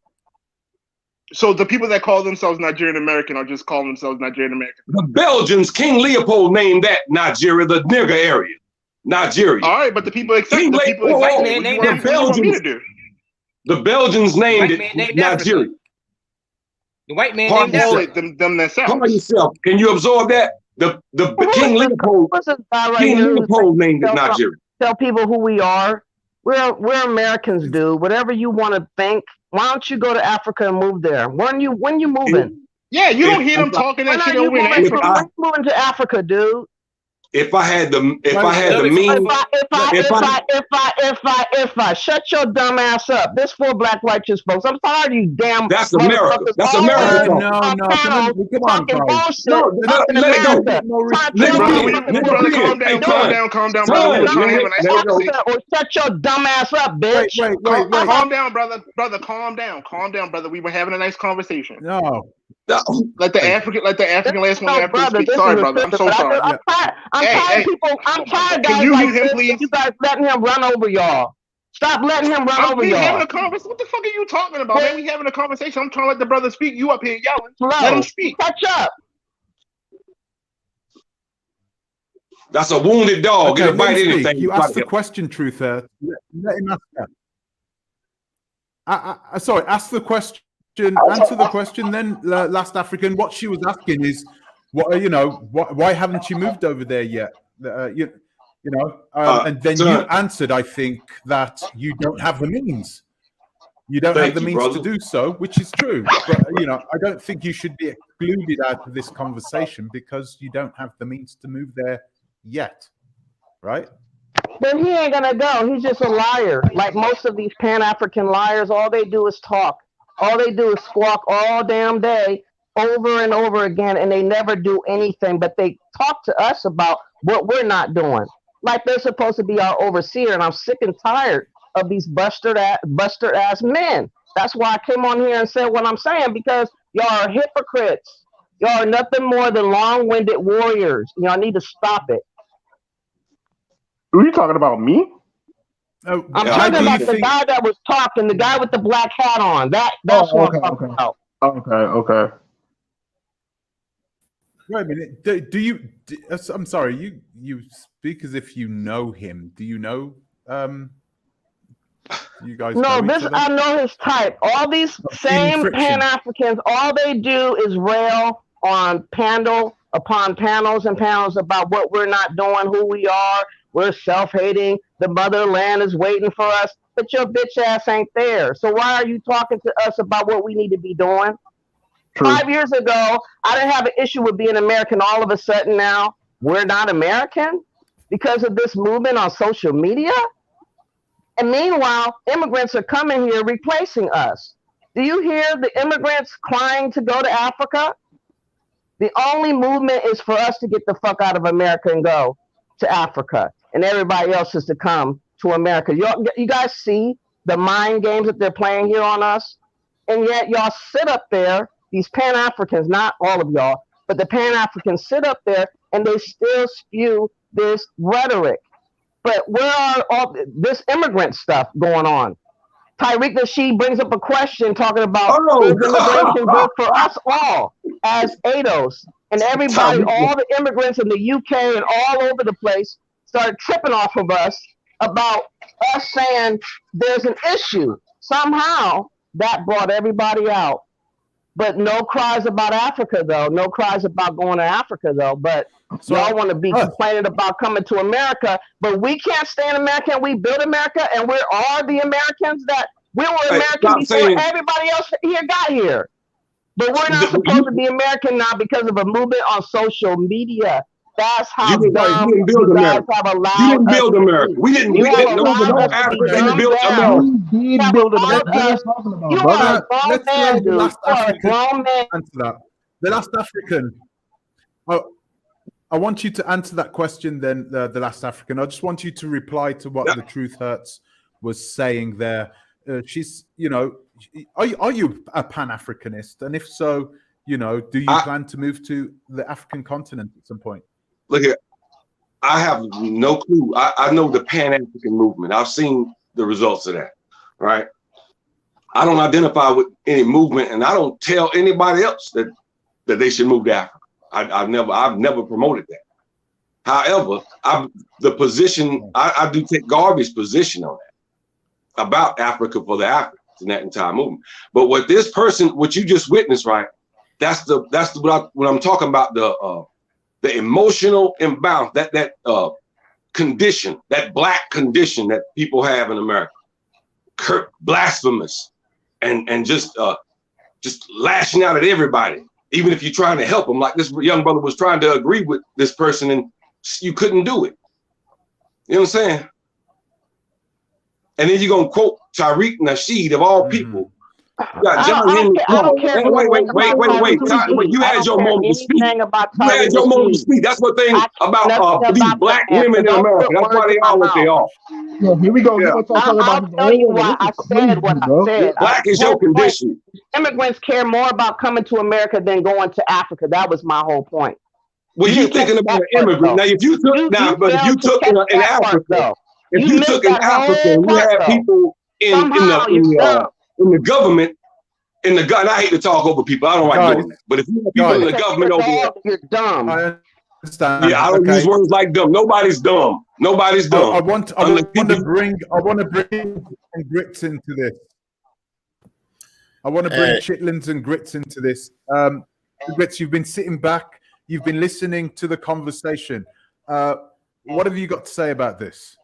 So the people that call themselves Nigerian American are just calling themselves Nigerian American. The Belgians, King Leopold named that Nigeria, the nigger area. Nigeria. All right, but the people accept it. The Belgians named it Nigeria. The white man named it them themselves. Call yourself. Can you absorb that? The King Leopold named it Nigeria. Tell people who we are. We're Americans, dude. Whatever you want to think. Why don't you go to Africa and move there? When you moving? Yeah, you don't hear them talking that shit over in Africa. When you moving to Africa, dude? if I had the means, if I shut your dumb ass up, this for black righteous folks. I'm tired of you damn. That's America. motherfuckers That's always America. on No, panels come on, talking guys. bullshit. No, up in let it go. America. Trying to Let tell it me go. fucking Let it what go. we Hey, need to be son. doing. Calm down, Son, brother. We're trying to have a nice let it go. conversation. Or shut your dumb ass up, bitch. Wait. Calm down, brother. Calm down, brother. We were having a nice conversation. No. Let the African last one No, after brother, speak. this Sorry, is brother. I'm offensive, so sorry. I'm tired. I'm tired, people. I'm tired, Can guys you like mute him, this. please? You guys letting him run over y'all. Stop letting him run over We having y'all. a conversation. What the fuck are you talking about, man? We having a conversation. I'm trying to let the brother speak. You up here yelling. Let him speak. Catch up. That's a wounded dog. Okay, It'll bite let him speak. anything. You asked the question, Truther. Let him ask that. Sorry, ask the question. Answer the question. Then, Last African. What she was asking is, why haven't you moved over there yet? And then you answered, I think, that you don't have the means. You don't have the means to do so, which is true. But I don't think you should be excluded out of this conversation because you don't have the means to move there yet, right? But he ain't gonna go. He's just a liar. Like most of these Pan-African liars, all they do is talk. All they do is squawk all damn day over and over again, and they never do anything, but they talk to us about what we're not doing. Like they're supposed to be our overseer, and I'm sick and tired of these bastard ass men. That's why I came on here and said what I'm saying, because y'all are hypocrites. Y'all are nothing more than long-winded warriors. Y'all need to stop it. Are you talking about me? I'm talking about the guy that was talking, the guy with the black hat on. That's what I'm talking about. Okay. Wait a minute. I'm sorry. You speak as if you know him. Do you know? You guys? No, know each other? I know his type. All these same Pan-Africans, all they do is rail on panel upon panels and panels about what we're not doing, who we are. We're self-hating. The motherland is waiting for us. But your bitch ass ain't there. So why are you talking to us about what we need to be doing? True. 5 years ago, I didn't have an issue with being American. All of a sudden now, we're not American because of this movement on social media? And meanwhile, immigrants are coming here replacing us. Do you hear the immigrants crying to go to Africa? The only movement is for us to get the fuck out of America and go to Africa. And everybody else is to come to America. You guys see the mind games that they're playing here on us? And yet y'all sit up there, these Pan-Africans, not all of y'all, but the Pan-Africans sit up there and they still spew this rhetoric. But where are all this immigrant stuff going on? Tyreek Nasheed brings up a question talking about is immigration good for us all as ADOS, and everybody, all the immigrants in the UK and all over the place started tripping off of us about us saying there's an issue. Somehow that brought everybody out. But no cries about Africa, though. No cries about going to Africa, though. But y'all want to be complaining about coming to America, but we can't stay in America, and we built America, and we are the Americans that we were American before everybody else here got here. But we're not supposed to be American now because of a movement on social media. That's how dumb you guys have allowed You didn't build America. We didn't. There was no African that built America. We did build America. What are you talking about, brother? Let's allow the last African answer that. The last African. I want you to answer that question then, the last African. I just want you to reply to what the Truth Hurts was saying there. She's, are you a Pan-Africanist? And if so, do you plan to move to the African continent at some point? Look here, I have no clue. I know the Pan-African movement. I've seen the results of that, right? I don't identify with any movement, and I don't tell anybody else that they should move to Africa. I've never promoted that. However, the position I do take Garvey's position on that about Africa for the Africans in that entire movement. But what this person, what you just witnessed, right? That's what I'm talking about, the emotional imbalance, that condition, that black condition that people have in America, blasphemous, and just lashing out at everybody. Even if you're trying to help them, like this young brother was trying to agree with this person, and you couldn't do it. You know what I'm saying? And then you're gonna quote Tariq Nasheed of all people. You got John Henry. I don't care Wait. You had your moment to speak. You had your moment to speak. That's what thing about these black women in America. That's why they are what they are. Yeah, here we go. Yeah. I'll tell you why I said what I said. Black is your condition. Immigrants care more about coming to America than going to Africa. That was my whole point. Well, you thinking about an immigrant. Now, if you took in Africa, if you took in Africa, you had people in the government, and I hate to talk over people. I don't like doing that. But if you have people in the government over there, you're dumb. I understand. Yeah, I don't use words like dumb. Nobody's dumb. Nobody's dumb. I want to bring grits into this. I want to bring chitlins and grits into this. Grits, you've been sitting back. You've been listening to the conversation. What have you got to say about this?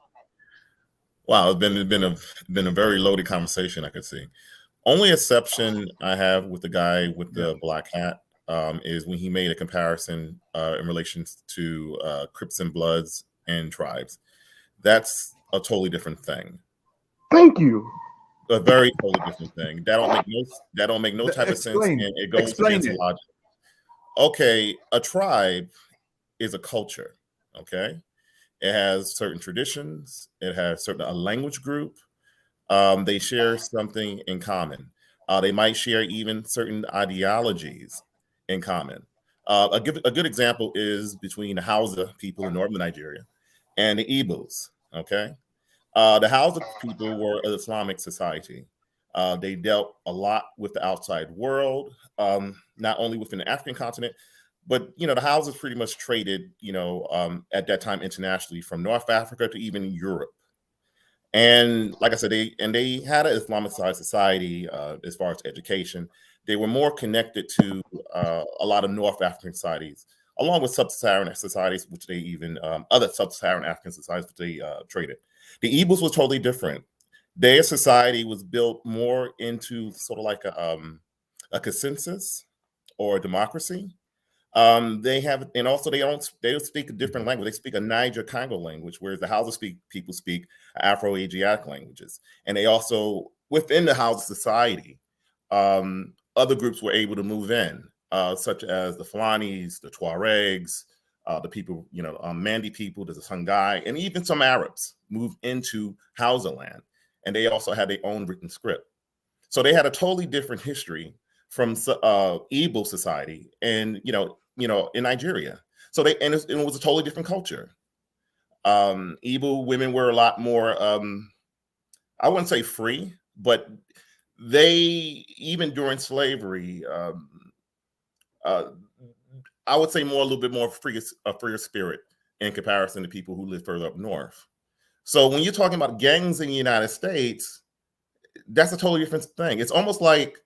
Wow, it's been a very loaded conversation. I could see. Only exception I have with the guy with the black hat is when he made a comparison in relation to Crips and Bloods and tribes. That's a totally different thing. Thank you. A very totally different thing. That don't make no type of sense, and it goes against logic. Okay, a tribe is a culture. Okay, it has certain traditions. It has a language group. They share something in common. They might share even certain ideologies in common. A good example is between the Hausa people in northern Nigeria and the Igbos. Okay, the Hausa people were an Islamic society. They dealt a lot with the outside world, not only within the African continent, but the Hausas pretty much traded, at that time internationally from North Africa to even Europe. And like I said, they had an Islamicized society as far as education. They were more connected to a lot of North African societies, along with sub-Saharan societies, which they even other sub-Saharan African societies which they traded. The Igbos was totally different. Their society was built more into sort of like a consensus or a democracy. They have, and also they don't speak a different language. They speak a Niger-Congo language, whereas the Hausa people speak Afro-Asiatic languages. And they also, within the Hausa society, other groups were able to move in, such as the Fulanis, the Tuaregs, the people, Mandi people, there's a Songhai, and even some Arabs moved into Hausa land. And they also had their own written script. So they had a totally different history from Igbo society and in Nigeria. So it was a totally different culture. Igbo women were a lot more I wouldn't say free, but they, even during slavery, I would say a little bit more freer spirit in comparison to people who live further up north. So when you're talking about gangs in the United States, that's a totally different thing. It's almost like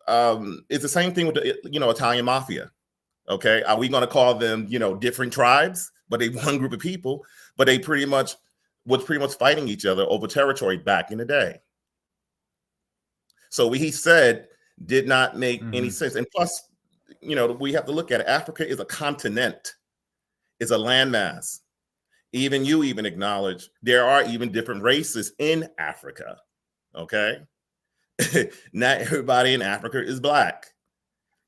it's the same thing with the Italian mafia. Okay, are we going to call them different tribes, but they one group of people, but they pretty much fighting each other over territory back in the day. So what he said did not make any sense. And plus, we have to look at it. Africa is a continent, it's a landmass. Even you acknowledge there are even different races in Africa. Okay, not everybody in Africa is black.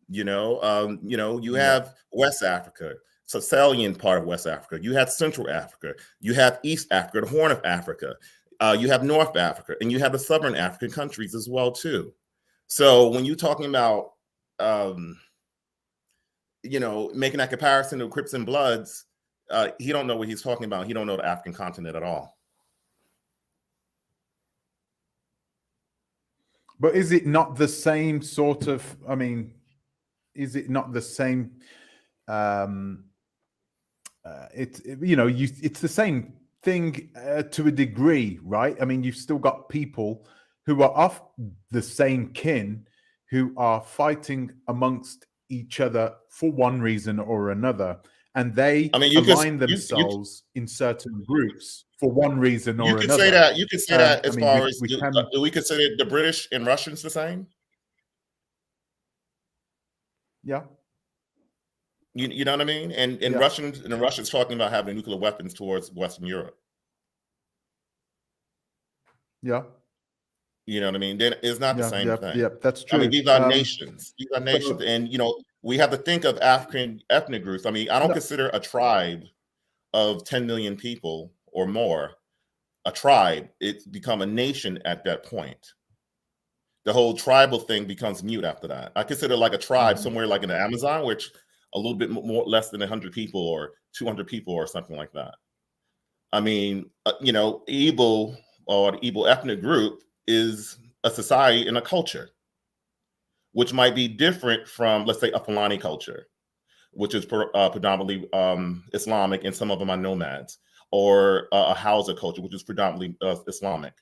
You have West Africa, Sicilian part of West Africa. You have Central Africa. You have East Africa, the Horn of Africa. You have North Africa, and you have the Southern African countries as well too. So when you're talking about, making that comparison to Crips and Bloods, he don't know what he's talking about. He don't know the African continent at all. But is it not the same sort of? I mean, is it not the same? It's the same thing to a degree, right? I mean, you've still got people who are of the same kin who are fighting amongst each other for one reason or another, and they align themselves in certain groups for one reason or another. You could say that as far as do we consider the British and Russians the same? Yeah. You know what I mean? And Yeah. the Russians talking about having nuclear weapons towards Western Europe. Yeah. You know what I mean? Then it's not the same thing. Yeah, that's true. I mean, these are nations. These are nations, and we have to think of African ethnic groups. I mean, I don't consider a tribe of 10 million people or more a tribe. It's become a nation at that point. The whole tribal thing becomes mute after that. I consider like a tribe somewhere like in the Amazon, which a little bit more less than 100 people or 200 people or something like that. I mean, Igbo or the Igbo ethnic group is a society and a culture, which might be different from, let's say, a Fulani culture, which is predominantly Islamic, and some of them are nomads, or a Hausa culture, which is predominantly Islamic.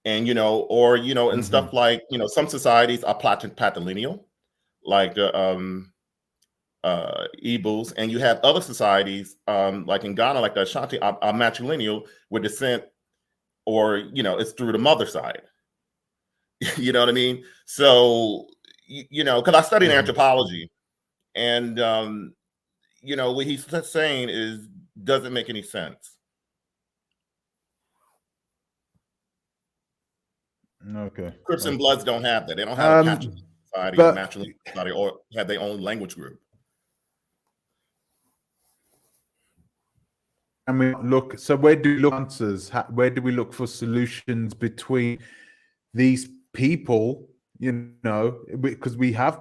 And, and stuff like, some societies are patrilineal, like the Igbos, and you have other societies, like in Ghana, like the Ashanti, are matrilineal with descent, or, it's through the mother side. You know what I mean? So, because I studied anthropology, and, what he's saying doesn't make any sense. Okay. Crips and Bloods don't have that. They don't have a patrilineal society, matrilineal society, or have their own language group. And we look. So where do we look for answers? Where do we look for solutions between these people? Because we have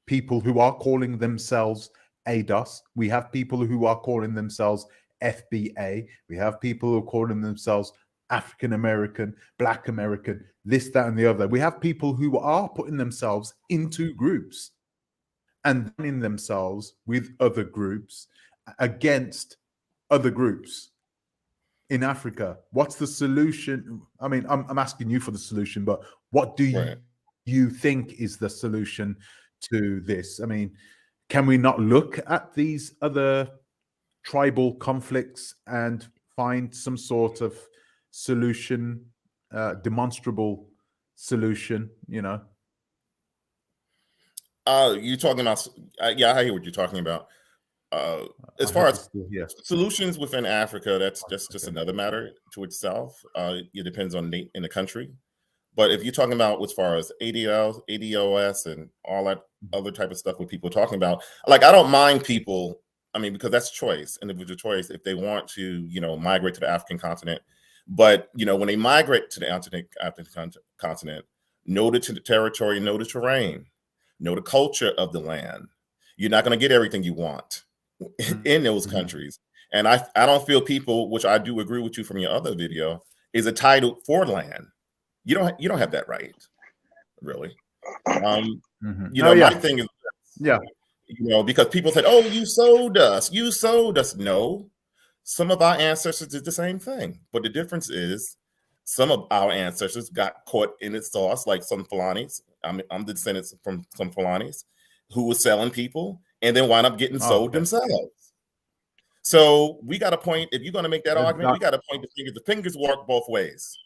people who are calling themselves ADOS. We have people who are calling themselves FBA. We have people who are calling themselves African American, Black American, this, that, and the other. We have people who are putting themselves into groups and in themselves with other groups against other groups in Africa. What's the solution? I mean, I'm asking you for the solution, but what do you think is the solution to this? I mean, can we not look at these other tribal conflicts and find some sort of solution, demonstrable solution? You're talking about, I hear what you're talking about. As far as solutions within Africa, that's just another matter to itself. It depends on in the country. But if you're talking about as far as ADOS and all that other type of stuff with people talking about, like, I don't mind people, I mean, because that's choice, individual choice, if they want to, migrate to the African continent. But, when they migrate to the African continent, know the territory, know the terrain, know the culture of the land. You're not going to get everything you want in those countries. And I don't feel people, which I do agree with you from your other video, is entitled for land. You don't have that right, really. My thing is, because people said, "Oh, you sold us. You sold us." No, some of our ancestors did the same thing, but the difference is some of our ancestors got caught in its sauce, like some Fulanis. I'm the descendants from some Fulanis who were selling people and then wind up getting sold themselves. So we got to point. If you're going to make that argument, we got to point the fingers. The fingers work both ways.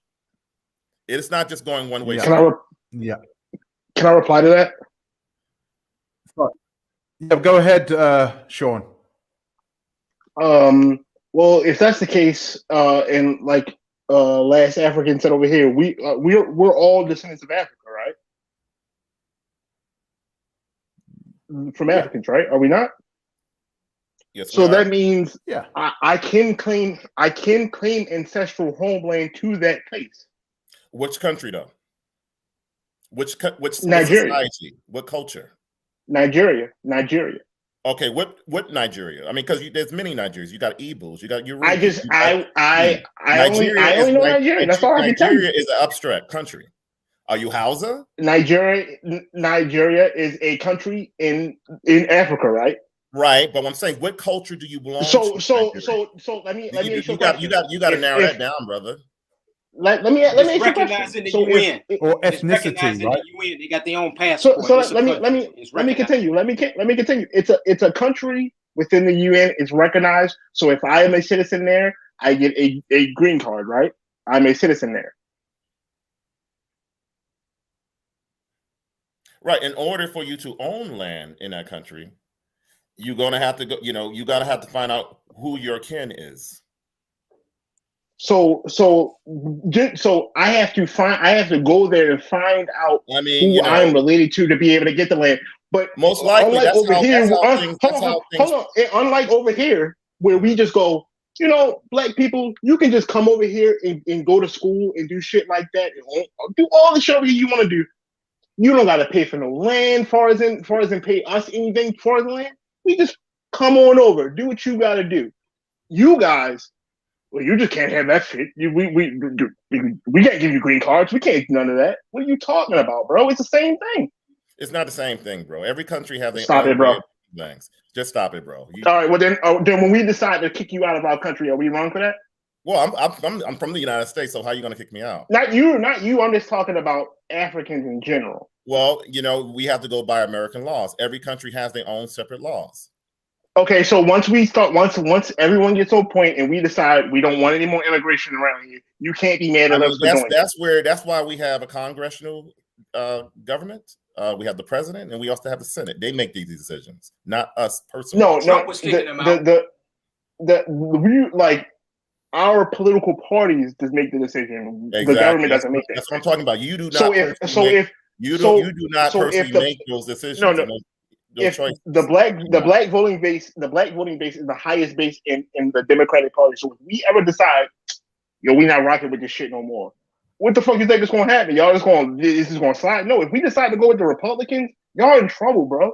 It's not just going one way. Can I reply to that? Yeah, go ahead, Sean. Well, if that's the case, and like last African said over here, we're all descendants of Africa, right? From Africans, right? Are we not? Yes. So that means I can claim ancestral homeland to that place. Which country, though? Which Nigeria? Society? What culture? Nigeria. Okay, what Nigeria? I mean, because there's many Nigerias. You got Igbos. You got Yoruba. I only know Nigeria. That's all I can tell you. Nigeria is an abstract country. Are you Hausa? Nigeria is a country in Africa, right? Right, but I'm saying, what culture do you belong to? So let me ask you a question. You got to narrow that down, brother. Let me ask you a question. The UN or ethnicity, right? The UN, they got their own passport. So let me continue. Let me continue. It's a country within the UN. It's recognized. So if I am a citizen there, I get a green card, right? I'm a citizen there. Right. In order for you to own land in that country, you're gonna have to go. You gotta have to find out who your kin is. So I have to go there and find out who I'm related to be able to get the land. But most likely, unlike over here, unlike over here where we just go, black people, you can just come over here and go to school and do shit like that and do all the shit over here you want to do. You don't got to pay for no land, far as in pay us anything for the land. We just come on over, do what you got to do. You guys. Well, you just can't have that shit. We can't give you green cards. We can't do none of that. What are you talking about, bro? It's the same thing. It's not the same thing, bro. Every country has their own way of doing things. Just stop it, bro. All right. Well, then when we decide to kick you out of our country, are we wrong for that? Well, I'm from the United States, so how are you going to kick me out? Not you. I'm just talking about Africans in general. Well, we have to go by American laws. Every country has their own separate laws. Okay, so once everyone gets to a point and we decide we don't want any more immigration around here, you can't be mad at us for doing that. That's why we have a congressional government. We have the president, and we also have the Senate. They make these decisions, not us personally. No, Trump was kicking them out. Our political parties just make the decision. Exactly. The government doesn't make that. That's what I'm talking about. You do not. You do not personally make those decisions. No. If the black voting base is the highest base in the Democratic Party. So if we ever decide, we not rocking with this shit no more, what the fuck you think is going to happen? Y'all just going this is going to slide? No, if we decide to go with the Republicans, y'all in trouble, bro.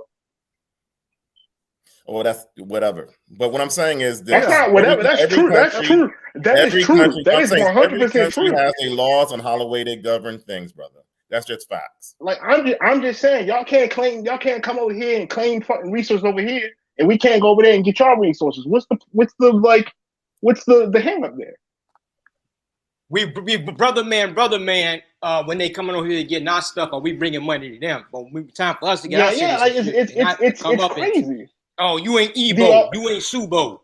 Oh, that's whatever. But what I'm saying is that's not whatever. That's true. That's true. That is true. That is 100% true. Has the laws on how way they govern things, brother. That's just facts. Like I'm just saying, y'all can't come over here and claim fucking resources over here, and we can't go over there and get y'all resources. What's the hang up there? We brother man. When they coming over here to get our stuff, are we bringing money to them? But time for us to get our it's crazy. You ain't Ebo, you ain't Subo.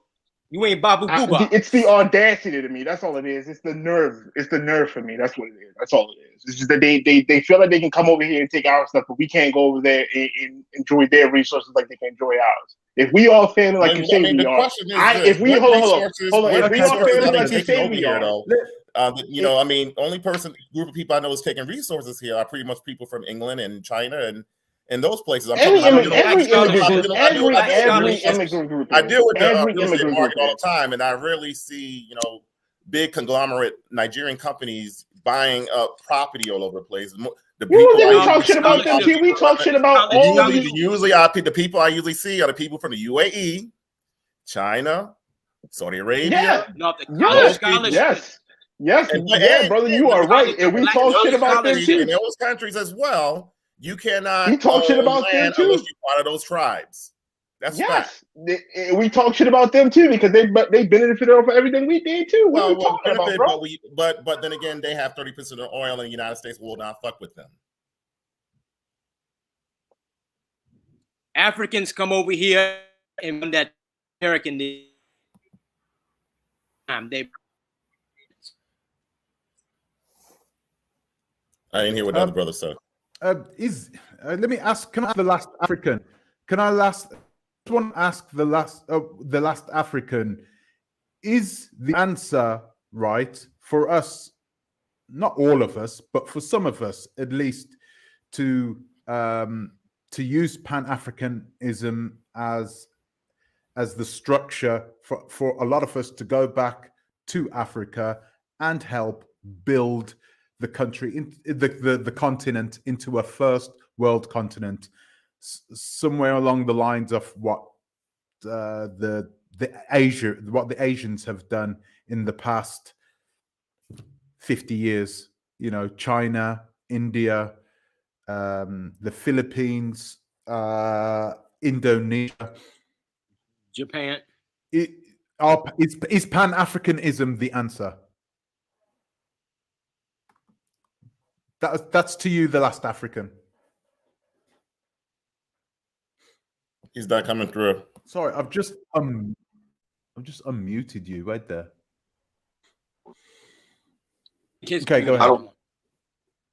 You ain't Babu Booba. It's the audacity to me. That's all it is. It's the nerve. It's the nerve for me. That's what it is. That's all it is. It's just that they feel like they can come over here and take our stuff, but we can't go over there and enjoy their resources like they can enjoy ours. If we all family like you say we are, if we hold on. If we all family like you say we are, only group of people I know is taking resources here are pretty much people from England and China and those places. Every immigrant group. I deal with the real estate market all the time, and I rarely see big conglomerate Nigerian companies buying up property all over the place. We talk shit about them too. We talk shit about all of these. Usually, the people I usually see are the people from the UAE, China, Saudi Arabia. Yes, brother, you are right. And we talk shit about them too. In those countries as well. You cannot. We talk shit about them too. Unless you're part of those tribes. That's fact. We talk shit about them too because they benefited off of everything we did too. What are you talking about, bro? But then again, they have 30% of the oil, and the United States will not fuck with them. Africans come over here and run that American time. I didn't hear what the other brother said. Let me ask. Can I ask the last African? The last African. Is the answer right for us? Not all of us, but for some of us, at least, to use Pan-Africanism as the structure for a lot of us to go back to Africa and help build the country, the continent, into a first world continent, somewhere along the lines of what the Asians have done in the past 50 years. China, India, the Philippines, Indonesia, Japan. Is Pan-Africanism the answer? That's to you, the last African. He's not coming through. Sorry, I've just unmuted you right there. Okay, go ahead.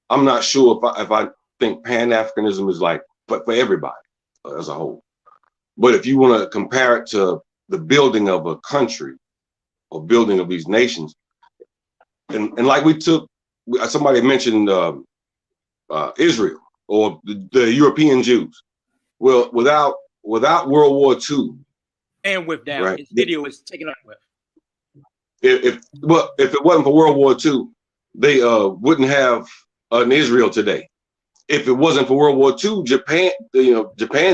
I'm not sure if I think Pan-Africanism is like for everybody as a whole. But if you want to compare it to the building of a country or building of these nations, and like somebody mentioned Israel or the European Jews. Well, without World War II, and with that, right, his video is taken up with. If it wasn't for World War II, they wouldn't have an Israel today. If it wasn't for World War II, Japan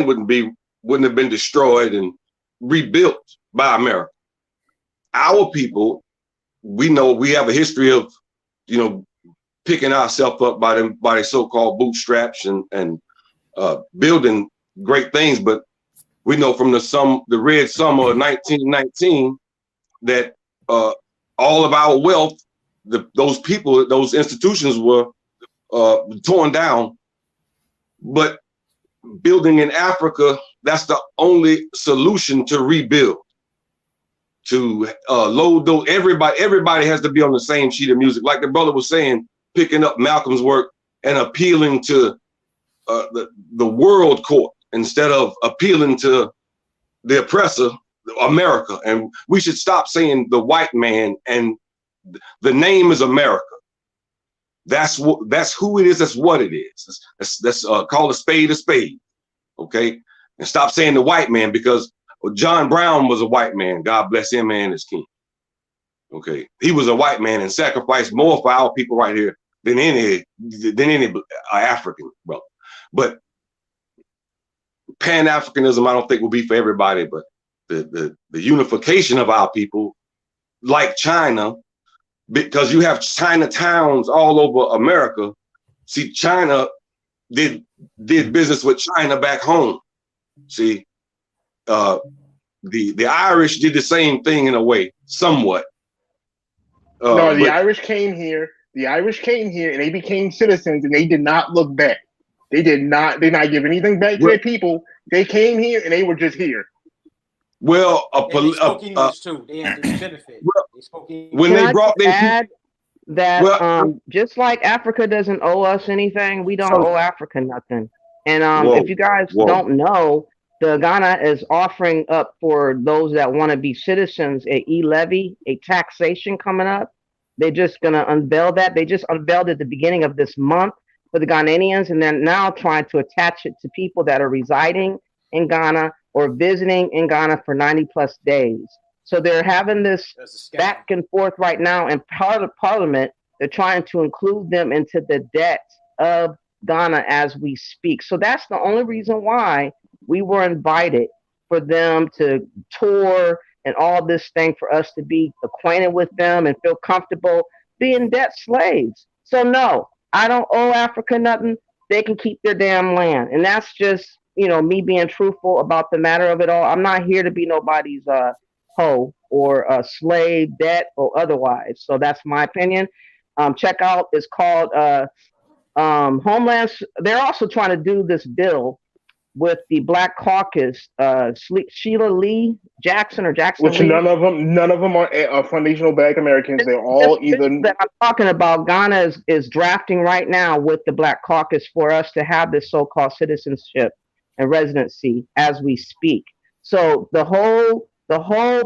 wouldn't have been destroyed and rebuilt by America. Our people, we know we have a history of, picking ourselves up by the so-called bootstraps and building great things. But we know from the Red Summer of 1919 that all of our wealth, those people, those institutions were torn down. But building in Africa, that's the only solution to rebuild. To load those, everybody has to be on the same sheet of music. Like the brother was saying, picking up Malcolm's work and appealing to the world court instead of appealing to the oppressor, America. And we should stop saying the white man, and the name is America. That's who it is. That's what it is. Let's call a spade, okay? And stop saying the white man, because John Brown was a white man. God bless him and his king. Okay, he was a white man and sacrificed more for our people right here than any African brother. But Pan-Africanism, I don't think will be for everybody. But the unification of our people, like China, because you have Chinatowns all over America. See, China did business with China back home. See, the Irish did the same thing in a way, somewhat. No, the Irish came here. The Irish came here and they became citizens, and they did not look back. They did not give anything back to their people. They came here and they were just here. Well, they spoke English too. They had this benefit. They spoke English. When they brought that, just like Africa doesn't owe us anything, we don't owe Africa nothing. And if you guys don't know, the Ghana is offering up for those that want to be citizens a e-levy, a taxation coming up. They're just going to unveil that. They just unveiled at the beginning of this month for the Ghanaians, and they're now trying to attach it to people that are residing in Ghana or visiting in Ghana for 90 plus days. So they're having this back and forth right now in part of Parliament. They're trying to include them into the debt of Ghana as we speak. So that's the only reason why we were invited, for them to tour and all this thing, for us to be acquainted with them and feel comfortable being debt slaves. So no, I don't owe Africa nothing. They can keep their damn land. And that's just, me being truthful about the matter of it all. I'm not here to be nobody's hoe or a slave, debt or otherwise. So that's my opinion. Check out, it's called Homeland. They're also trying to do this bill with the Black Caucus, Sheila Lee Jackson or Jackson. Which Lee. None of them are foundational Black Americans. They're all either. That I'm talking about. Ghana is drafting right now with the Black Caucus for us to have this so-called citizenship and residency as we speak. So the whole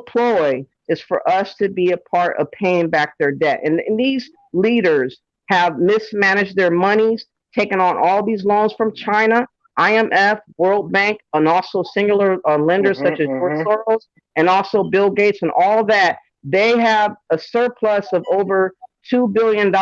ploy is for us to be a part of paying back their debt. And these leaders have mismanaged their monies, taken on all these loans from China, IMF, World Bank, and also singular lenders such as George Soros, and also Bill Gates, and all that. They have a surplus of over $2 billion,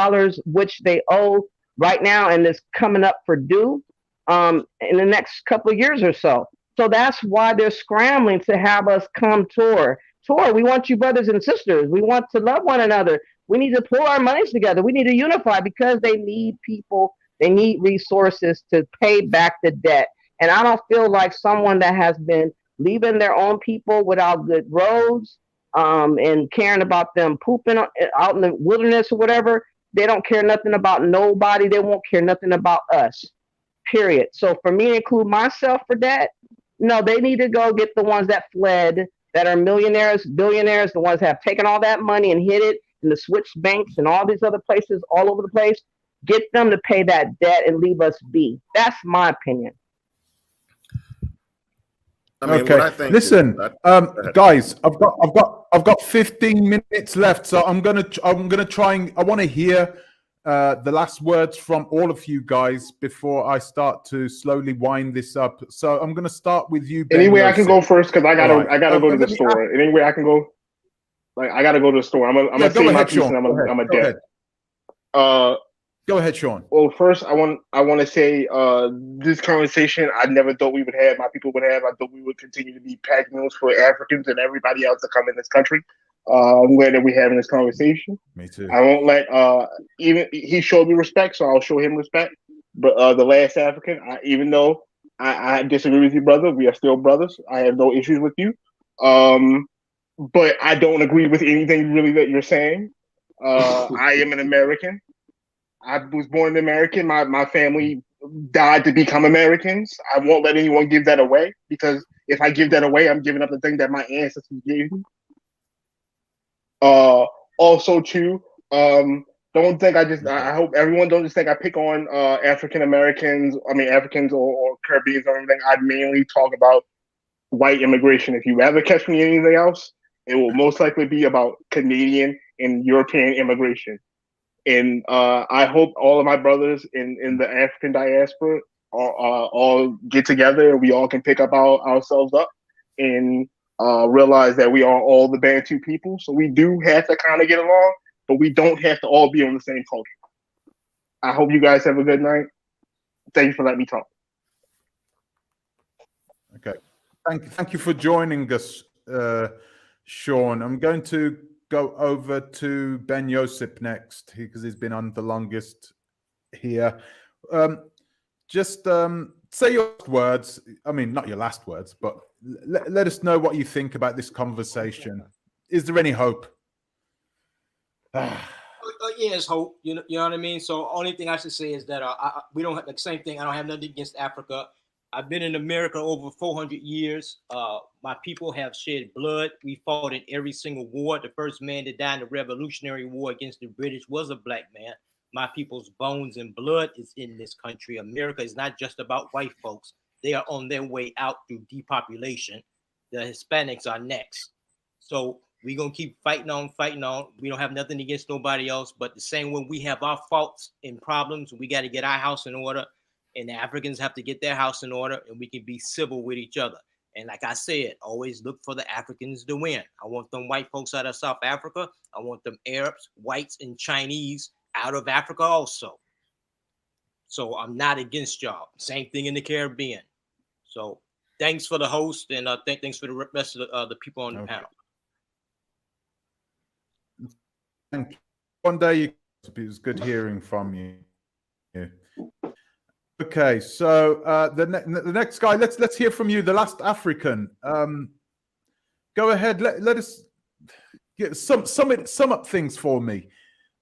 which they owe right now, and is coming up for due in the next couple of years or so. So that's why they're scrambling to have us come tour. We want you brothers and sisters. We want to love one another. We need to pull our monies together. We need to unify, because they need people. They need resources to pay back the debt. And I don't feel like someone that has been leaving their own people without good roads and caring about them pooping out in the wilderness or whatever. They don't care nothing about nobody. They won't care nothing about us, period. So for me to include myself for that, no, they need to go get the ones that fled, that are millionaires, billionaires, the ones that have taken all that money and hid it in the switch banks and all these other places all over the place. Get them to pay that debt and leave us be. That's my opinion. I mean, okay. what I think Listen, is guys, I've got 15 minutes left, so I'm gonna try and I want to hear the last words from all of you guys before I start to slowly wind this up. So I'm gonna start with you, Ben. Anyway, I can go first because I gotta Right. go to the store. Anyway, I can go. Like I gotta go to the store. I'm gonna say my piece and I'm a dead. Go ahead, Sean. Well, first I want to say this conversation I never thought we would have. My people would have. I thought we would continue to be pack mules for Africans and everybody else to come in this country. I'm glad that we're having this conversation. Me too. I won't let even he showed me respect, so I'll show him respect. But the last African, even though I disagree with you, brother, we are still brothers. I have no issues with you. But I don't agree with anything really that you're saying. I am an American. I was born an American. My family died to become Americans. I won't let anyone give that away because if I give that away, I'm giving up the thing that my ancestors gave me. Also, too, don't think I hope everyone don't just think I pick on African Americans. I mean, Africans or Caribbeans or anything. I mainly talk about white immigration. If you ever catch me anything else, it will most likely be about Canadian and European immigration. And I hope all of my brothers in the African diaspora all get together and we all can pick up ourselves up and realize that we are all the Bantu people. So we do have to kind of get along, but we don't have to all be on the same culture. I hope you guys have a good night. Thank you for letting me talk. Okay. Thank you for joining us, Sean. I'm going to go over to Ben Josip next because he's been on the longest here. Just say your last words. I mean, not your last words, but let us know what you think about this conversation. Is there any hope? Yeah, it's hope. You know what I mean? So only thing I should say is that we don't have the same thing. I don't have nothing against Africa. I've been in America over 400 years. My people have shed blood. We fought in every single war. The first man to die in the Revolutionary War against the British was a black man. My people's bones and blood is in this country. America is not just about white folks. They are on their way out through depopulation. The Hispanics are next. So we're going to keep fighting on. We don't have nothing against nobody else. But the same way we have our faults and problems, we got to get our house in order. And the Africans have to get their house in order and we can be civil with each other. And like I said, always look for the Africans to win. I want them white folks out of South Africa. I want them Arabs, whites, and Chinese out of Africa also. So I'm not against y'all. Same thing in the Caribbean. So thanks for the host and thanks for the rest of the people on the panel. Thank you. One day it was good hearing from you. Okay, so the next guy, let's hear from you, the last African. Go ahead, let us get sum up things for me.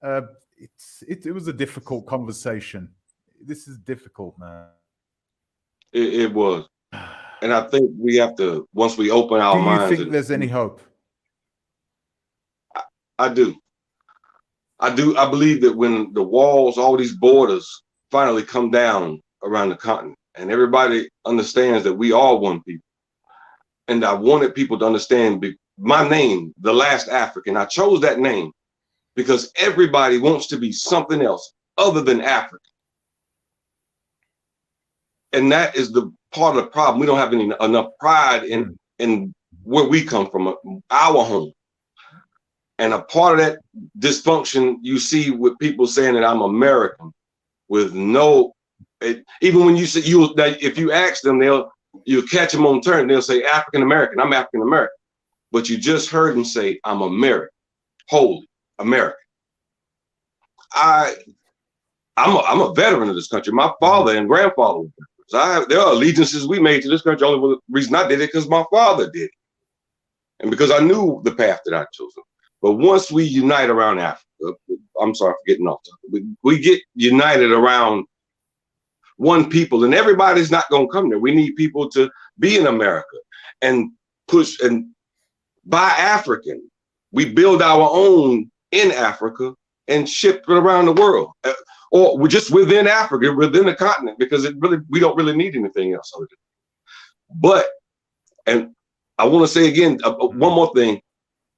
It was a difficult conversation. This is difficult, man. It was, and I think we have to once we open our minds. Do you think there's any hope? I do. I believe that when the walls, all these borders, finally come down around the continent and everybody understands that we are one people. And I wanted people to understand my name, the last African. I chose that name because everybody wants to be something else other than African. And that is the part of the problem. We don't have enough pride in where we come from, our home. And a part of that dysfunction you see with people saying that I'm American with no, even when you say if you ask them, you'll catch them on turn. They'll say African American. I'm African American, but you just heard them say I'm American, wholly American. I'm a veteran of this country. My father and grandfather were veterans. There are allegiances we made to this country. Only the reason I did it because my father did it, and because I knew the path that I'd chosen. But once we unite around Africa, I'm sorry for getting off topic. We get united around one people, and everybody's not going to come there. We need people to be in America and push and buy African. We build our own in Africa and ship it around the world, or we're just within Africa, within the continent, because we don't really need anything else. But And I want to say again, one more thing.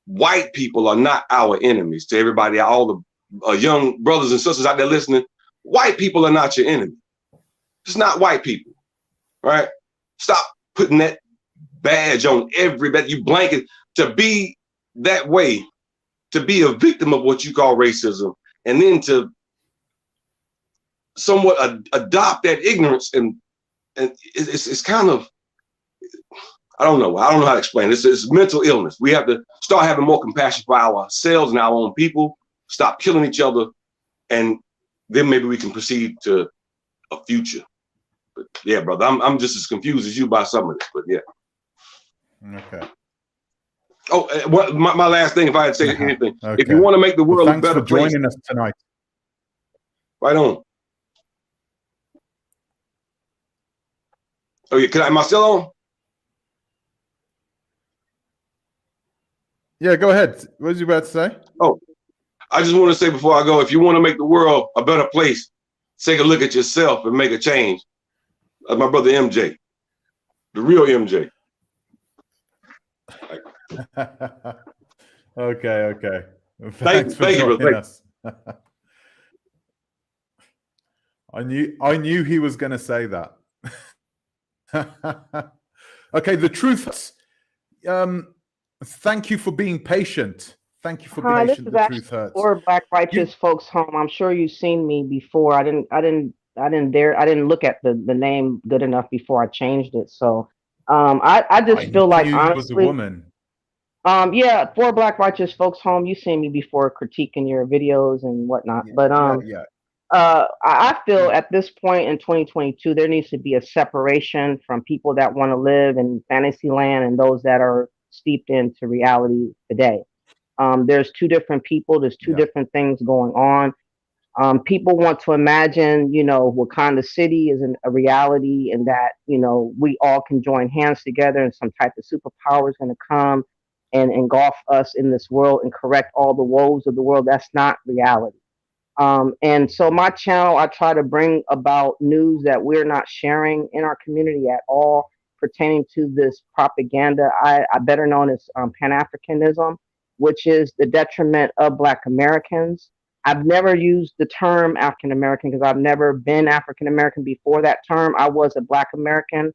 White people are not our enemies. To everybody, all the young brothers and sisters out there listening, white people are not your enemy. It's not white people, right? Stop putting that badge on everybody. You blanket to be that way, to be a victim of what you call racism, and then to somewhat adopt that ignorance, and it's kind of, I don't know how to explain it. It's mental illness. We have to start having more compassion for ourselves and our own people, stop killing each other, and then maybe we can proceed to a future. But yeah, brother, I'm just as confused as you by some of this, but yeah. Okay. Oh, my last thing, if I had to say anything, okay. If you want to make the world a better place, thanks for joining us tonight. Right on. Oh yeah, am I still on? Yeah, go ahead. What was you about to say? Oh, I just want to say before I go, if you want to make the world a better place, take a look at yourself and make a change. My brother MJ, the real MJ. Okay. Thank you, joining us. I knew he was going to say that. Okay, the truth. Thank you for being patient. Thank you for being patient. The truth hurts. Or Black Righteous Folks Home. I'm sure you've seen me before. I didn't look at the name good enough before I changed it. So I just feel like, honestly, was a woman. Yeah, for Black Righteous Folks Home, you've seen me before critiquing your videos and whatnot. Yeah, but yeah. I feel at this point in 2022, there needs to be a separation from people that want to live in fantasy land and those that are steeped into reality today. There's two different people. There's two different things going on. People want to imagine, Wakanda City is a reality, and that, we all can join hands together and some type of superpower is going to come and engulf us in this world and correct all the woes of the world. That's not reality. And so my channel, I try to bring about news that we're not sharing in our community at all pertaining to this propaganda, I better known as Pan-Africanism, which is the detriment of Black Americans. I've never used the term African American because I've never been African American before that term. I was a Black American.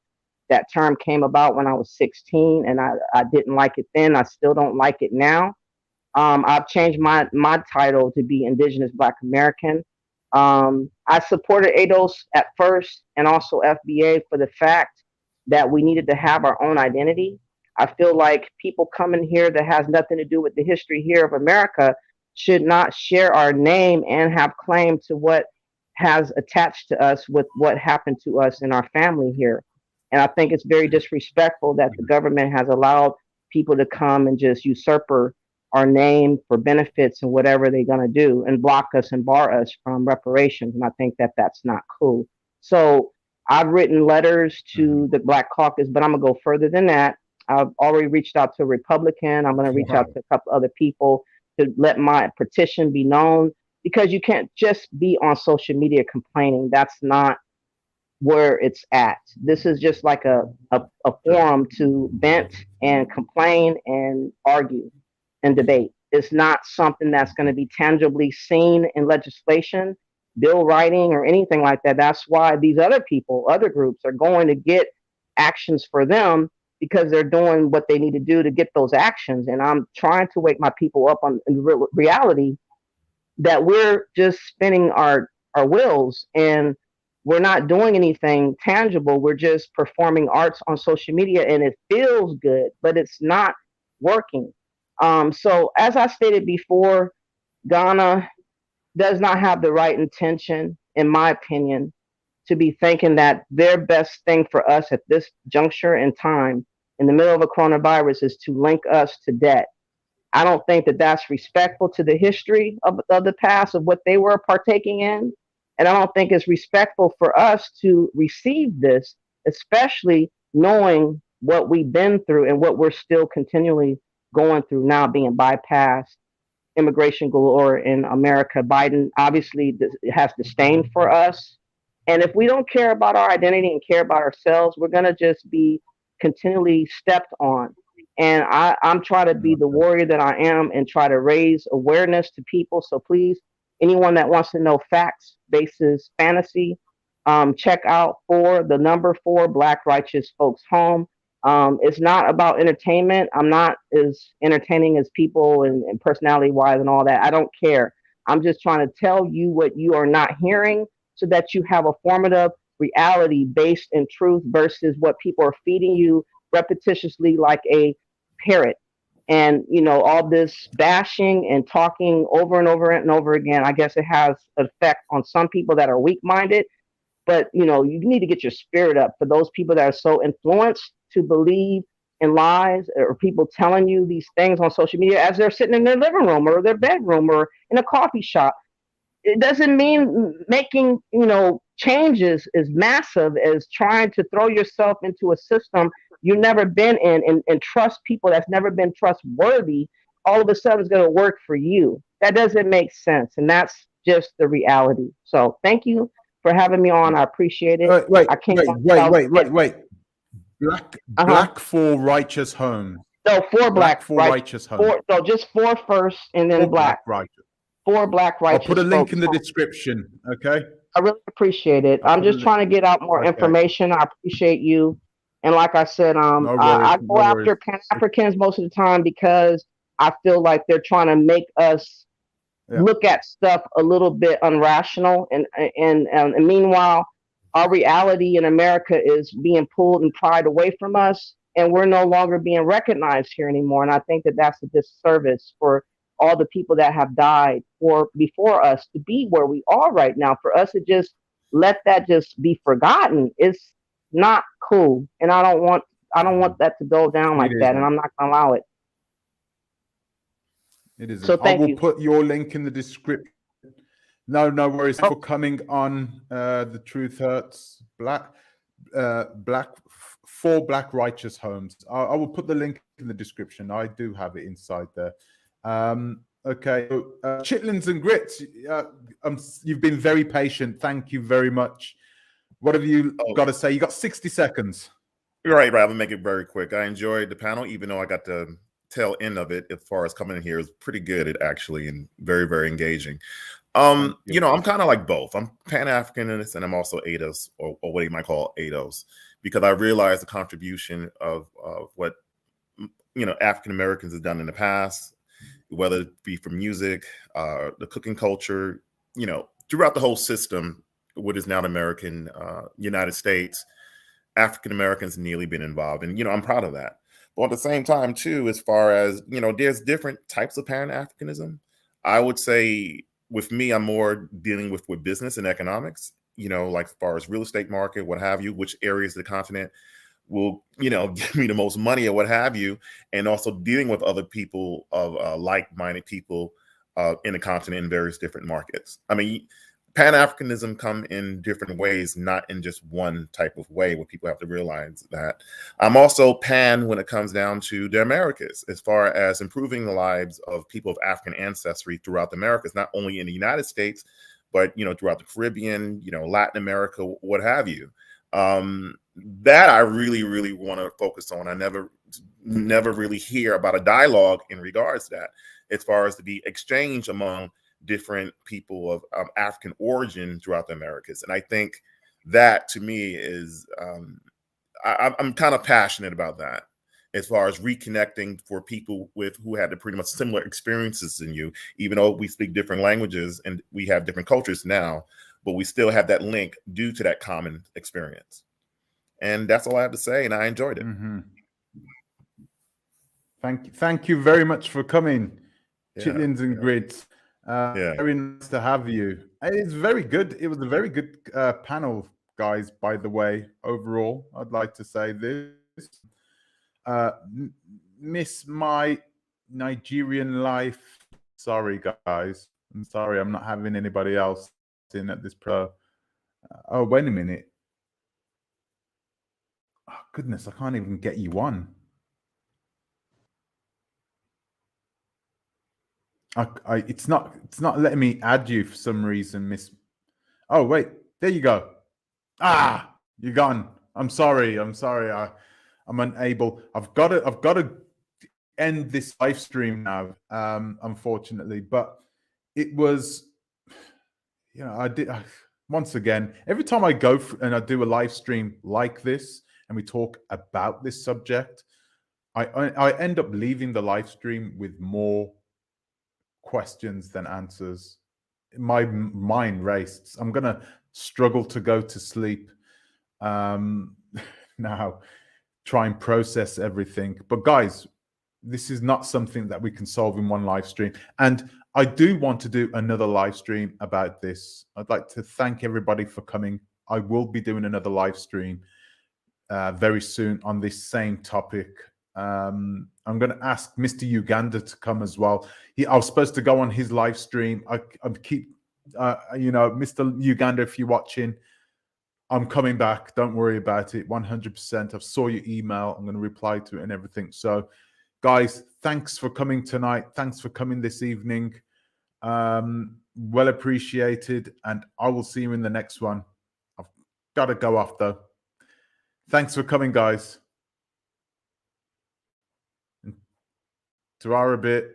That term came about when I was 16, and I didn't like it then. I still don't like it now. I've changed my title to be Indigenous Black American. I supported ADOS at first and also FBA for the fact that we needed to have our own identity. I feel like people coming here that has nothing to do with the history here of America should not share our name and have claim to what has attached to us with what happened to us in our family here. And I think it's very disrespectful that the government has allowed people to come and just usurp our name for benefits and whatever they're going to do and block us and bar us from reparations. And I think that that's not cool. So I've written letters to the Black Caucus, but I'm going to go further than that. I've already reached out to a Republican. I'm going to reach out to a couple other people to let my petition be known, because you can't just be on social media complaining. That's not where it's at. This is just like a forum to vent and complain and argue and debate. It's not something that's going to be tangibly seen in legislation, bill writing, or anything like that. That's why these other people, other groups, are going to get actions for them, because they're doing what they need to do to get those actions. And I'm trying to wake my people up on reality that we're just spinning our wheels and we're not doing anything tangible. We're just performing arts on social media, and it feels good, but it's not working. So as I stated before, Ghana does not have the right intention, in my opinion, to be thinking that their best thing for us at this juncture in time, in the middle of a coronavirus, is to link us to debt. I don't think that that's respectful to the history of the past, of what they were partaking in. And I don't think it's respectful for us to receive this, especially knowing what we've been through and what we're still continually going through now, being bypassed, immigration galore in America. Biden obviously has disdain for us. And if we don't care about our identity and care about ourselves, we're going to just be continually stepped on. And I'm trying to be the warrior that I am and try to raise awareness to people. So please, anyone that wants to know facts basis fantasy, check out the number 4 Black Righteous Folks Home. It's not about entertainment. I'm not as entertaining as people and personality wise and all that. I don't care. I'm just trying to tell you what you are not hearing so that you have a formative reality based in truth versus what people are feeding you repetitiously like a parrot. And all this bashing and talking over and over and over again, I guess it has an effect on some people that are weak-minded. But you need to get your spirit up for those people that are so influenced to believe in lies, or people telling you these things on social media as they're sitting in their living room or their bedroom or in a coffee shop. It doesn't mean making changes is massive as trying to throw yourself into a system you've never been in and trust people that's never been trustworthy. All of a sudden it's going to work for you. That doesn't make sense, and that's just the reality. So thank you for having me on. I appreciate it. Wait. Black 4 Righteous Homes. No, 4 Black 4 Righteous Homes. No, just 4 first and then Black. Righteous. 4 Black Righteous. I'll put a link in the description. Okay. I really appreciate it. I'm just trying to get out more information. I appreciate you. And like I said, I go after Pan-Africans most of the time because I feel like they're trying to make us look at stuff a little bit unrational. And meanwhile, our reality in America is being pulled and pried away from us, and we're no longer being recognized here anymore. And I think that that's a disservice for all the people that have died before us to be where we are right now. For us to just let that just be forgotten is not cool. And I don't want that to go down like that. And I'm not gonna allow it. It is. So thank you. I will put your link in the description. No worries for coming on The Truth Hurts. Black 4 Black Righteous Homes. I will put the link in the description. I do have it inside there. Okay, chitlins and grits. You've been very patient. Thank you very much. What have you got to say? You got 60 seconds. Right. I'm gonna make it very quick. I enjoyed the panel, even though I got the tail end of it. As far as coming in here, is pretty good. It actually and very, very engaging. I'm kind of like both. I'm Pan-Africanist and I'm also ADOS, or what you might call ADOS, because I realize the contribution of what African Americans have done in the past, whether it be from music, the cooking culture, throughout the whole system, what is now the American United States, African Americans nearly been involved. And, I'm proud of that. But at the same time, too, as far as, there's different types of Pan-Africanism. I would say with me, I'm more dealing with business and economics, like as far as real estate market, what have you, which areas of the continent will, give me the most money or what have you, and also dealing with other people of like-minded people in the continent in various different markets. I mean, Pan-Africanism come in different ways, not in just one type of way, where people have to realize that. I'm also Pan when it comes down to the Americas, as far as improving the lives of people of African ancestry throughout the Americas, not only in the United States, but, throughout the Caribbean, Latin America, what have you. That I really, really want to focus on. I never really hear about a dialogue in regards to that, as far as to be exchange among different people of African origin throughout the Americas. And I think that to me is, I'm kind of passionate about that, as far as reconnecting for people who had the pretty much similar experiences than you, even though we speak different languages and we have different cultures now, but we still have that link due to that common experience. And that's all I have to say. And I enjoyed it. Mm-hmm. Thank you very much for coming, Chitlins and Grits. Very nice to have you. It's very good. It was a very good panel, guys, by the way. Overall, I'd like to say this. Miss my Nigerian life. Sorry, guys. I'm sorry. I'm not having anybody else in at this pro. Oh, wait a minute. Oh, goodness, I can't even get you on. It's not letting me add you for some reason, Miss. Oh wait, there you go. You're gone. I'm sorry. I'm unable. I've got to end this live stream now, unfortunately. But it was, once again, every time I go and I do a live stream like this and we talk about this subject, I end up leaving the live stream with more questions than answers. My mind races. I'm gonna struggle to go to sleep now, try and process everything. But guys, this is not something that we can solve in one live stream. And I do want to do another live stream about this. I'd like to thank everybody for coming. I will be doing another live stream very soon on this same topic. I'm going to ask Mr. Uganda to come as well. I was supposed to go on his live stream. I keep, Mr. Uganda, if you're watching, I'm coming back. Don't worry about it. 100%. I saw your email. I'm going to reply to it and everything. So, guys, thanks for coming tonight. Thanks for coming this evening. Well appreciated. And I will see you in the next one. I've got to go off though. Thanks for coming, guys. To our bit.